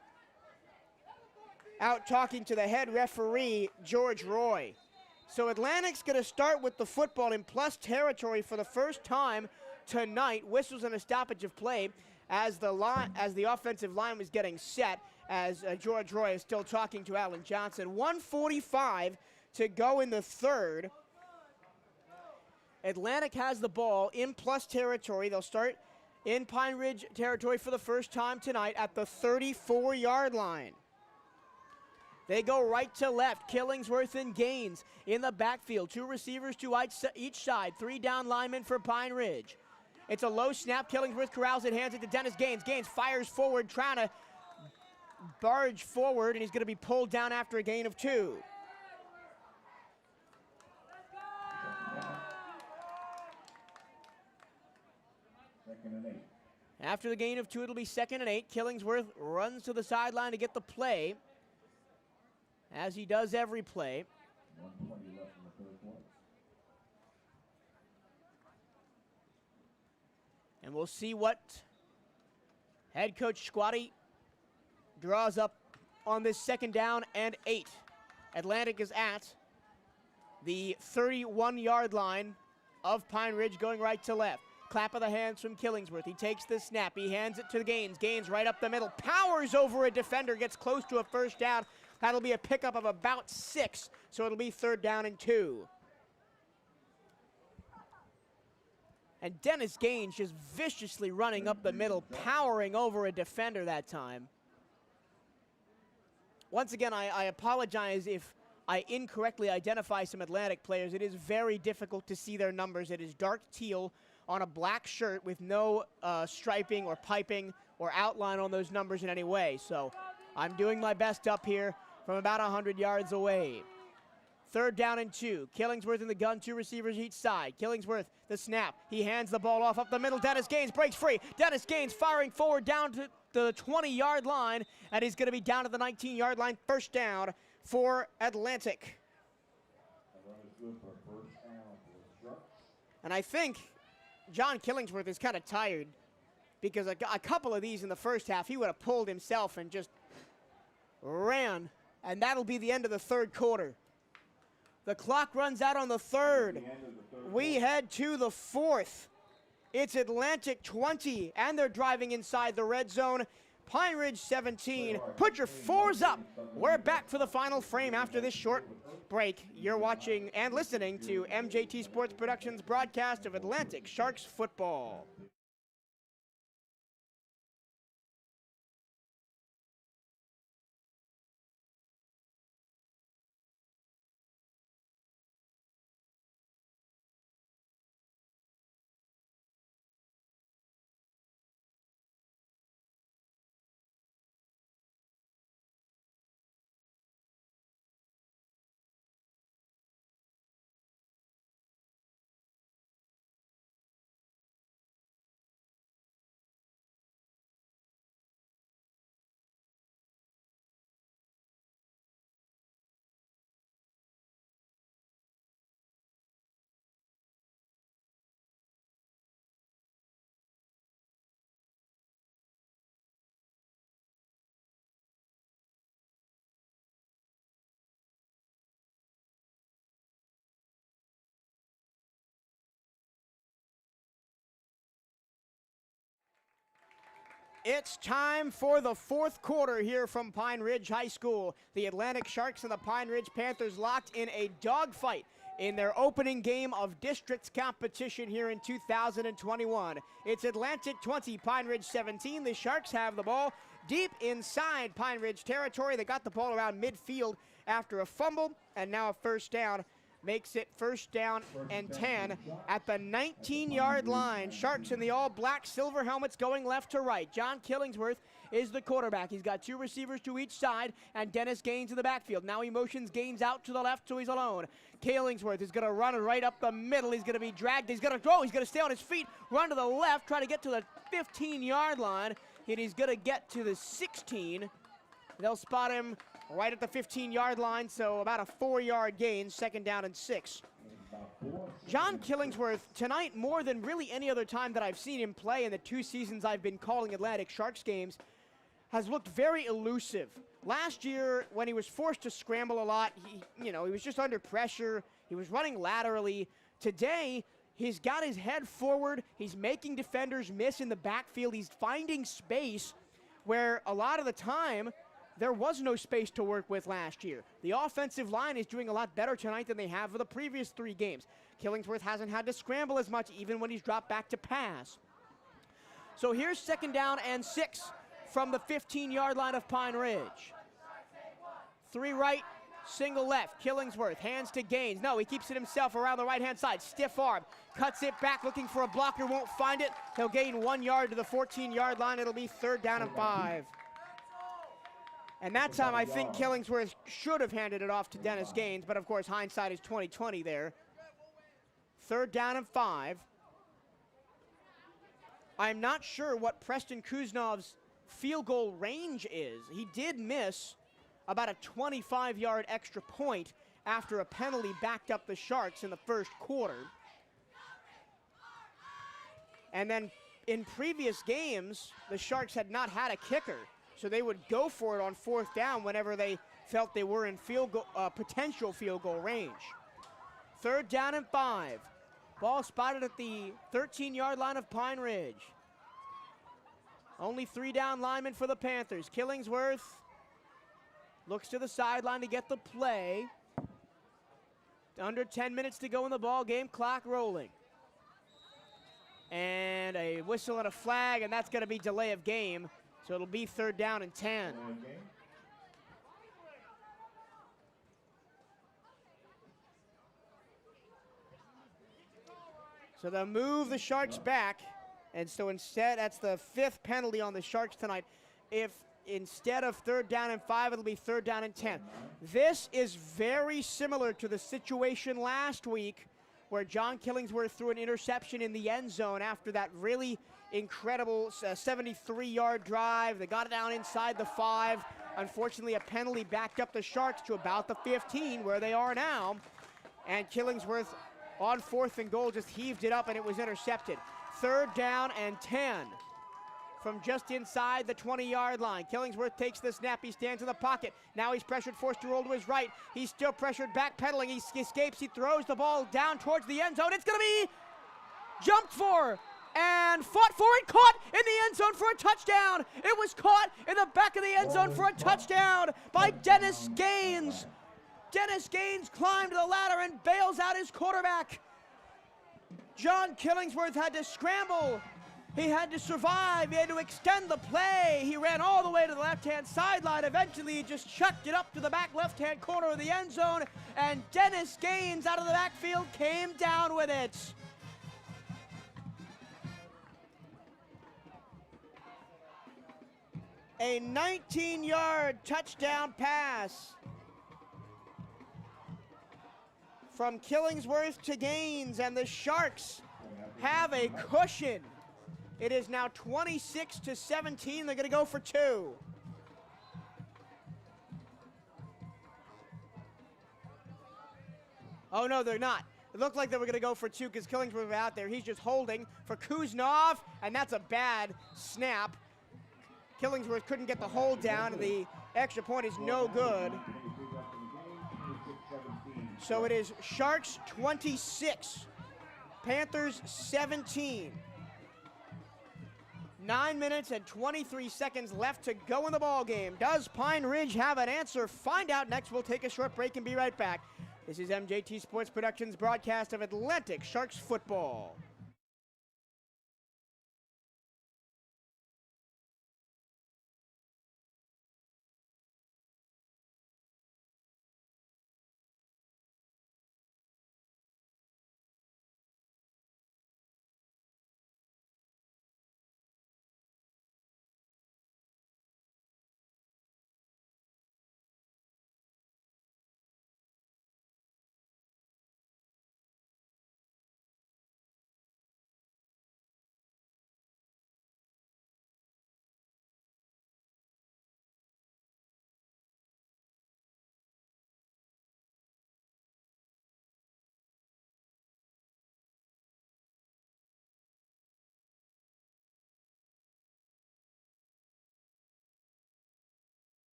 A: out talking to the head referee, George Roy. So Atlantic's going to start with the football in plus territory for the first time tonight. Whistles and a stoppage of play as the offensive line was getting set, as George Roy is still talking to Alan Johnson. 1:45 to go in the 3rd. Atlantic has the ball in plus territory. They'll start in Pine Ridge territory for the first time tonight at the 34-yard line. They go right to left. Killingsworth and Gaines in the backfield. 2 receivers to each side. 3 down linemen for Pine Ridge. It's a low snap. Killingsworth corrals it, hands it to Dennis Gaines. Gaines fires forward, trying to barge forward, and he's going to be pulled down after a gain of 2.
C: Second and 8.
A: After the gain of 2, it'll be 2nd and 8. Killingsworth runs to the sideline to get the play, as he does every play.
C: 1:20 left in the third quarter.
A: And we'll see what head coach Squatty draws up on this 2nd down and 8. Atlantic is at the 31-yard line of Pine Ridge, going right to left. Clap of the hands from Killingsworth. He takes the snap. He hands it to Gaines. Gaines right up the middle. Powers over a defender. Gets close to a first down. That'll be a pickup of about 6. So it'll be 3rd down and 2. And Dennis Gaines just viciously running up the middle, powering over a defender that time. Once again, I apologize if I incorrectly identify some Atlantic players. It is very difficult to see their numbers. It is dark teal on a black shirt with no striping or piping or outline on those numbers in any way. So I'm doing my best up here from about 100 yards away. 3rd down and 2. Killingsworth in the gun, 2 receivers each side. Killingsworth, the snap. He hands the ball off up the middle. Dennis Gaines breaks free. Dennis Gaines firing forward down to the 20-yard line, and he's going to be down to the 19-yard line. 1st down for Atlantic.
C: That run is good for a first down for the Sharks.
A: And I think John Killingsworth is kind of tired, because a couple of these in the first half, he would have pulled himself and just ran, and that'll be the end of the 3rd quarter. The clock runs out on the 3rd. We head to the 4th. It's Atlantic 20, and they're driving inside the red zone. Pine Ridge 17. Put your 4s up. We're back for the final frame after this short break. You're watching and listening to MJT Sports Productions broadcast of Atlantic Sharks football. It's time for the 4th quarter here from Pine Ridge High School. The Atlantic Sharks and the Pine Ridge Panthers locked in a dogfight in their opening game of district competition here in 2021. It's Atlantic 20, Pine Ridge 17. The Sharks have the ball deep inside Pine Ridge territory. They got the ball around midfield after a fumble, and now a 1st down. Makes it 1st down and 10 at the 19-yard line. Sharks in the all-black silver helmets going left to right. John Killingsworth is the quarterback. He's got 2 receivers to each side, and Dennis Gaines in the backfield. Now he motions Gaines out to the left, so he's alone. Killingsworth is going to run right up the middle. He's going to be dragged. He's going to throw. He's going to stay on his feet, run to the left, try to get to the 15-yard line, and he's going to get to the 16. They'll spot him right at the 15-yard line, so about a 4-yard gain, 2nd down and 6. John Killingsworth, tonight, more than really any other time that I've seen him play in the 2 seasons I've been calling Atlantic Sharks games, has looked very elusive. Last year, when he was forced to scramble a lot, he was just under pressure. He was running laterally. Today, he's got his head forward. He's making defenders miss in the backfield. He's finding space where a lot of the time there was no space to work with last year. The offensive line is doing a lot better tonight than they have for the previous 3 games. Killingsworth hasn't had to scramble as much even when he's dropped back to pass. So here's 2nd down and 6 from the 15-yard line of Pine Ridge. 3 right, single left. Killingsworth hands to Gaines. No, he keeps it himself around the right-hand side. Stiff arm, cuts it back, looking for a blocker, won't find it. He'll gain 1 yard to the 14-yard line. It'll be 3rd down and 5. And that time, I think Killingsworth should have handed it off to Dennis Gaines, but of course, hindsight is 20/20 there. 3rd down and 5. I'm not sure what Preston Kuznov's field goal range is. He did miss about a 25-yard extra point after a penalty backed up the Sharks in the 1st quarter. And then in previous games, the Sharks had not had a kicker, so they would go for it on 4th down whenever they felt they were in potential field goal range. 3rd down and 5. Ball spotted at the 13-yard line of Pine Ridge. Only 3 down linemen for the Panthers. Killingsworth looks to the sideline to get the play. Under 10 minutes to go in the ball game, clock rolling. And a whistle and a flag, and that's going to be delay of game. So it'll be 3rd down and 10. So they'll move the Sharks back. And so instead, that's the 5th penalty on the Sharks tonight. If instead of 3rd down and 5, it'll be 3rd down and 10. This is very similar to the situation last week where John Killingsworth threw an interception in the end zone after that really incredible 73-yard drive. They got it down inside the 5. Unfortunately, a penalty backed up the Sharks to about the 15 where they are now. And Killingsworth on 4th and goal just heaved it up and it was intercepted. 3rd down and 10 from just inside the 20-yard line. Killingsworth takes the snap. He stands in the pocket. Now he's pressured, forced to roll to his right. He's still pressured, backpedaling. He escapes. He throws the ball down towards the end zone. It's going to be jumped for and fought for and caught in the end zone for a touchdown. It was caught in the back of the end zone for a touchdown by Dennis Gaines. Dennis Gaines climbed the ladder and bails out his quarterback. John Killingsworth had to scramble. He had to survive. He had to extend the play. He ran all the way to the left-hand sideline. Eventually, he just chucked it up to the back left-hand corner of the end zone, and Dennis Gaines out of the backfield came down with it. A 19-yard touchdown pass from Killingsworth to Gaines, and the Sharks have a cushion. It is now 26-17. They're going to go for 2. Oh, no, they're not. It looked like they were going to go for 2 because Killingsworth was out there. He's just holding for Kuznov, and that's a bad snap. Killingsworth couldn't get the hold down, and the extra point is no good. So it is Sharks 26, Panthers 17. 9 minutes and 23 seconds left to go in the ball game. Does Pine Ridge have an answer? Find out next. We'll take a short break and be right back. This is MJT Sports Productions' broadcast of Atlantic Sharks football.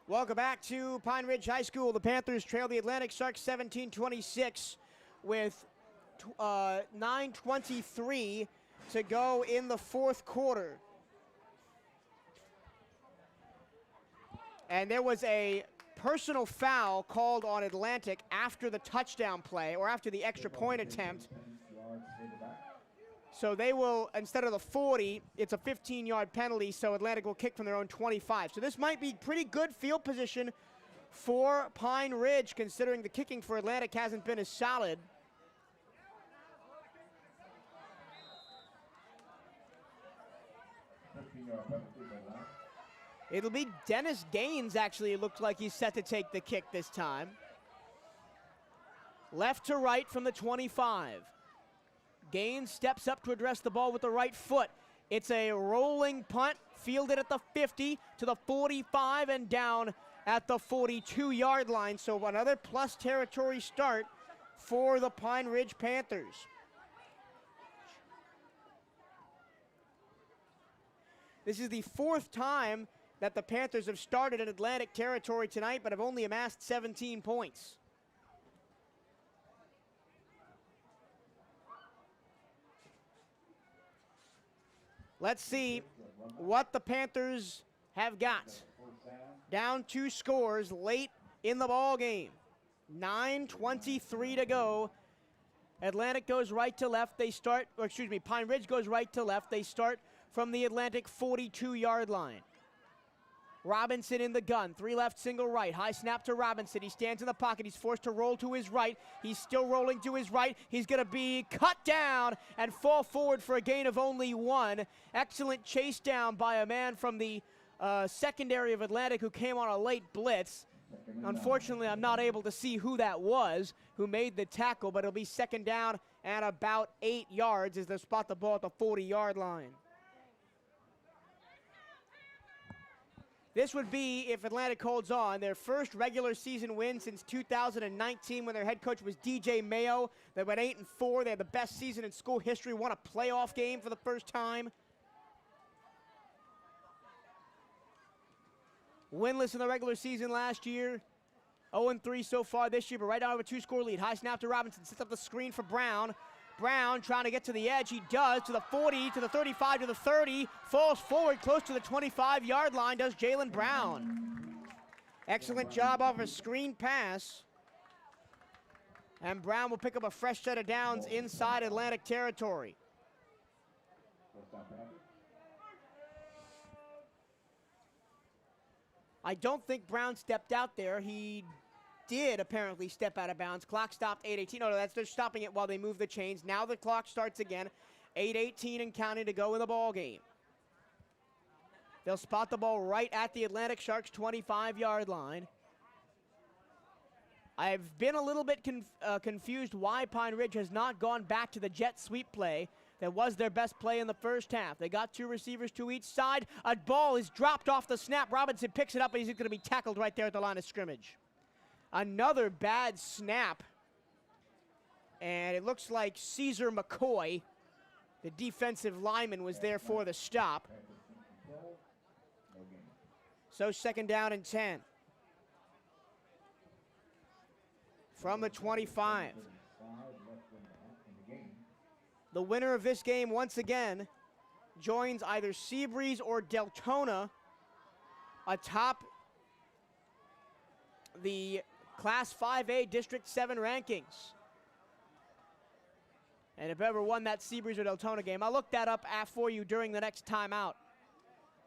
A: Welcome back to Pine Ridge High School. The Panthers trail the Atlantic Sharks 17-26 with 9:23 to go in the fourth quarter. And there was a personal foul called on Atlantic after the touchdown play, or after the extra point attempt. So they will, instead of the 40, it's a 15-yard penalty, so Atlantic will kick from their own 25. So this might be pretty good field position for Pine Ridge, considering the kicking for Atlantic hasn't been as solid. It'll be Dennis Gaines, actually. It looked like he's set to take the kick this time. Left to right from the 25. Gaines steps up to address the ball with the right foot. It's a rolling punt, fielded at the 50 to the 45 and down at the 42-yard line. So another plus territory start for the Pine Ridge Panthers. This is the fourth time that the Panthers have started in Atlantic territory tonight, but have only amassed 17 points. Let's see what the Panthers have got. Down 2 scores late in the ball game. 9:23 to go. Atlantic goes right to left. They start, or excuse me, Pine Ridge goes right to left. They start from the Atlantic 42-yard line. Robinson in the gun, 3 left, single right. High snap to Robinson. He stands in the pocket. He's forced to roll to his right. He's still rolling to his right. He's going to be cut down and fall forward for a gain of only 1. Excellent chase down by a man from the secondary of Atlantic who came on a late blitz. Unfortunately, I'm not able to see who that was who made the tackle, but it'll be second down and about 8 yards as they spot the ball at the 40-yard line. This would be, if Atlantic holds on, their first regular season win since 2019 when their head coach was DJ Mayo. They went 8-4. They had the best season in school history, won a playoff game for the first time. Winless in the regular season last year. 0-3 so far this year, but right out of a 2-score lead. High snap to Robinson, sets up the screen for Brown. Brown trying to get to the edge. He does, to the 40, to the 35, to the 30. Falls forward close to the 25-yard line, does Jalen Brown. Excellent job off a screen pass. And Brown will pick up a fresh set of downs inside Atlantic territory. I don't think Brown stepped out there. He did apparently step out of bounds. Clock stopped 8:18. No, they're stopping it while they move the chains. Now the clock starts again. 8:18 and counting to go in the ball game. They'll spot the ball right at the Atlantic Sharks 25-yard line. I've been a little bit confused why Pine Ridge has not gone back to the jet sweep play that was their best play in the first half. They got 2 receivers to each side. A ball is dropped off the snap. Robinson picks it up, and he's going to be tackled right there at the line of scrimmage. Another bad snap. And it looks like Caesar McCoy, the defensive lineman, was there for the stop. So second down and 10. From the 25. The winner of this game, once again, joins either Seabreeze or Deltona atop the Class 5A District 7 rankings. And if ever won that Seabreeze or Deltona game, I'll look that up for you during the next timeout.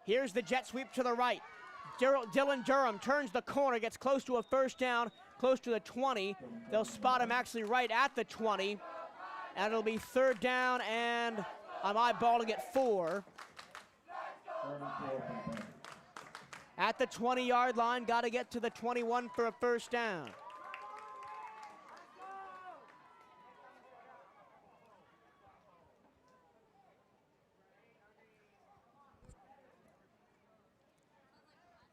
A: Here's the jet sweep to the right. Dylan Durham turns the corner, gets close to a first down, close to the 20. They'll spot him actually right at the 20. And it'll be third down, and I'm eyeballing it 4. At the 20-yard line, got to get to the 21 for a first down.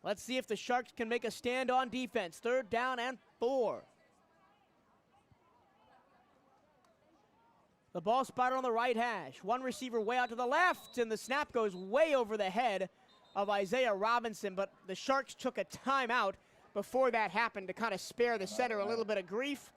A: Let's see if the Sharks can make a stand on defense. Third down and 4. The ball spotted on the right hash. One receiver way out to the left, and the snap goes way over the head of Isaiah Robinson, but the Sharks took a timeout before that happened to kind of spare the center a little bit of grief.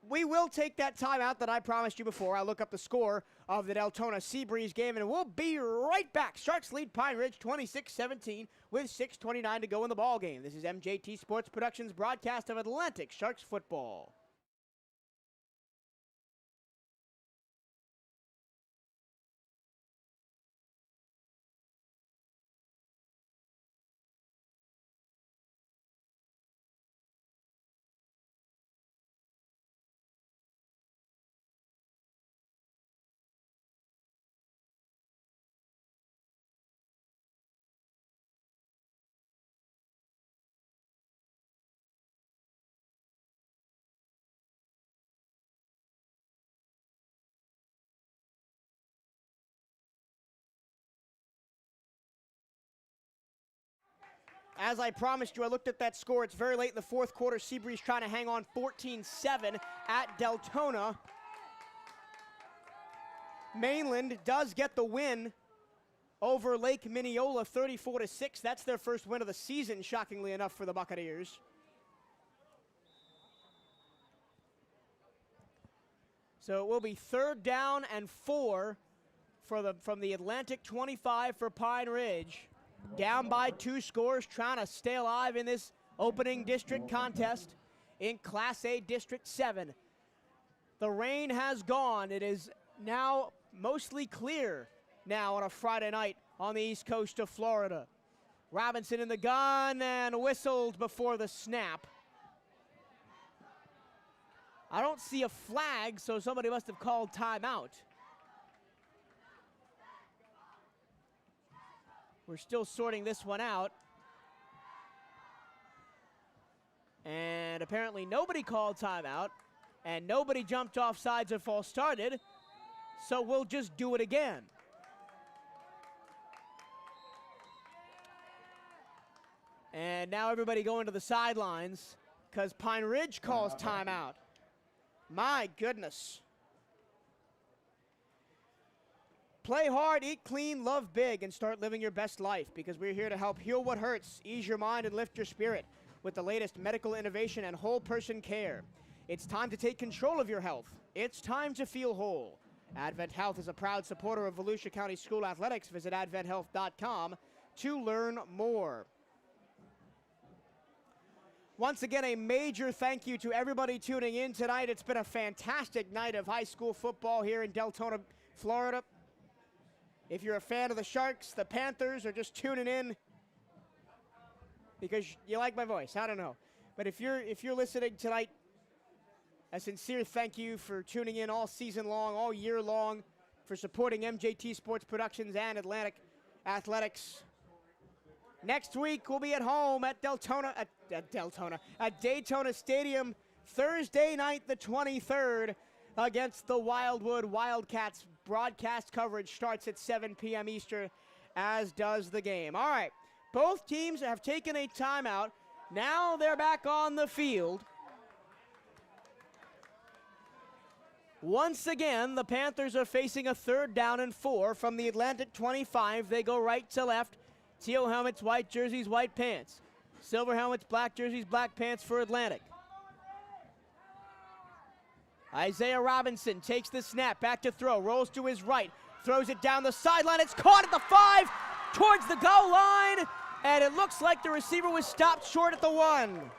A: We will take that timeout that I promised you before. I'll look up the score of the Deltona Seabreeze game, and we'll be right back. Sharks lead Pine Ridge 26-17 with 6:29 to go in the ball game. This is MJT Sports Productions' broadcast of Atlantic Sharks football. As I promised you, I looked at that score. It's very late in the fourth quarter. Seabreeze trying to hang on 14-7 at Deltona. Mainland does get the win over Lake Minneola, 34-6. That's their first win of the season, shockingly enough, for the Buccaneers. So it will be 3rd down and 4 from the Atlantic 25 for Pine Ridge. Down by 2 scores, trying to stay alive in this opening district contest in Class A District 7. The rain has gone. It is now mostly clear now on a Friday night on the east coast of Florida. Robinson in the gun and whistled before the snap. I don't see a flag, so somebody must have called timeout. We're still sorting this one out. And apparently nobody called timeout, and nobody jumped off sides or false started, so we'll just do it again. And now everybody going to the sidelines because Pine Ridge calls timeout. My goodness. Play hard, eat clean, love big, and start living your best life, because we're here to help heal what hurts, ease your mind, and lift your spirit with the latest medical innovation and whole person care. It's time to take control of your health. It's time to feel whole. Advent Health is a proud supporter of Volusia County School Athletics. Visit adventhealth.com to learn more. Once again, a major thank you to everybody tuning in tonight. It's been a fantastic night of high school football here in Deltona, Florida. If you're a fan of the Sharks, the Panthers, or just tuning in because you like my voice, I don't know. But if you're listening tonight, a sincere thank you for tuning in all season long, all year long, for supporting MJT Sports Productions and Atlantic Athletics. Next week, we'll be at home at Daytona Stadium, Thursday night, the 23rd, against the Wildwood Wildcats. Broadcast coverage starts at 7 p.m. Eastern, as does the game. All right, both teams have taken a timeout. Now they're back on the field. Once again, the Panthers are facing a 3rd down and 4 from the Atlantic 25. They go right to left. Teal helmets, white jerseys, white pants. Silver helmets, black jerseys, black pants for Atlantic. Isaiah Robinson takes the snap, back to throw, rolls to his right, throws it down the sideline. It's caught at the 5, towards the goal line, and it looks like the receiver was stopped short at the 1.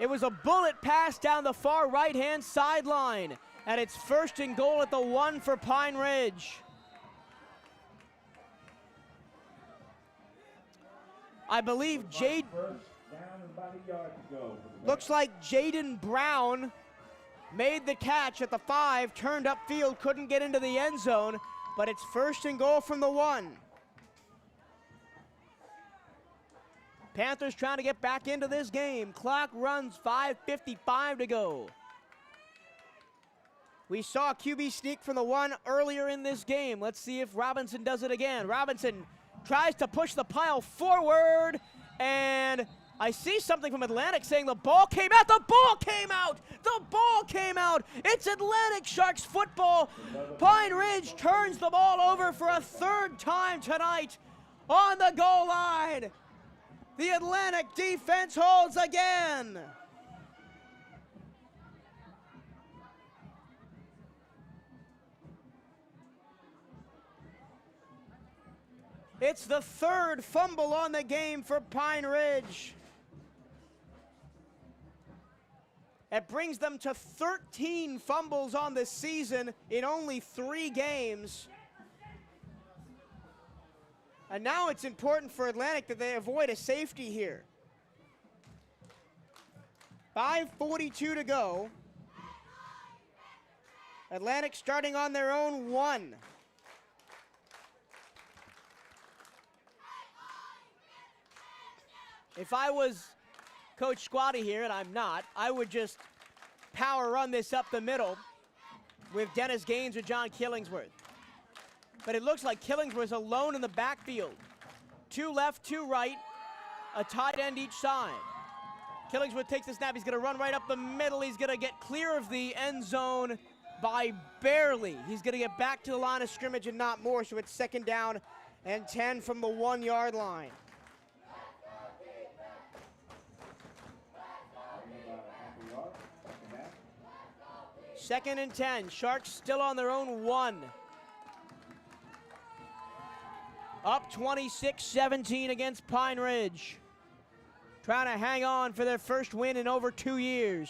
A: It was a bullet pass down the far right-hand sideline, and it's 1st and goal at the 1 for Pine Ridge. I believe looks like Jaden Brown made the catch at the 5, turned upfield, couldn't get into the end zone, but it's 1st and goal from the 1. Panthers trying to get back into this game. Clock runs, 5:55 to go. We saw QB sneak from the 1 earlier in this game. Let's see if Robinson does it again. Robinson tries to push the pile forward, and I see something from Atlantic saying the ball came out. The ball came out. The ball came out. It's Atlantic Sharks football. Pine Ridge turns the ball over for a third time tonight on the goal line. The Atlantic defense holds again. It's the third fumble on the game for Pine Ridge. It brings them to 13 fumbles on the season in only 3 games. And now it's important for Atlantic that they avoid a safety here. 5:42 to go. Atlantic starting on their own 1. If I was Coach Squatty here, and I'm not, I would just power run this up the middle with Dennis Gaines or John Killingsworth. But it looks like Killingsworth's alone in the backfield. 2 left, 2 right, a tight end each side. Killingsworth takes the snap. He's going to run right up the middle. He's going to get clear of the end zone by barely. He's going to get back to the line of scrimmage and not more, so it's 2nd down and 10 from the 1-yard line. Second and 10. Sharks still on their own 1. Up 26-17 against Pine Ridge. Trying to hang on for their first win in over 2 years.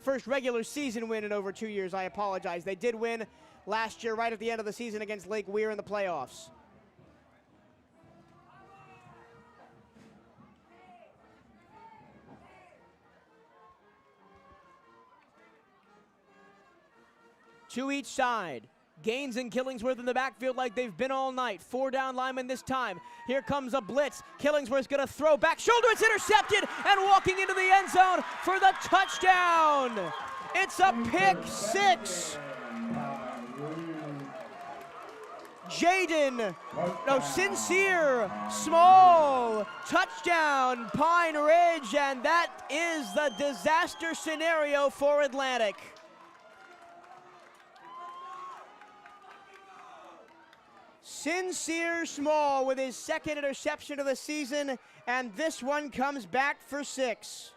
A: First regular season win in over 2 years, I apologize. They did win last year right at the end of the season against Lake Weir in the playoffs. To each side. Gaines and Killingsworth in the backfield like they've been all night. 4 down linemen this time. Here comes a blitz. Killingsworth's going to throw back. Shoulder, it's intercepted, and walking into the end zone for the touchdown. It's a pick 6. Sincere Small. Touchdown, Pine Ridge, and that is the disaster scenario for Atlantic. Sincere Small with his 2nd interception of the season, and this one comes back for 6.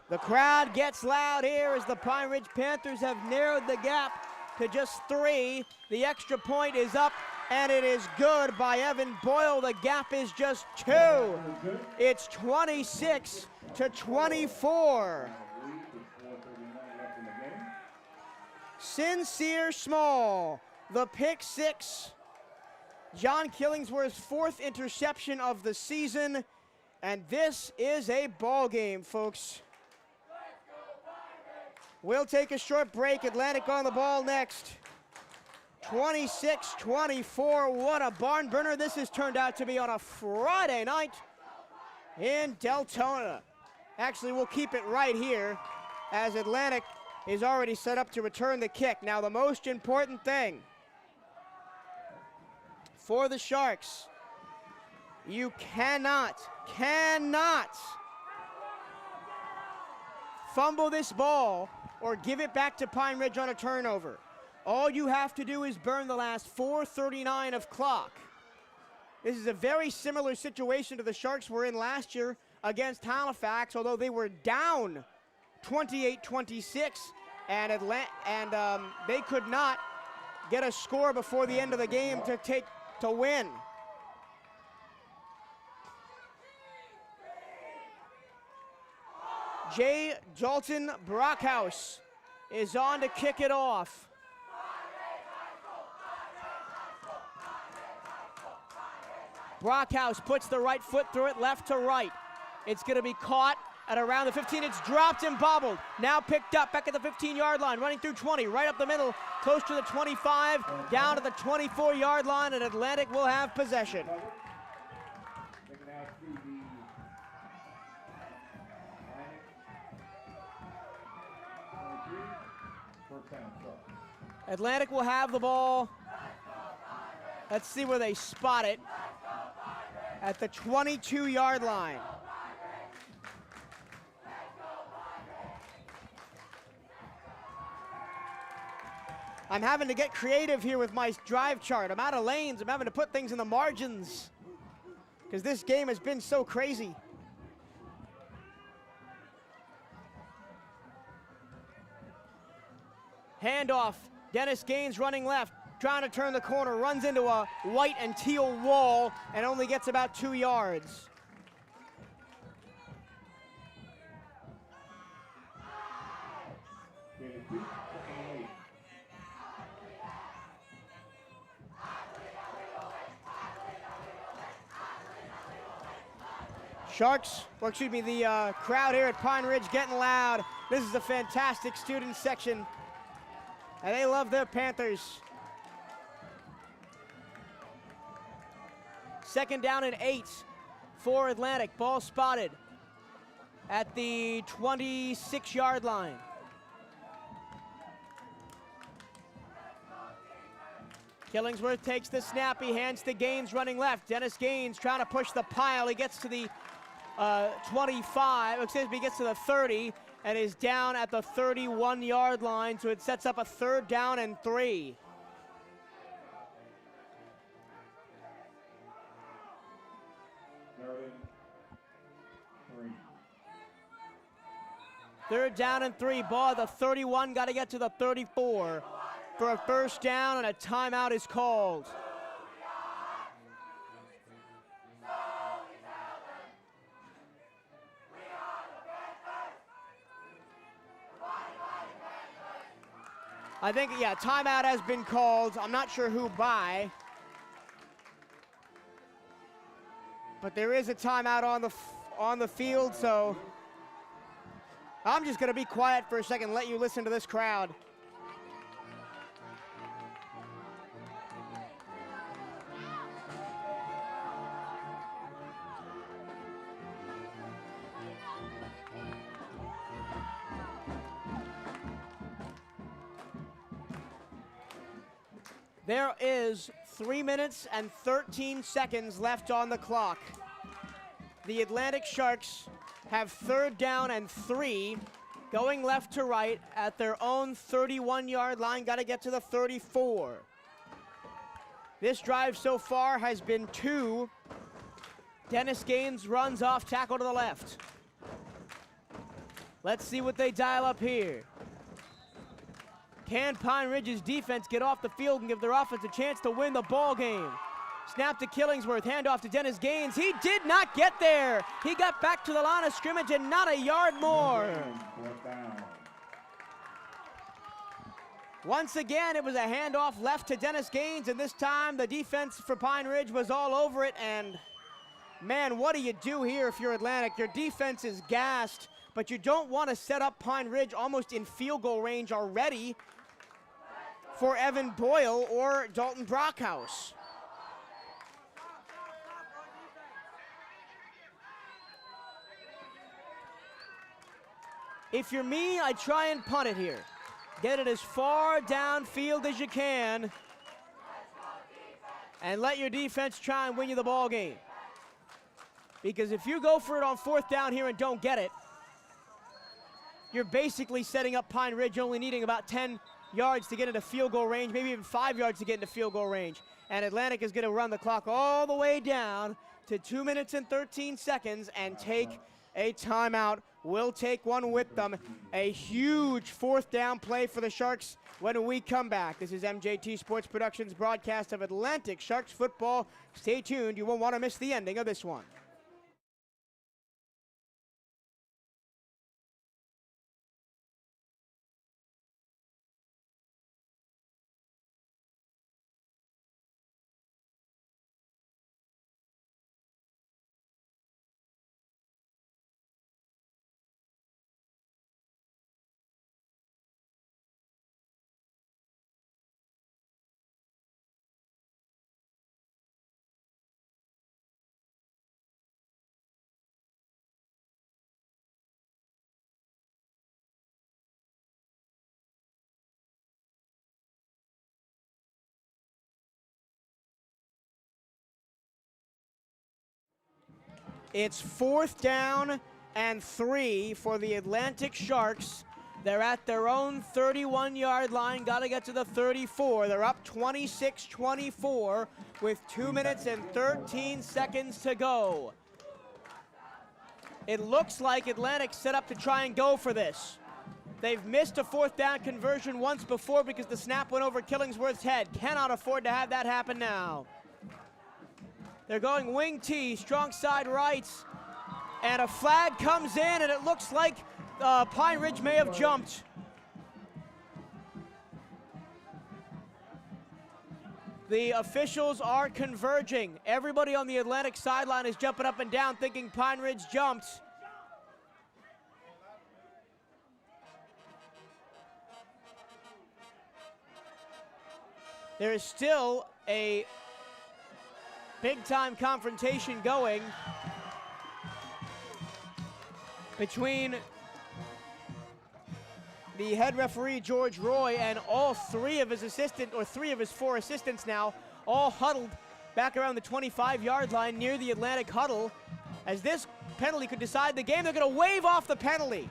A: The crowd gets loud here as the Pine Ridge Panthers have narrowed the gap to just 3. The extra point is up, and it is good by Evan Boyle. The gap is just 2. It's 26-24. Sincere Small, the pick 6. John Killingsworth's 4th interception of the season, and this is a ball game, folks. We'll take a short break. Atlantic on the ball next. 26-24. What a barn burner this has turned out to be on a Friday night in Deltona. Actually, we'll keep it right here as Atlantic is already set up to return the kick. Now, the most important thing for the Sharks, you cannot fumble this ball or give it back to Pine Ridge on a turnover. All you have to do is burn the last 4:39 of clock. This is a very similar situation to the Sharks were in last year against Halifax, although they were down 28-26, and they could not get a score before the end of the game to win. Jay Dalton Brockhouse is on to kick it off. Brockhouse puts the right foot through it, left to right. It's going to be caught at around the 15. It's dropped and bobbled. Now picked up back at the 15-yard line, running through 20, right up the middle, close to the 25, down to the 24-yard line, and Atlantic will have possession.
C: First down, Sharks.
A: Atlantic will have the ball. Let's see where they spot it. At the 22-yard line. I'm having to get creative here with my drive chart. I'm out of lanes. I'm having to put things in the margins because this game has been so crazy. Handoff. Dennis Gaines running left, trying to turn the corner, runs into a white and teal wall and only gets about 2 yards.
C: Gain of 2, second and 8.
A: Sharks, or excuse me, the crowd here at Pine Ridge getting loud. This is a fantastic student section, and they love their Panthers. Second down and 8 for Atlantic. Ball spotted at the 26-yard line. Killingsworth takes the snap. He hands to Gaines running left. Dennis Gaines trying to push the pile. He gets to the 25, excuse me, he gets to the 30 and is down at the 31-yard line, so it sets up a 3rd down and 3. Third down and 3. Ball at the 31, got to get to the 34 for a first down, and a timeout is called. I think, yeah, timeout has been called. I'm not sure who by. But there is a timeout on the field, so I'm just going to be quiet for a second and let you listen to this crowd. There is 3 minutes and 13 seconds left on the clock. The Atlantic Sharks have 3rd down and 3, going left to right at their own 31-yard line. Got to get to the 34. This drive so far has been 2. Dennis Gaines runs off tackle to the left. Let's see what they dial up here. Can Pine Ridge's defense get off the field and give their offense a chance to win the ball game? Snap to Killingsworth, handoff to Dennis Gaines. He did not get there. He got back to the line of scrimmage and not a yard more. Once again, it was a handoff left to Dennis Gaines, and this time the defense for Pine Ridge was all over it. And man, what do you do here if you're Atlantic? Your defense is gassed, but you don't want to set up Pine Ridge almost in field goal range already for Evan Boyle or Dalton Brockhouse. If you're me, I try and punt it here. Get it as far downfield as you can and let your defense try and win you the ball game. Because if you go for it on 4th down here and don't get it, you're basically setting up Pine Ridge only needing about 10 yards to get into field goal range, maybe even 5 yards to get into field goal range. And Atlantic is going to run the clock all the way down to 2 minutes and 13 seconds and take a timeout. Will take one with them. A huge 4th down play for the Sharks when we come back. This is MJT Sports Productions broadcast of Atlantic Sharks football. Stay tuned. You won't want to miss the ending of this one. It's 4th down and 3 for the Atlantic Sharks. They're at their own 31-yard line. Got to get to the 34. They're up 26-24 with 2 minutes and 13 seconds to go. It looks like Atlantic set up to try and go for this. They've missed a 4th down conversion once before because the snap went over Killingsworth's head. Cannot afford to have that happen now. They're going wing T, strong side right, and a flag comes in, and it looks like Pine Ridge may have jumped. The officials are converging. Everybody on the Atlantic sideline is jumping up and down thinking Pine Ridge jumped. There is still a big-time confrontation going between the head referee, George Roy, and all 3 of his assistants, or 3 of his 4 assistants now, all huddled back around the 25-yard line near the Atlantic huddle. As this penalty could decide the game, they're going to wave off the penalty.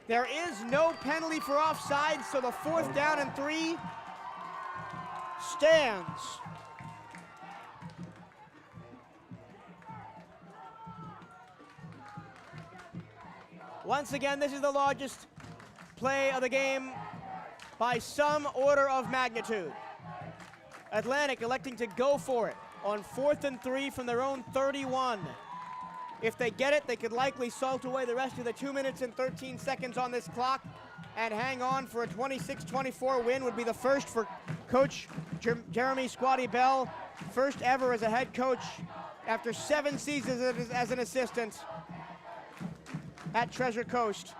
A: There is no penalty for offside, so the 4th down and 3 stands. Once again, this is the largest play of the game by some order of magnitude. Atlantic electing to go for it on 4th and 3 from their own 31. If they get it, they could likely salt away the rest of the 2 minutes and 13 seconds on this clock and hang on for a 26-24 win. Would be the first for Coach Jeremy Squatty Bell, first ever as a head coach after 7 seasons as an assistant at Treasure Coast.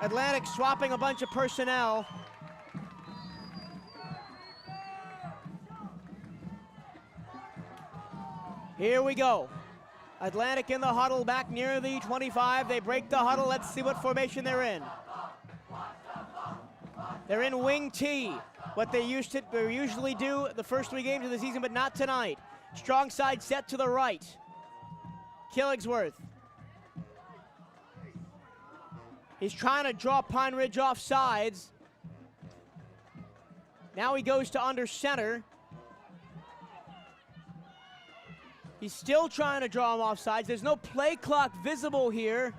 A: Atlantic swapping a bunch of personnel. Here we go. Atlantic in the huddle back near the 25. They break the huddle. Let's see what formation they're in. They're in wing T, what they usually do the first 3 games of the season, but not tonight. Strong side set to the right. Killingsworth. He's trying to draw Pine Ridge off sides. Now he goes to under center. He's still trying to draw him off sides. There's no play clock visible here.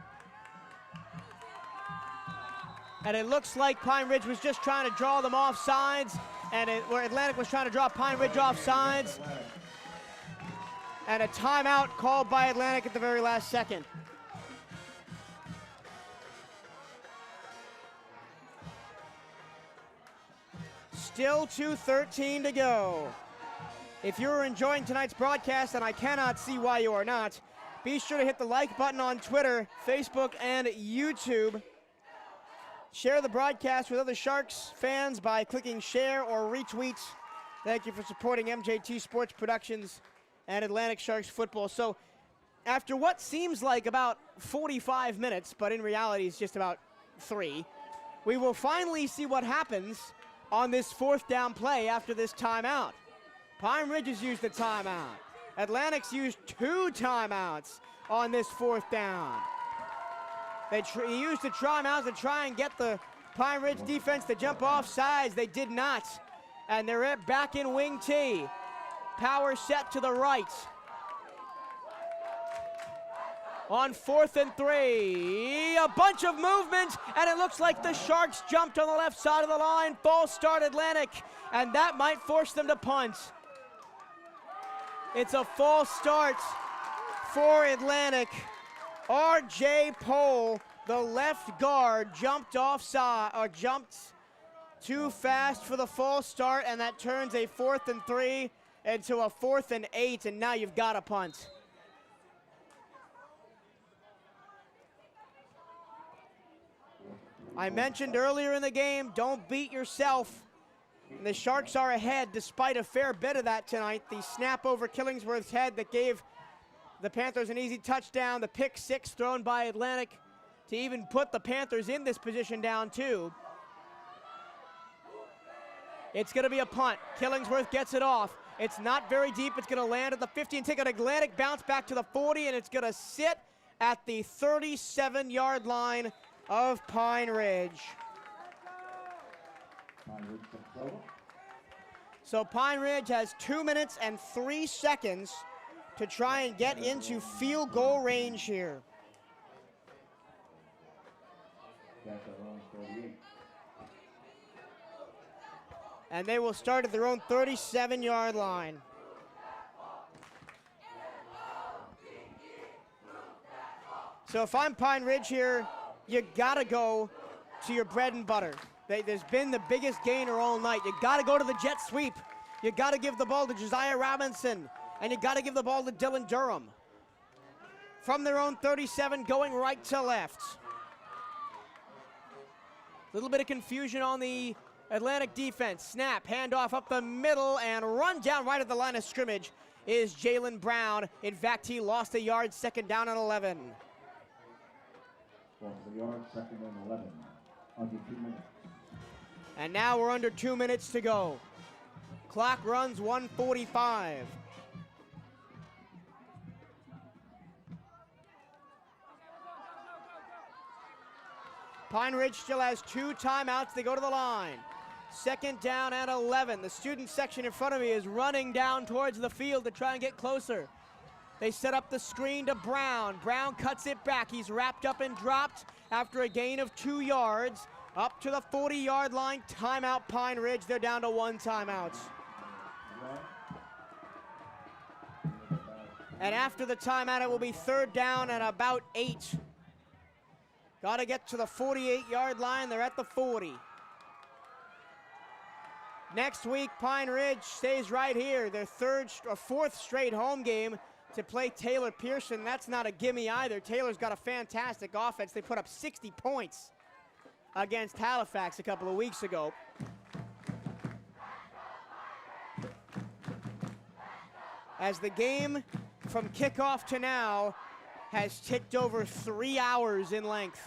A: And it looks like Pine Ridge was just trying to draw them off sides, and where Atlantic was trying to draw Pine Ridge off sides. And a timeout called by Atlantic at the very last second. Still 2:13 to go. If you're enjoying tonight's broadcast, and I cannot see why you are not, be sure to hit the like button on Twitter, Facebook, and YouTube. Share the broadcast with other Sharks fans by clicking share or retweet. Thank you for supporting MJT Sports Productions and Atlantic Sharks football. So after what seems like about 45 minutes, but in reality it's just about 3, we will finally see what happens on this 4th down play after this timeout. Pine Ridge has used the timeout. Atlantic's used 2 timeouts on this 4th down. He used the timeouts to try and get the Pine Ridge defense to jump off sides. They did not. And they're back in wing T. Power set to the right. On 4th and 3, a bunch of movement, and it looks like the Sharks jumped on the left side of the line. False start Atlantic, and that might force them to punt. It's a false start for Atlantic. R.J. Pohl, the left guard, jumped offside, or jumped too fast for the false start, and that turns a 4th and 3 into a 4th and 8, and now you've got a punt. I mentioned earlier in the game, don't beat yourself. And the Sharks are ahead despite a fair bit of that tonight. The snap over Killingsworth's head that gave the Panthers an easy touchdown. The pick 6 thrown by Atlantic to even put the Panthers in this position down 2. It's going to be a punt. Killingsworth gets it off. It's not very deep. It's going to land at the 50 and take an Atlantic bounce back to the 40, and it's going to sit at the 37-yard line of Pine Ridge.
C: Pine Ridge takes over.
A: So Pine Ridge has 2 minutes and 3 seconds to try and get into field goal range here.
C: That's their own 38.
A: And they will start at their own 37-yard line. So if I'm Pine Ridge here, you gotta go to your bread and butter. There's been the biggest gainer all night. You gotta go to the jet sweep. You gotta give the ball to Josiah Robinson, and you gotta give the ball to Dylan Durham. From their own 37, going right to left. A little bit of confusion on the Atlantic defense. Snap, handoff up the middle, and run down right at the line of scrimmage is Jalen Brown. In fact, he lost a yard, second down and 11.
C: Lost a yard, second and 11. Under 2 minutes.
A: And now we're under 2 minutes to go. Clock runs 1:45. Pine Ridge still has 2 timeouts. They go to the line. Second down and 11. The student section in front of me is running down towards the field to try and get closer. They set up the screen to Brown. Brown cuts it back. He's wrapped up and dropped after a gain of 2 yards. Up to the 40-yard line. Timeout Pine Ridge. They're down to 1 timeout. And after the timeout, it will be third down and about 8. Got to get to the 48-yard line. They're at the 40. Next week, Pine Ridge stays right here. Their fourth straight home game to play Taylor Pearson. That's not a gimme either. Taylor's got a fantastic offense. They put up 60 points against Halifax a couple of weeks ago. As the game from kickoff to now has ticked over 3 hours in length.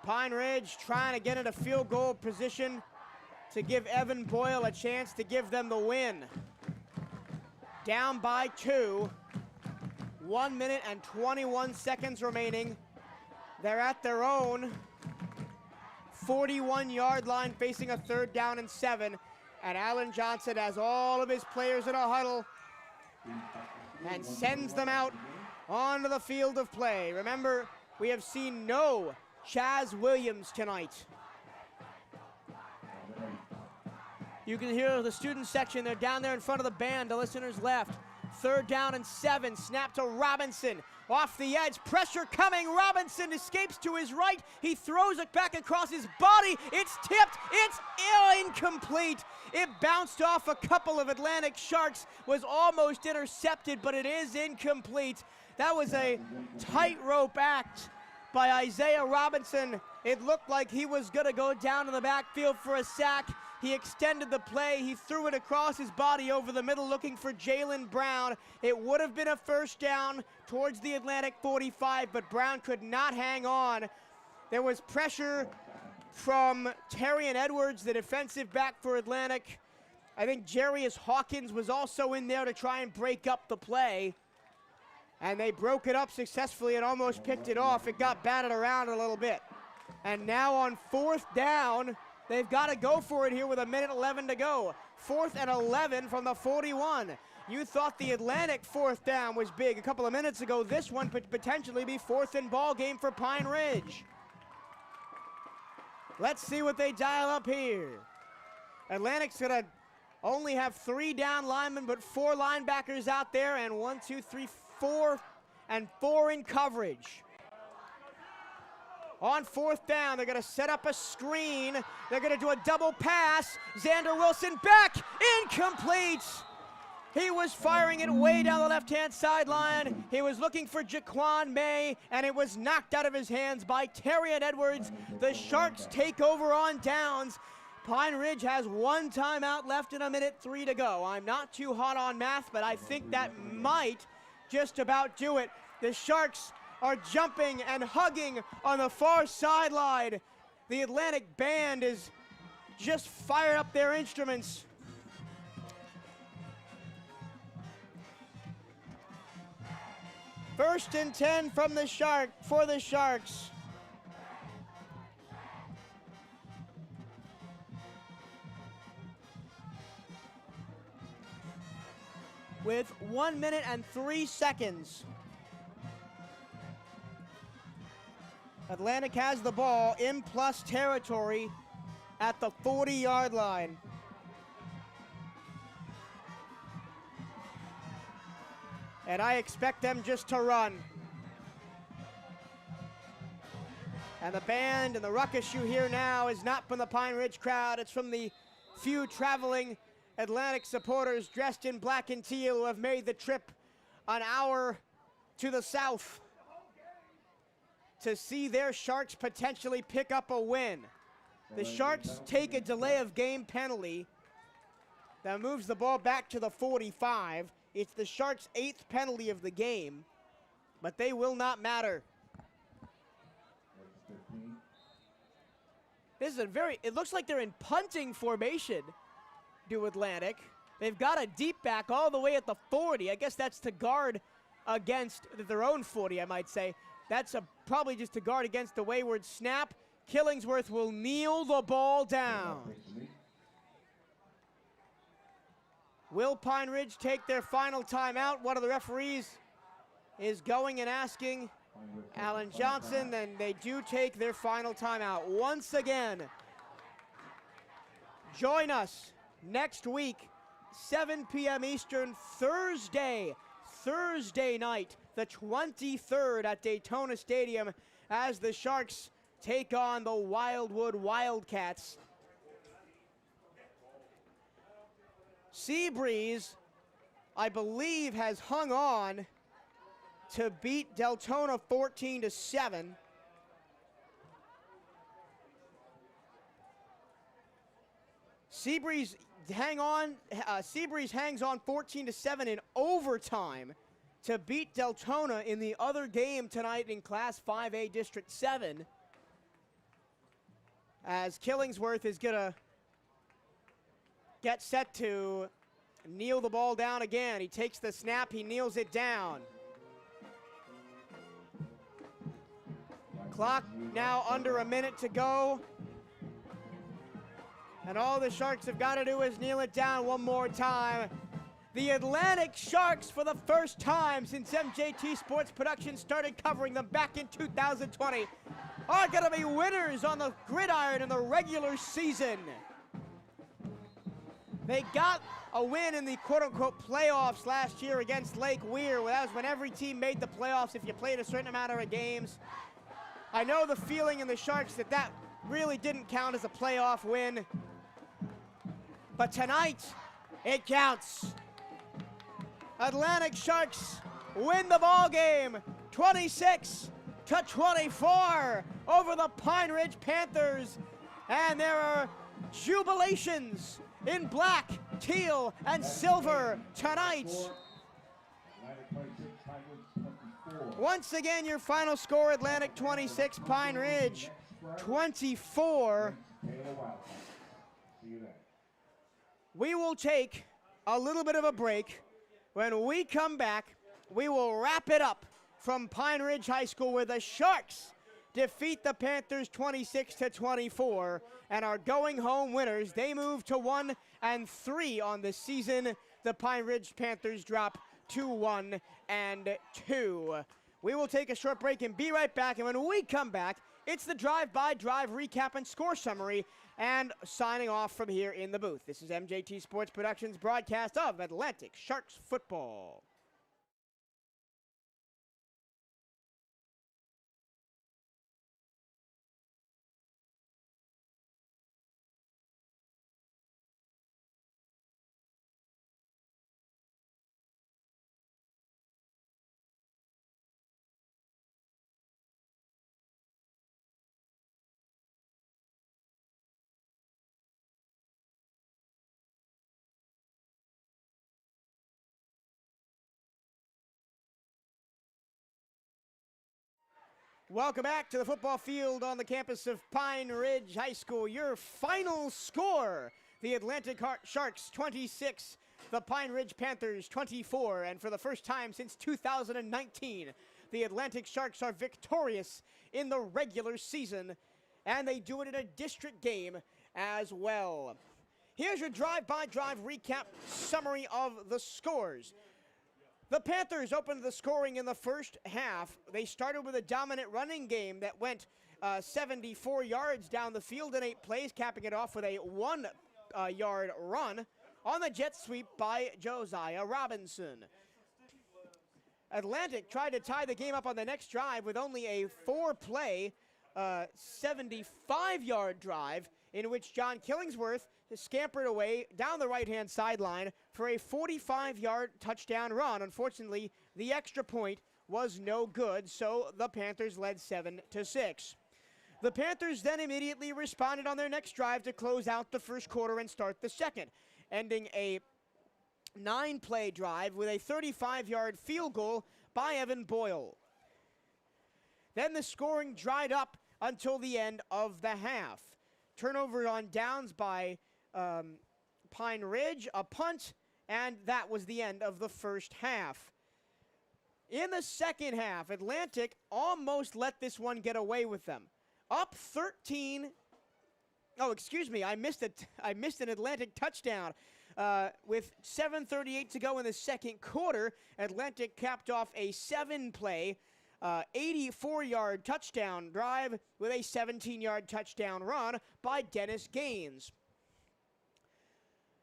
A: Pine Ridge trying to get into field goal position to give Evan Boyle a chance to give them the win. Down by 2. 1 minute and 21 seconds remaining. They're at their own 41-yard line facing a third down and 7. And Alan Johnson has all of his players in a huddle and sends them out onto the field of play. Remember, we have seen no Chaz Williams tonight. You can hear the student section. They're down there in front of the band, the listeners left. Third down and 7. Snap to Robinson. Off the edge. Pressure coming. Robinson escapes to his right. He throws it back across his body. It's tipped. It's incomplete. It bounced off a couple of Atlantic Sharks. Was almost intercepted, but it is incomplete. That was a tightrope act by Isaiah Robinson. It looked like he was going to go down in the backfield for a sack. He extended the play. He threw it across his body over the middle looking for Jalen Brown. It would have been a first down towards the Atlantic 45, but Brown could not hang on. There was pressure from Terrian Edwards, the defensive back for Atlantic. I think Jarius Hawkins was also in there to try and break up the play. And they broke it up successfully and almost picked it off. It got batted around a little bit. And now on fourth down, they've got to go for it here with 1:11 to go. 4th and 11 from the 41. You thought the Atlantic fourth down was big a couple of minutes ago. This one could potentially be 4th and ball game for Pine Ridge. Let's see what they dial up here. Atlantic's going to only have 3 down linemen, but 4 linebackers out there, and 1, 2, 3, 4 in coverage. On 4th down, they're going to set up a screen. They're going to do a double pass. Xander Wilson back, incomplete. He was firing it way down the left-hand sideline. He was looking for Jaquan May, and it was knocked out of his hands by Terrian Edwards. The Sharks take over on downs. Pine Ridge has 1 timeout left and 1:03 to go. I'm not too hot on math, but I think that might just about do it. The Sharks are jumping and hugging on the far sideline. The Atlantic band is just fired up their instruments. First and 10 for the Sharks. With 1 minute and 3 seconds. Atlantic has the ball in plus territory at the 40-yard line. And I expect them just to run. And the band and the ruckus you hear now is not from the Pine Ridge crowd. It's from the few traveling Atlantic supporters dressed in black and teal who have made the trip an hour to the south to see their Sharks potentially pick up a win. The Sharks take a delay of game penalty that moves the ball back to the 45. It's the Sharks' 8th penalty of the game, but they will not matter. This is it looks like they're in punting formation, do Atlantic. They've got a deep back all the way at the 40. I guess that's to guard against their own 40, I might say. That's probably just to guard against the wayward snap. Killingsworth will kneel the ball down. Will Pine Ridge take their final timeout? One of the referees is going and asking Alan Johnson, then they do take their final timeout. Once again, join us next week, 7 p.m. Eastern, Thursday night, the 23rd at Daytona Stadium, as the Sharks take on the Wildwood Wildcats. Seabreeze, I believe, has hung on to beat Deltona 14-7. Seabreeze hangs on 14-7 in overtime to beat Deltona in the other game tonight in Class 5A District 7. As Killingsworth is gonna get set to kneel the ball down again. He takes the snap, he kneels it down. Clock now under a minute to go. And all the Sharks have got to do is kneel it down one more time. The Atlantic Sharks, for the first time since MJT Sports Production started covering them back in 2020, are going to be winners on the gridiron in the regular season. They got a win in the quote-unquote playoffs last year against Lake Weir. That was when every team made the playoffs if you played a certain amount of games. I know the feeling in the Sharks that really didn't count as a playoff win. But tonight, it counts. Atlantic Sharks win the ball game 26-24 over the Pine Ridge Panthers. And there are jubilations in black, teal, and silver tonight. Once again, your final score, Atlantic 26, Pine Ridge 24. We will take a little bit of a break. When we come back, we will wrap it up from Pine Ridge High School, where the Sharks defeat the Panthers 26-24 and are going home winners. They move to 1-3 on the season. The Pine Ridge Panthers drop to 1-2. We will take a short break and be right back. And when we come back, it's the drive-by-drive recap and score summary, and signing off from here in the booth. This is MJT Sports Productions broadcast of Atlantic Sharks football. Welcome back to the football field on the campus of Pine Ridge High School. Your final score, the Atlantic Sharks 26, the Pine Ridge Panthers 24. And for the first time since 2019, the Atlantic Sharks are victorious in the regular season, and they do it in a district game as well. Here's your drive-by-drive recap summary of the scores. The Panthers opened the scoring in the first half. They started with a dominant running game that went 74 yards down the field in 8 plays, capping it off with a 1-yard run on the jet sweep by Josiah Robinson. Atlantic tried to tie the game up on the next drive with only a 4-play, 75-yard drive in which John Killingsworth scampered away down the right-hand sideline for a 45-yard touchdown run. Unfortunately, the extra point was no good, so the Panthers led 7-6. The Panthers then immediately responded on their next drive to close out the first quarter and start the second, ending a 9-play drive with a 35-yard field goal by Evan Boyle. Then the scoring dried up until the end of the half. Turnover on downs by Pine Ridge, a punt, and that was the end of the first half. In the second half, Atlantic almost let this one get away with them. Up 13. Oh, excuse me, I missed an Atlantic touchdown. With 7:38 to go in the second quarter, Atlantic capped off a 7-play, 84-yard touchdown drive with a 17-yard touchdown run by Dennis Gaines.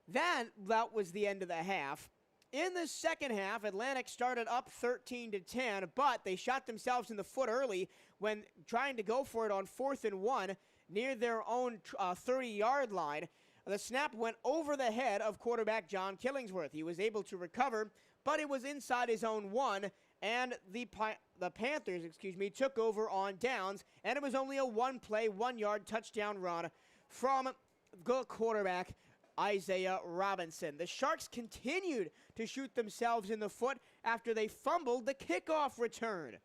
A: That was the end of the half. In the second half, Atlantic started up 13-10, but they shot themselves in the foot early when trying to go for it on 4th and 1 near their own 30-yard line. The snap went over the head of quarterback John Killingsworth. He was able to recover, but it was inside his own 1, and the Panthers, took over on downs, and it was only a 1-play, 1-yard touchdown run from the quarterback Isaiah Robinson. The Sharks continued to shoot themselves in the foot after they fumbled the kickoff return.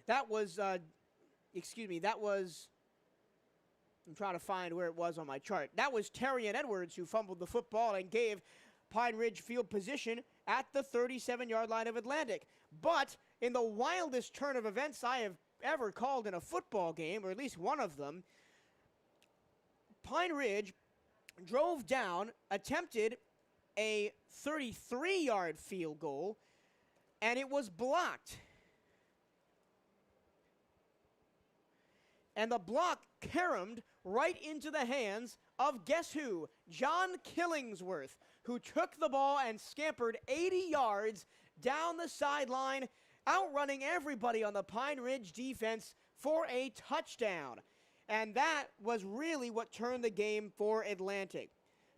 A: I'm trying to find where it was on my chart. That was Terrian Edwards who fumbled the football and gave Pine Ridge field position at the 37-yard line of Atlantic. But in the wildest turn of events I have ever called in a football game, or at least one of them, Pine Ridge drove down, attempted a 33-yard field goal, and it was blocked. And the block caromed right into the hands of guess who? John Killingsworth, who took the ball and scampered 80 yards down the sideline, outrunning everybody on the Pine Ridge defense for a touchdown. And that was really what turned the game for Atlantic.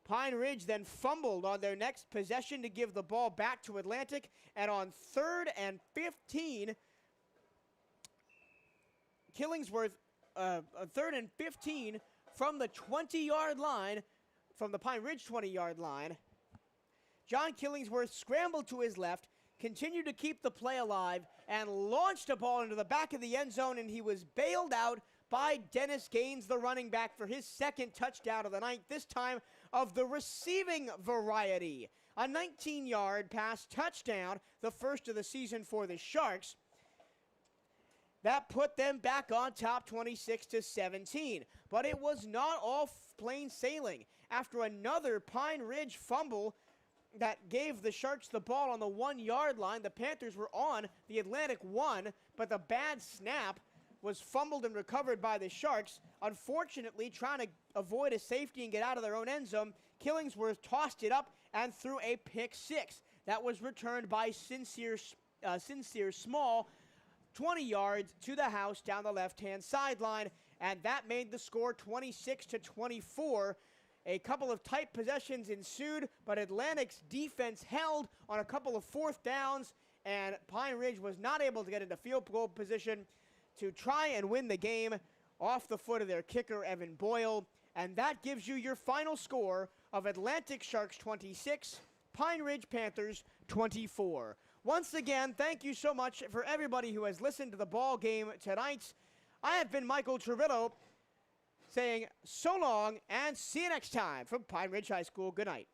A: Pine Ridge then fumbled on their next possession to give the ball back to Atlantic, and on 3rd and 15, Killingsworth, 3rd and 15 from the 20-yard line, from the Pine Ridge 20-yard line, John Killingsworth scrambled to his left, continued to keep the play alive, and launched a ball into the back of the end zone, and he was bailed out by Dennis Gaines, the running back, for his second touchdown of the night, this time of the receiving variety. A 19-yard pass touchdown, the first of the season for the Sharks. That put them back on top 26-17. But it was not all plain sailing. After another Pine Ridge fumble that gave the Sharks the ball on the 1-yard line, the Panthers were on the Atlantic 1, but the bad snap was fumbled and recovered by the Sharks. Unfortunately, trying to avoid a safety and get out of their own end zone, Killingsworth tossed it up and threw a pick 6. That was returned by Sincere Small, 20 yards to the house down the left-hand sideline, and that made the score 26-24. A couple of tight possessions ensued, but Atlantic's defense held on a couple of 4th downs, and Pine Ridge was not able to get into field goal position to try and win the game off the foot of their kicker, Evan Boyle. And that gives you your final score of Atlantic Sharks 26, Pine Ridge Panthers 24. Once again, thank you so much for everybody who has listened to the ball game tonight. I have been Michael Trevillo saying so long and see you next time from Pine Ridge High School. Good night.